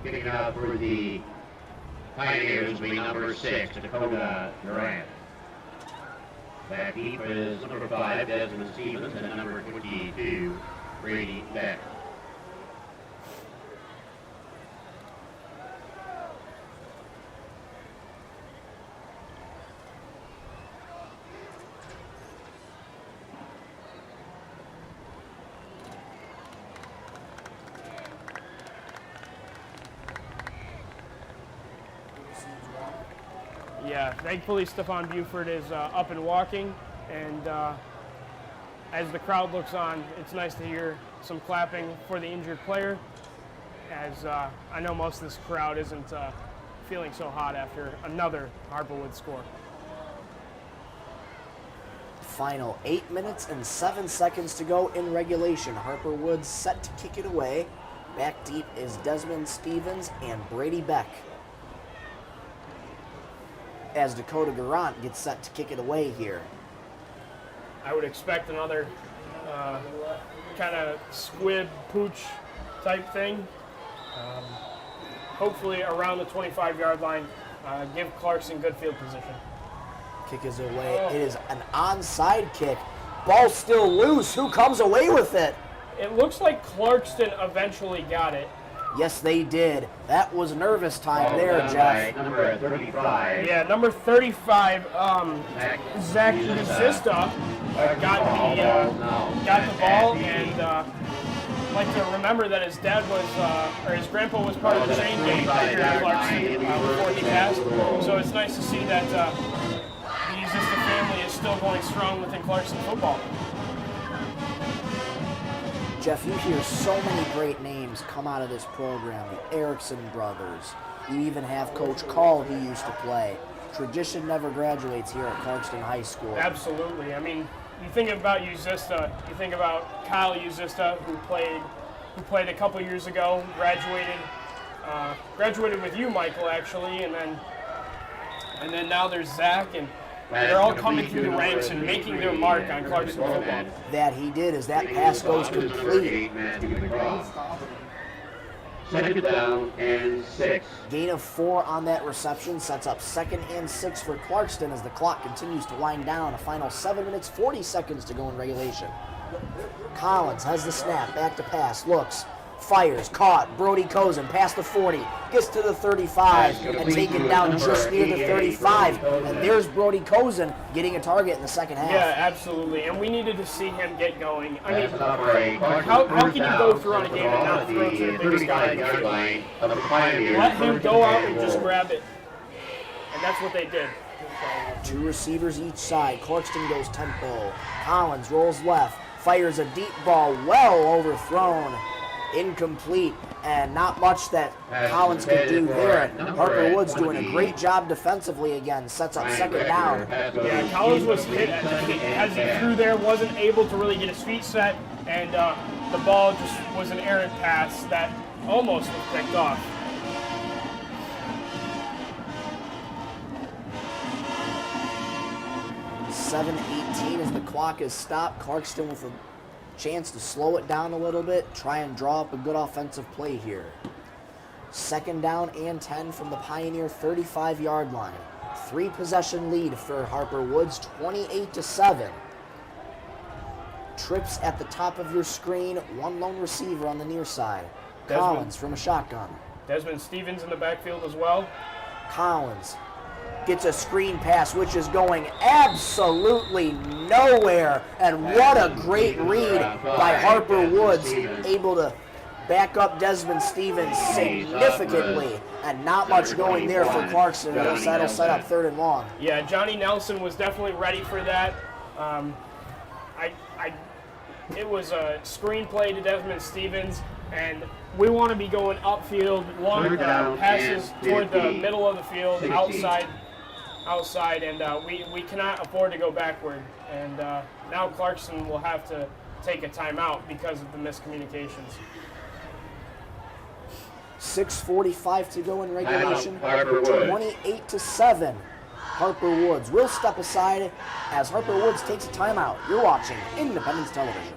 Kicking out for the Pioneers will be number 6, Dakota Durant. Back deep is number 5, Desmond Stevens, and number 22, Brady Beck. Yeah, thankfully Stephon Buford is up and walking, and as the crowd looks on, it's nice to hear some clapping for the injured player, as I know most of this crowd isn't feeling so hot after another Harper Woods score. Final 8 minutes and 7 seconds to go in regulation. Harper Woods set to kick it away. Back deep is Desmond Stevens and Brady Beck. As Dakota Durant gets set to kick it away here. I would expect another kind of squib pooch type thing. Hopefully around the 25-yard line, give Clarkston good field position. Kick is away. It is an onside kick. Ball still loose. Who comes away with it? It looks like Clarkston eventually got it. Yes, they did. That was nervous time there, Jeff. Number 35. Yeah, number 35, Zach Zista got the ball, and I'd like to remember that his dad was, or his grandpa was part of the chain gang here in Clarkston before he passed. So it's nice to see that the Zista family is still going strong within Clarkston football. Jeff, you hear so many great names come out of this program. The Erickson brothers. You even have Coach Call, who used to play. Tradition never graduates here at Clarkston High School. Absolutely. I mean, you think about Uzista, you think about Kyle Uzista, who played a couple years ago, graduated with you, Michael, actually, and then now there's Zach, and they're all coming through the ranks and making their mark on Clarkston football. That he did as that pass goes complete. Second down and 6. Gain of 4 on that reception sets up 2nd and 6 for Clarkston as the clock continues to wind down. A final 7 minutes, 40 seconds to go in regulation. Collins has the snap, back to pass, looks, fires, caught, Brody Cozen past the 40, gets to the 35, and taken down just near the 35. And there's Brody Cozen getting a target in the second half. Yeah, absolutely. And we needed to see him get going. I mean, how can you go through on a game and not throw to the biggest guy? Let him go out and just grab it. And that's what they did. 2 receivers each side. Clarkston goes tempo. Collins rolls left, fires a deep ball, well overthrown. incomplete, and not much that Collins could do there. Harper Woods doing a great job defensively again, sets up second down. Yeah, Collins was hit as he threw there, wasn't able to really get his feet set, and the ball just was an errant pass that almost was picked off. .7:18 as the clock is stopped. Clarkston with a chance to slow it down a little bit, try and draw up a good offensive play here. Second down and 10 from the Pioneer 35-yard line. 3-possession lead for Harper Woods, 28-7. Trips at the top of your screen, one lone receiver on the near side. Collins from a shotgun. Desmond Stevens in the backfield as well. Collins gets a screen pass, which is going absolutely nowhere. And what a great read by Harper Woods, able to back up Desmond Stevens significantly. And not much going there for Clarkston. That'll set up 3rd and long. Yeah, Johnny Nelson was definitely ready for that. It was a screenplay to Desmond Stevens, and we want to be going upfield, long passes toward the middle of the field, outside, and we cannot afford to go backward. And now Clarkston will have to take a timeout because of the miscommunications. 6:45 to go in regulation. 28-7. Harper Woods will step aside as Harper Woods takes a timeout. You're watching Independence Television.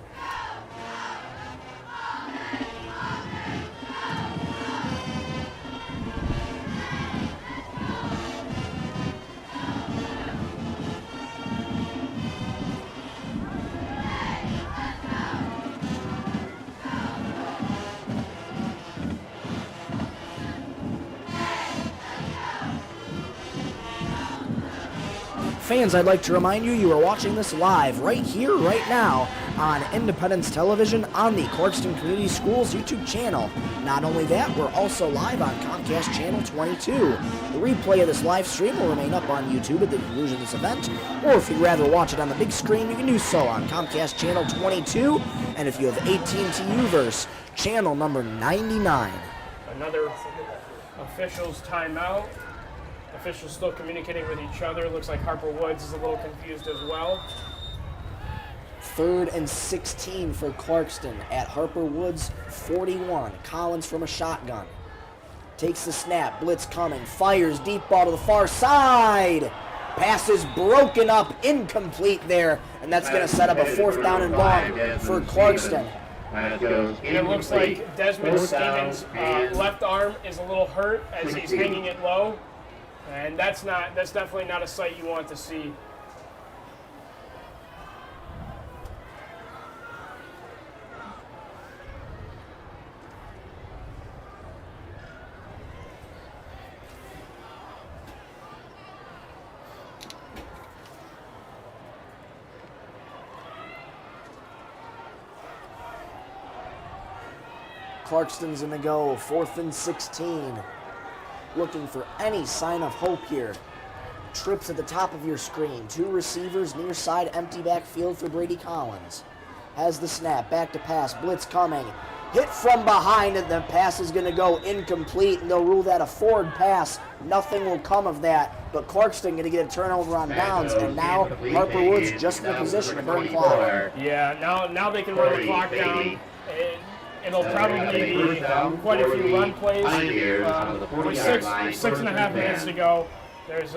Fans, I'd like to remind you are watching this live right here, right now on Independence Television on the Clarkston Community Schools YouTube channel. Not only that, we're also live on Comcast Channel 22. The replay of this live stream will remain up on YouTube at the conclusion of this event, or if you'd rather watch it on the big screen, you can do so on Comcast Channel 22, and if you have AT&T Uverse, channel number 99. Another officials timeout. Officials still communicating with each other. Looks like Harper Woods is a little confused as well. 3rd and 16 for Clarkston at Harper Woods 41. Collins from a shotgun. Takes the snap, blitz coming, fires deep ball to the far side. Pass is broken up, incomplete there, and that's going to set up a 4th down and long for Clarkston. And it looks like Desmond Stevens' left arm is a little hurt as he's hanging it low. And that's definitely not a sight you want to see. Clarkston's going to go 4th and 16. Looking for any sign of hope here. Trips at the top of your screen. 2 receivers, near side, empty backfield for Brady Collins. Has the snap, back to pass, blitz coming. Hit from behind, and the pass is going to go incomplete, and they'll rule that a forward pass. Nothing will come of that, but Clarkston going to get a turnover on downs, and now Harper Woods just in the position to burn clock. Yeah, now they can run the clock down. It'll probably be quite a few run plays. With 6.5 minutes to go, there's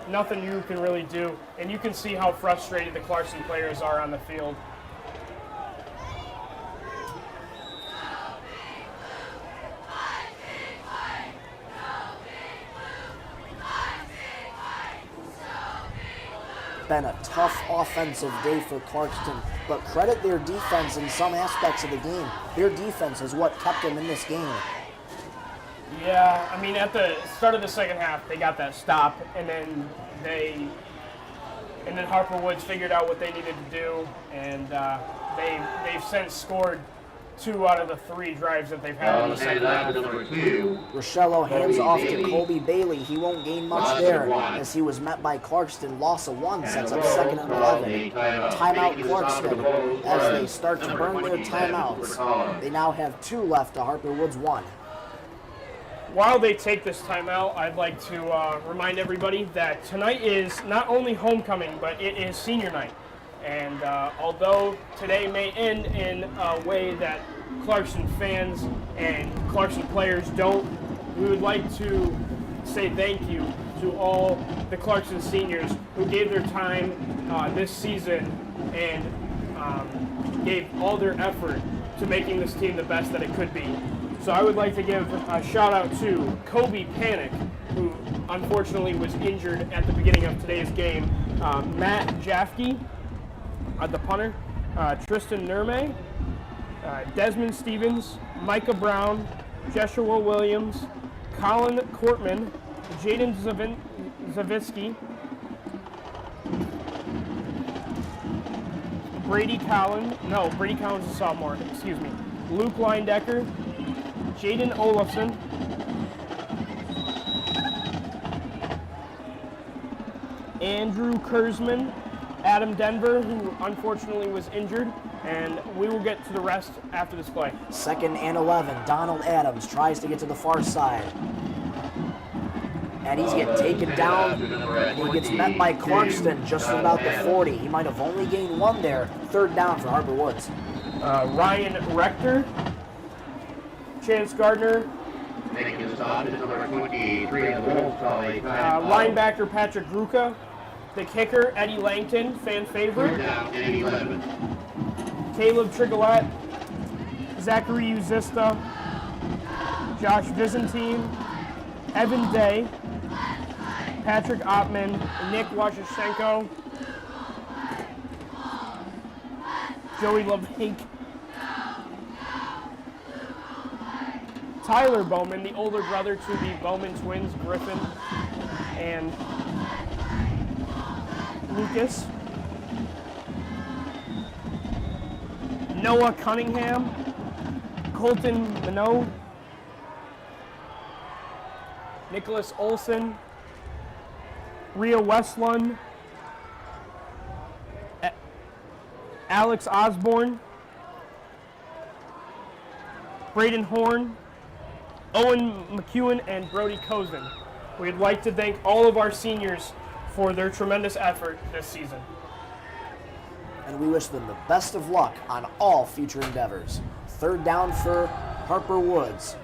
nothing you can really do. And you can see how frustrated the Clarkston players are on the field. Been a tough offensive day for Clarkston, but credit their defense in some aspects of the game. Their defense is what kept them in this game. Yeah, I mean, at the start of the second half, they got that stop, and then Harper Woods figured out what they needed to do, and they've since scored 2 out of the 3 drives that they've had in the second half. Number 2. Rochello hands off to Bailey. Colby Bailey. He won't gain much Loss of there 1. as he was met by Clarkston. Loss of 1 sets up roll 2nd and call 11. the timeout. Timeout Making the stop for the Clarkston Wolves as they was start to number burn their 27 for timeouts. Colin. They now have 2 left to Harper Woods 1. While they take this timeout, I'd like to remind everybody that tonight is not only homecoming, but it is senior night. And although today may end in a way that Clarkston fans and Clarkston players don't, we would like to say thank you to all the Clarkston seniors who gave their time this season and gave all their effort to making this team the best that it could be. So I would like to give a shout out to Kobe Panic, who unfortunately was injured at the beginning of today's game, Matt Jafke, the punter, Tristan Nurme, Desmond Stevens, Micah Brown, Joshua Williams, Colin Cortman, Jaden Zavitsky, Brady Collins is a sophomore, excuse me, Luke Leindecker, Jaden Olafson, Andrew Kurzman, Adam Denver, who unfortunately was injured, and we will get to the rest after this play. 2nd and 11. Donald Adams tries to get to the far side. And he's getting taken down. He gets met by Clarkston just about the 40. He might have only gained 1 there. 3rd down for Harper Woods. Ryan Rector, Chance Gardner, Making the stop is number 23 of the Wolves calling linebacker Patrick Gruka, the kicker Eddie Langton, fan favorite, down and 11. Caleb Trigolette, Zachary Uzista, Josh Vizentine, Evan Day, Patrick Ottman, Nick Washashenko, Joey LeVake, Tyler Bowman, the older brother to the Bowman twins, Griffin and Lucas, Noah Cunningham, Colton Minot, Nicholas Olson, Rhea Westlund, Alex Osborne, Braden Horn, Owen McEwen, and Brody Cozen. We'd like to thank all of our seniors for their tremendous effort this season. And we wish them the best of luck on all future endeavors. 3rd down for Harper Woods.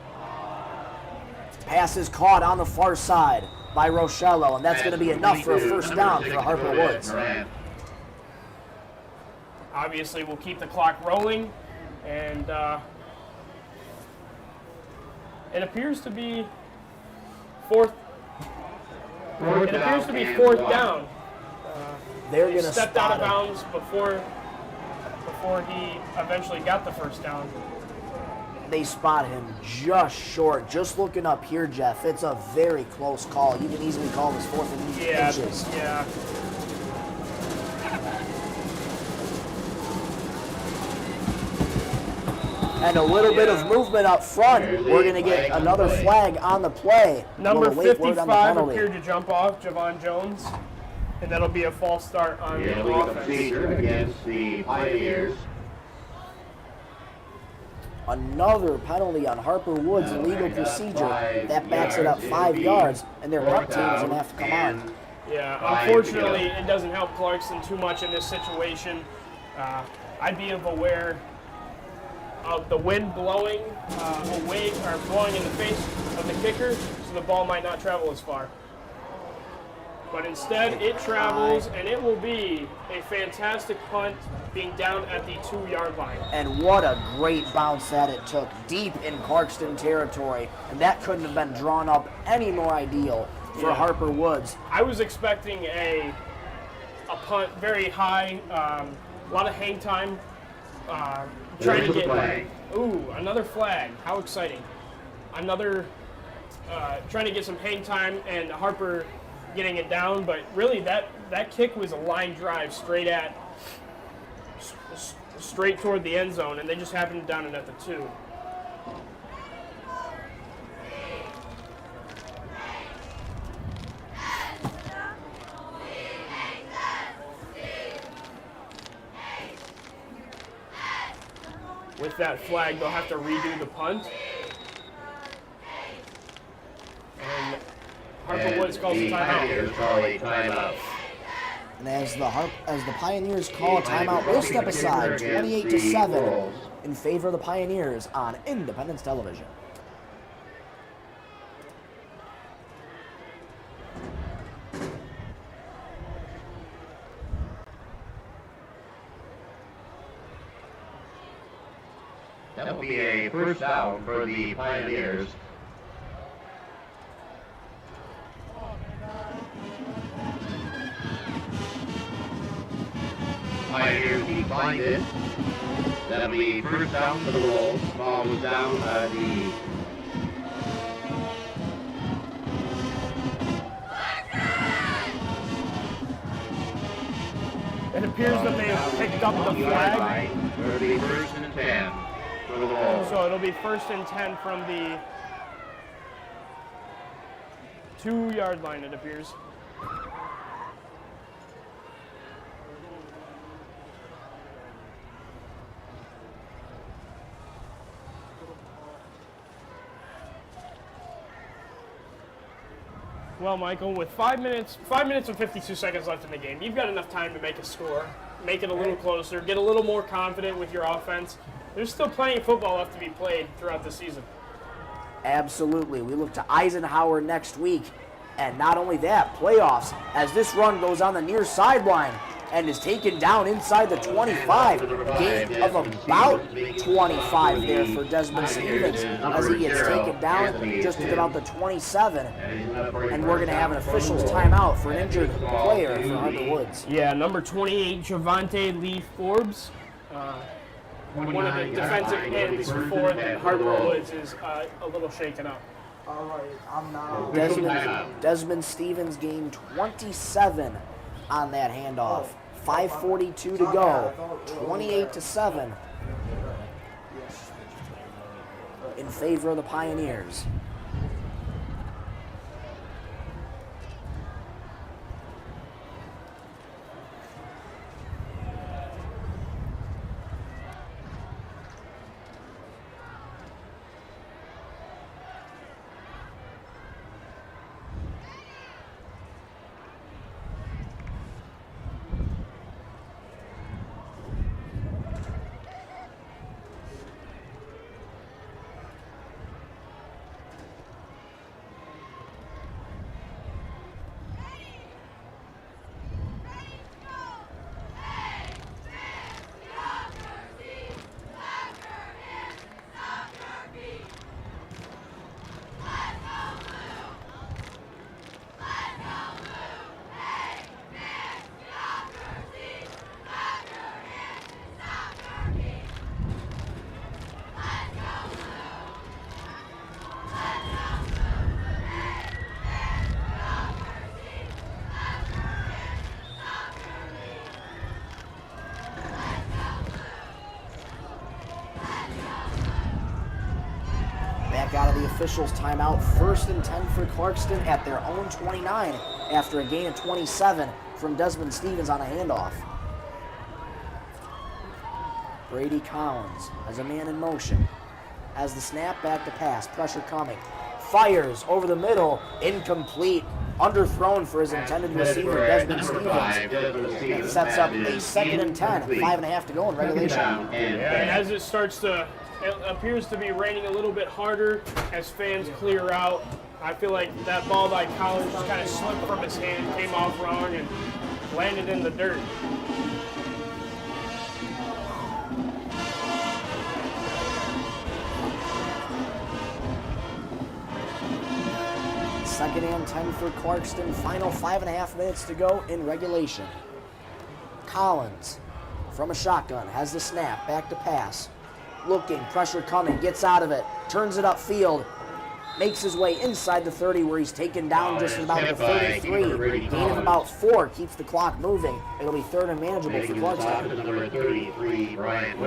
Pass is caught on the far side by Rochello, and that's going to be enough for a 1st down for Harper Woods. Obviously, we'll keep the clock rolling, and it appears to be 4th down. They're He going to stepped out of spot him. bounds before he eventually got the 1st down. They spot him just short. Just looking up here, Jeff, it's a very close call. You can easily call this 4th and inches. Yeah. And a little bit of movement up front. We're going to get another flag on the play. Number We'll await word on the 55 penalty. appeared to jump off, Javon Jones, and that'll be a false start on the Illegal offense. procedure against the Pioneers. Another penalty on Harper Woods, illegal procedure. That backs it up 5 yards, and their punt team is going to have to come on. Yeah, unfortunately, it doesn't help Clarkston too much in this situation. I'd be aware of the wind blowing away or blowing in the face of the kicker, so the ball might not travel as far. But instead, it travels, and it will be a fantastic punt being down at the 2-yard line. And what a great bounce that it took, deep in Clarkston territory. And that couldn't have been drawn up any more ideal for Harper Woods. I was expecting a punt very high, a lot of hang time, trying to get another flag. How exciting! Another trying to get some hang time, and Harper getting it down. But really, that kick was a line drive straight at straight toward the end zone, and they just happened to down it at the 2. With that flag, they'll have to redo the punt. And Harper Woods calls a timeout. And as the Pioneers call a timeout, we'll step aside 28-7 in favor of the Pioneers on Independence Television. That will be a first down for the Pioneers. Pioneers keep behind it. That'll be first down for the Wolves. Ball was down the It appears that they have picked up the flag. It'll be first and 10 for the Wolves. So it'll be first and 10 from the 2-yard line, it appears. Well, Michael, with 5 minutes and 52 seconds left in the game, you've got enough time to make a score, make it a little closer, get a little more confident with your offense. There's still plenty of football left to be played throughout the season. Absolutely. We look to Eisenhower next week. And not only that, playoffs, as this run goes on the near sideline and is taken down inside the 25. Gain of about 25 there for Desmond Stevens as he gets taken down just at about the 27. And we're going to have an official's timeout for an injured player for Harper Woods. Yeah, number 28, Javante Lee Forbes. One of the defensive ends for Harper Woods is a little shaken up. All right, I'm now. Desmond Stevens gained 27 on that handoff. 5:42 to go. 28-7 in favor of the Pioneers. Out of the officials' timeout, 1st and 10 for Clarkston at their own 29 after a gain of 27 from Desmond Stevens on a handoff. Brady Collins has a man in motion. As the snap, back to pass, pressure coming. Fires over the middle, incomplete, underthrown for his intended receiver, Desmond Stevens. It sets up a 2nd and 10, 5.5 to go in regulation. And as it appears to be raining a little bit harder as fans clear out. I feel like that ball by Collins just kind of slipped from his hand, came off wrong, and landed in the dirt. Second and 10 for Clarkston. Final 5.5 minutes to go in regulation. Collins from a shotgun has the snap, back to pass. Looking, pressure coming, gets out of it, turns it upfield. makes his way inside the 30 where he's taken down just about the 33. Gain of about 4 keeps the clock moving. It'll be third and manageable for Clarkston. Number 33, Brian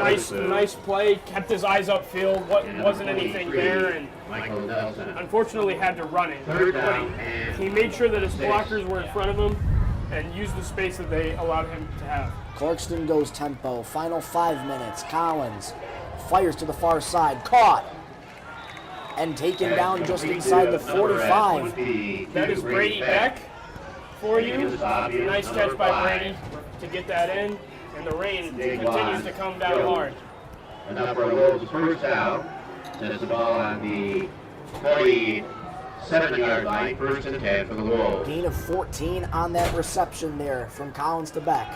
Nice play. Kept his eyes upfield. Wasn't anything there, and Michael Nelson. unfortunately had to run it. Third down But and he made sure that his blockers were in front of him and used the space that they allowed him to have. Clarkston goes tempo. Final 5 minutes. Collins fires to the far side. Caught. And taken down just inside the 45. That is Brady Beck for you. Nice catch by Brady to get that in. And the rain continues to come down hard. And now for Wolves' first down. Sends the ball on the 47-yard line, first and 10 for the Wolves. Gain of 14 on that reception there from Collins to Beck.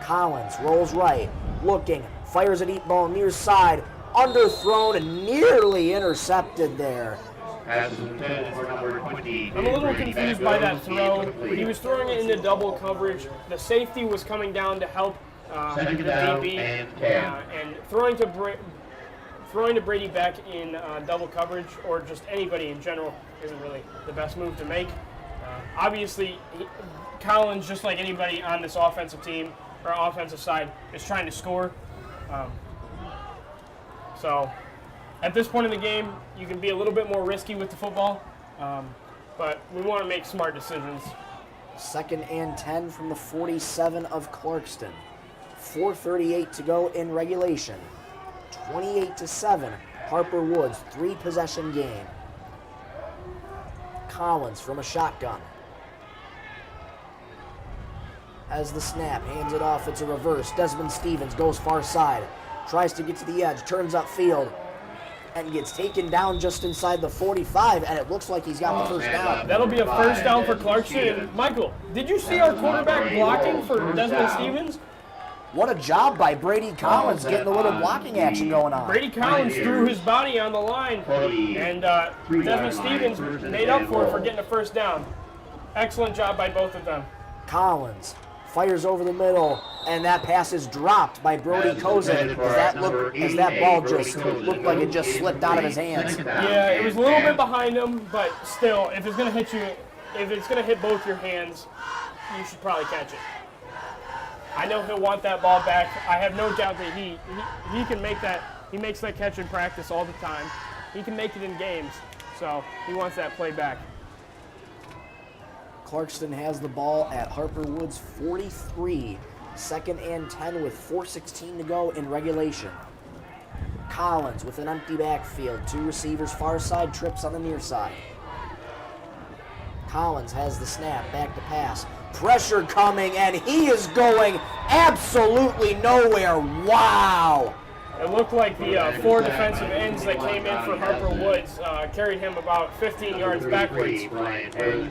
Collins rolls right, looking, fires a deep ball near side, underthrown and nearly intercepted there. Passes intended for number 20. I'm a little confused by that throw. He was throwing it into double coverage. The safety was coming down to help the Second down DB, and 10. and throwing to Brady Beck in double coverage, or just anybody in general, isn't really the best move to make. Obviously, Collins, just like anybody on this offensive team or offensive side, is trying to score. So at this point in the game, you can be a little bit more risky with the football, but we want to make smart decisions. Second and 10 from the 47 of Clarkston. 4:38 to go in regulation. 28-7, Harper Woods, 3-possession game. Collins from a shotgun. As the snap, hands it off, it's a reverse. Desmond Stevens goes far side, tries to get to the edge, turns upfield, and gets taken down just inside the 45, and it looks like he's got the first down. That'll be a first down for Clarkston. And Michael, did you see our quarterback blocking for Desmond Stevens? What a job by Brady Collins getting a little blocking action going on. Brady Collins threw his body on the line, and Desmond Stevens made up for getting a first down. Excellent job by both of them. Collins fires over the middle, and that pass is dropped by Brody Kozin as that ball just looked like it just slipped out of his hands. Yeah, it was a little bit behind him, but still, if it's going to hit you, if it's going to hit both your hands, you should probably catch it. I know he'll want that ball back. I have no doubt that he can make that. He makes that catch in practice all the time. He can make it in games, so he wants that play back. Clarkston has the ball at Harper Woods 43. Second and 10 with 4:16 to go in regulation. Collins with an empty backfield. 2 receivers far side, trips on the near side. Collins has the snap, back to pass. Pressure coming, and he is going absolutely nowhere. Wow! It looked like the 4 defensive ends that came in for Harper Woods carried him about 15 yards backwards. And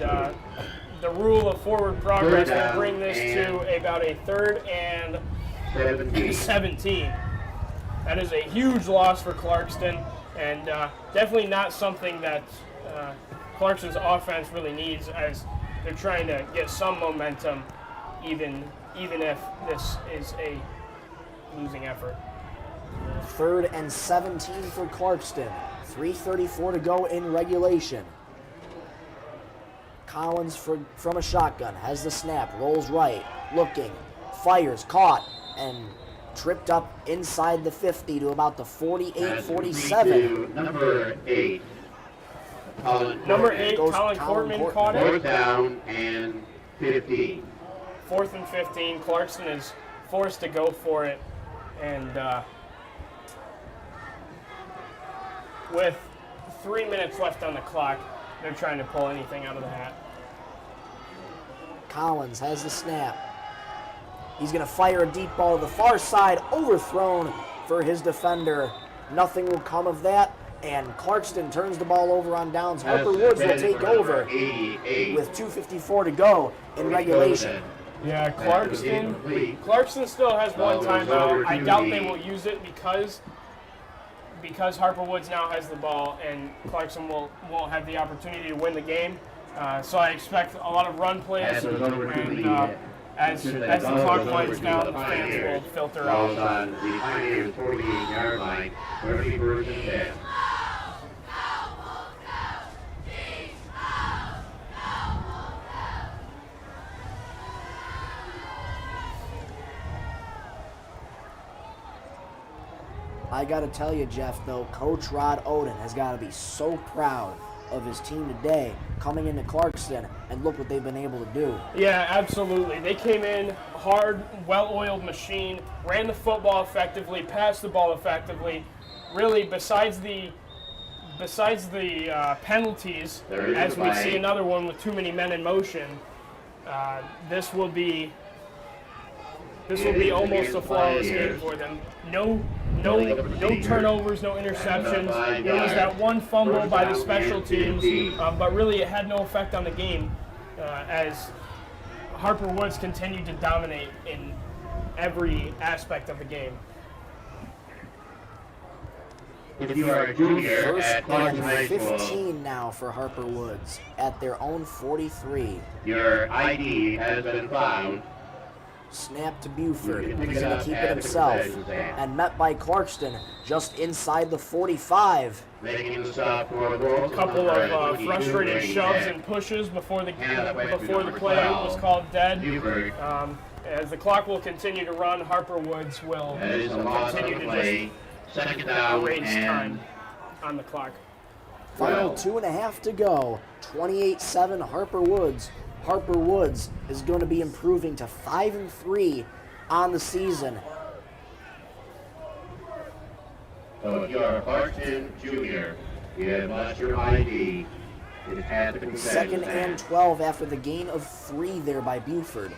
the rule of forward progress will bring this to about a 3rd and 17. That is a huge loss for Clarkston, and definitely not something that Clarkston's offense really needs, as they're trying to get some momentum, even if this is a losing effort. 3rd and 17 for Clarkston. 3:34 to go in regulation. Collins from a shotgun has the snap, rolls right, looking, fires, caught, and tripped up inside the 50 to about the 48-47. Number 8. Colin Courtman caught it. 4th down and 15. 4th and 15. Clarkston is forced to go for it, and with 3 minutes left on the clock, they're trying to pull anything out of the hat. Collins has the snap. He's going to fire a deep ball to the far side, overthrown for his defender. Nothing will come of that, and Clarkston turns the ball over on downs. Harper Woods will take over with 2:54 to go in regulation. Yeah, Clarkston still has one timeout. I doubt they will use it because Harper Woods now has the ball, and Clarkston won't have the opportunity to win the game. So I expect a lot of run plays, and as the clock winds down, the fans will filter out. On the Pioneers 48-yard line, 31st and 10. I got to tell you, Jeff, though, Coach Rod Oden has got to be so proud of his team today, coming into Clarkston, and look what they've been able to do. Yeah, absolutely. They came in hard, well-oiled machine, ran the football effectively, passed the ball effectively. Really, besides the penalties, as we see another one with too many men in motion, this will be almost a flawless game for them. No turnovers, no interceptions. There was that one fumble by the special teams, but really it had no effect on the game as Harper Woods continued to dominate in every aspect of the game. If you are a junior First at Clarkston High and School, 15 now for Harper Woods at their own 43. your ID has been found. Snap to Buford. You can pick He's it going up to keep at it the himself. concession stand. And met by Clarkston just inside the 45. Making the stop for goal. A couple of frustrated shoves and pushes before the play was called dead. Buford. As the clock will continue to run, Harper Woods will That is a loss of continue to play. Second just down erase time and on the clock. Final 12. 2.5 to go. 28-7 Harper Woods. Harper Woods is going to be improving to 5-3 on the season. So if you are a Clarkston junior, you have lost your ID. It is at the concession Second stand. and 12 after the gain of 3 there by Buford.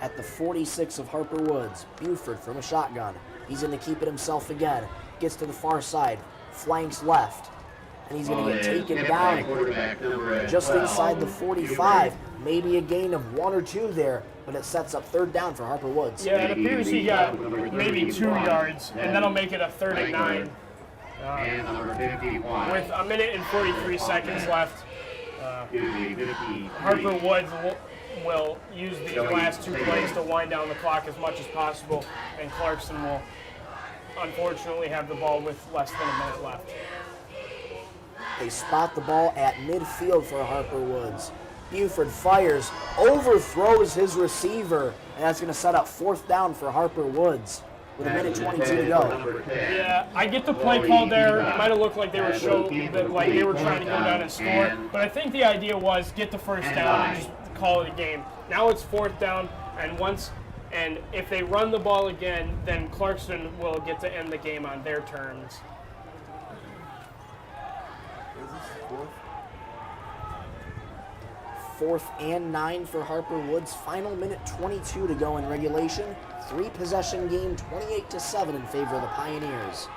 At the 46 of Harper Woods, Buford from a shotgun. He's going to keep it himself again. Gets to the far side, flanks left, and he's going to get taken down just inside the 45. Maybe a gain of 1 or 2 there, but it sets up third down for Harper Woods. Yeah, it appears he got maybe 2 yards, and that'll make it a 3rd and 9. And number 51. With a minute and 43 seconds left, Harper Woods will use these last 2 plays to wind down the clock as much as possible, and Clarkston will unfortunately have the ball with less than a minute left. They spot the ball at midfield for Harper Woods. Buford fires, overthrows his receiver, and that's going to set up 4th down for Harper Woods with a minute 22 to go. Yeah, I get the play call there. It might have looked like they were like they were trying to go down and score, but I think the idea was get the first down and just call it a game. Now it's 4th down, and if they run the ball again, then Clarkston will get to end the game on their terms. Fourth and 9 for Harper Woods. Final minute 22 to go in regulation. 3-possession game, 28-7 in favor of the Pioneers.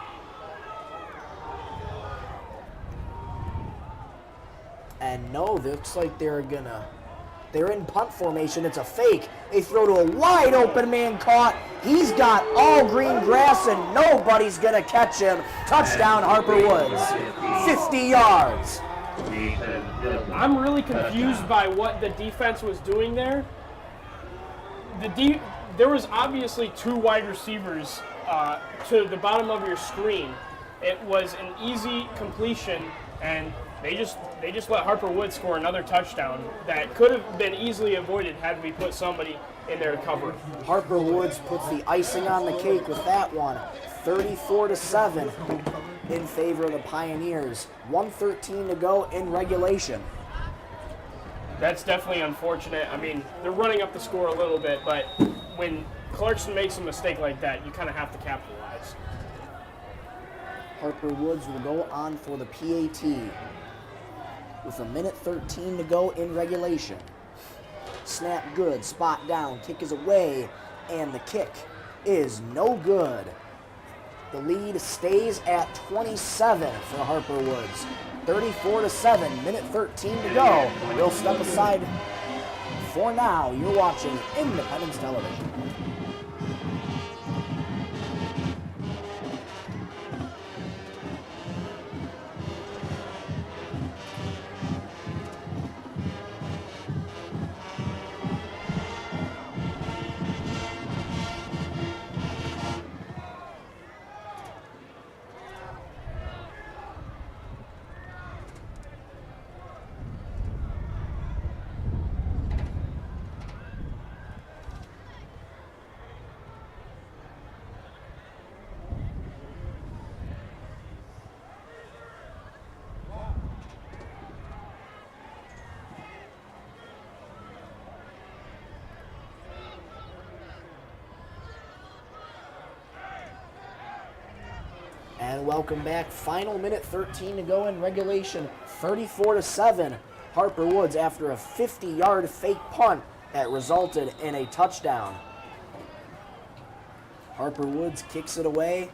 And no, looks like they're in punt formation. It's a fake. They throw to a wide open man caught. He's got all green grass and nobody's gonna catch him. Touchdown Harper Woods. 50 yards. I'm really confused by what the defense was doing there. There was obviously 2 wide receivers to the bottom of your screen. It was an easy completion, and they just let Harper Woods score another touchdown that could have been easily avoided had we put somebody in there to cover. Harper Woods puts the icing on the cake with that one. 34-7 in favor of the Pioneers. 1:13 to go in regulation. That's definitely unfortunate. I mean, they're running up the score a little bit, but when Clarkston makes a mistake like that, you kind of have to capitalize. Harper Woods will go on for the PAT with a minute 13 to go in regulation. Snap good, spot down, kick is away, and the kick is no good. The lead stays at 27 for Harper Woods. 34-7, minute 13 to go. We'll step aside for now. You're watching Independence Television. And welcome back. Final minute 13 to go in regulation. 34-7. Harper Woods after a 50-yard fake punt that resulted in a touchdown. Harper Woods kicks it away.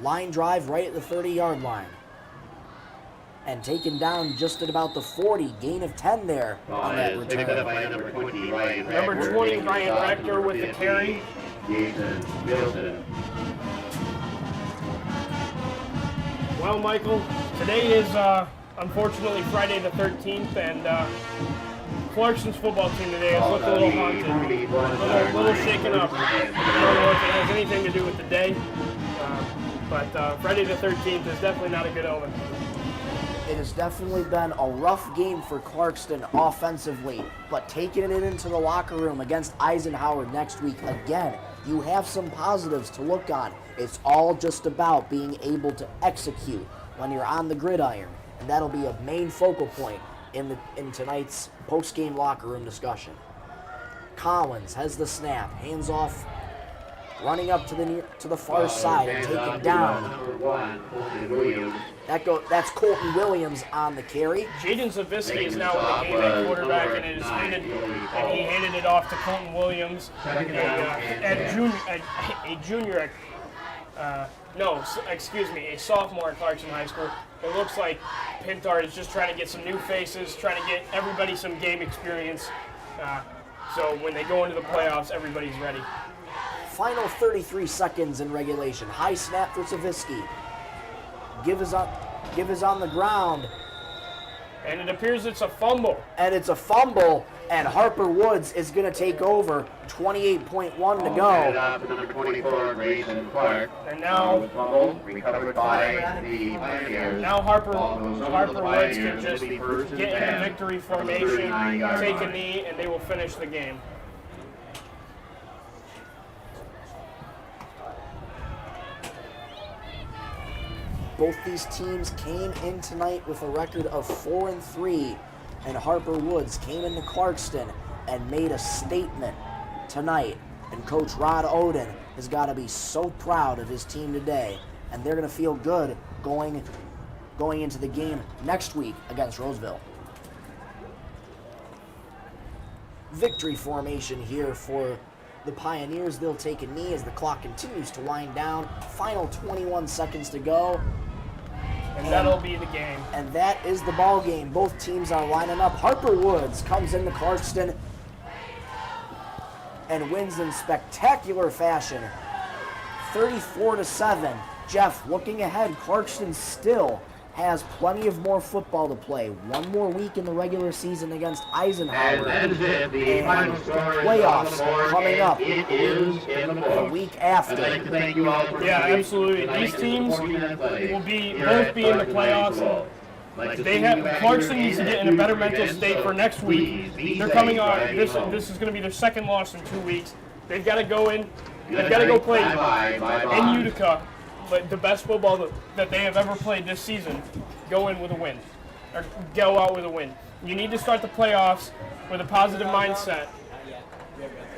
Line drive right at the 30-yard line. And taken down just at about the 40. Gain of 10 there on that return. Number 20, Ryan Rector with the carry. Jason Wilson. Well, Michael, today is unfortunately Friday the 13th, and Clarkston's football team today has looked a little haunted, a little shaken up. I don't know if it has anything to do with the day, but Friday the 13th is definitely not a good omen. It has definitely been a rough game for Clarkston offensively, but taking it into the locker room against Eisenhower next week, again, you have some positives to look on. It's all just about being able to execute when you're on the gridiron, and that'll be a main focal point in tonight's post-game locker room discussion. Collins has the snap, hands off, running up to the far side and taken down. That's Colton Williams on the carry. Jaden Zavisky is now in the game at quarterback, and he handed it off to Colton Williams, a sophomore at Clarkston High School. It looks like Pintard is just trying to get some new faces, trying to get everybody some game experience, so when they go into the playoffs, everybody's ready. Final 33 seconds in regulation. High snap for Zavisky. Give is on the ground. And it appears it's a fumble. And Harper Woods is going to take over. 28.1 to go. Number 24, Grayson Clark. And now, recovered by the Pioneers. now Harper Woods can just get in the victory formation, take a knee, and they will finish the game. Both these teams came in tonight with a record of 4-3, and Harper Woods came into Clarkston and made a statement tonight. And Coach Rod Oden has got to be so proud of his team today, and they're going to feel good going into the game next week against Roseville. Victory formation here for the Pioneers. They'll take a knee as the clock continues to wind down. Final 21 seconds to go. And that'll be the game. And that is the ball game. Both teams are lining up. Harper Woods comes into Clarkston and wins in spectacular fashion. 34-7. Jeff, looking ahead, Clarkston still has plenty of more football to play. One more week in the regular season against Eisenhower. And that is it. The final score playoffs is on the board, coming up it is in the the books. week after. I'd like to thank you all for Yeah, coming. absolutely. Tonight These is teams 40-minute play will here both at be in the Clarkston playoffs. High School. Like to They see have you back Clarkston here needs to and get in a better at mental future state events, for so next week. please be They're safe coming on. driving This home. is going to be their second loss in 2 weeks. They've got to go in. They've got to go play in Utica, but the best football that they have ever played this season. Go in with a win, or go out with a win. You need to start the playoffs with a positive mindset.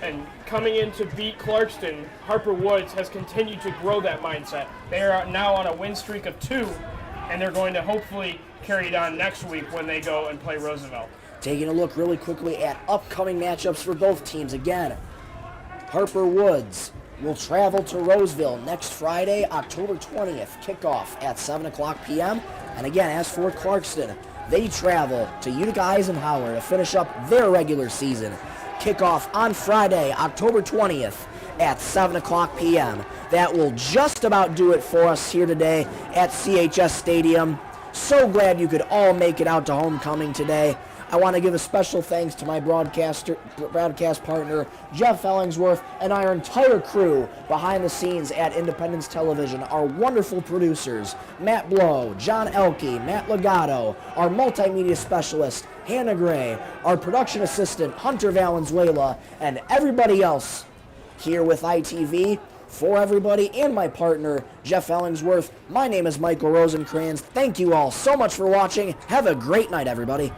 And coming in to beat Clarkston, Harper Woods has continued to grow that mindset. They are now on a win streak of 2, and they're going to hopefully carry it on next week when they go and play Roosevelt. Taking a look really quickly at upcoming matchups for both teams. Again, Harper Woods will travel to Roseville next Friday, October 20th, kickoff at 7 o'clock p.m. And again, as for Clarkston, they travel to Utica Eisenhower to finish up their regular season. Kickoff on Friday, October 20th at 7 o'clock p.m. That will just about do it for us here today at CHS Stadium. So glad you could all make it out to homecoming today. I want to give a special thanks to my broadcast partner, Jeff Ellingsworth, and our entire crew behind the scenes at Independence Television, our wonderful producers, Matt Blow, John Elke, Matt Legato, our multimedia specialist, Hannah Gray, our production assistant, Hunter Valenzuela, and everybody else here with ITV. For everybody and my partner, Jeff Ellingsworth, my name is Michael Rosencrans. Thank you all so much for watching. Have a great night, everybody.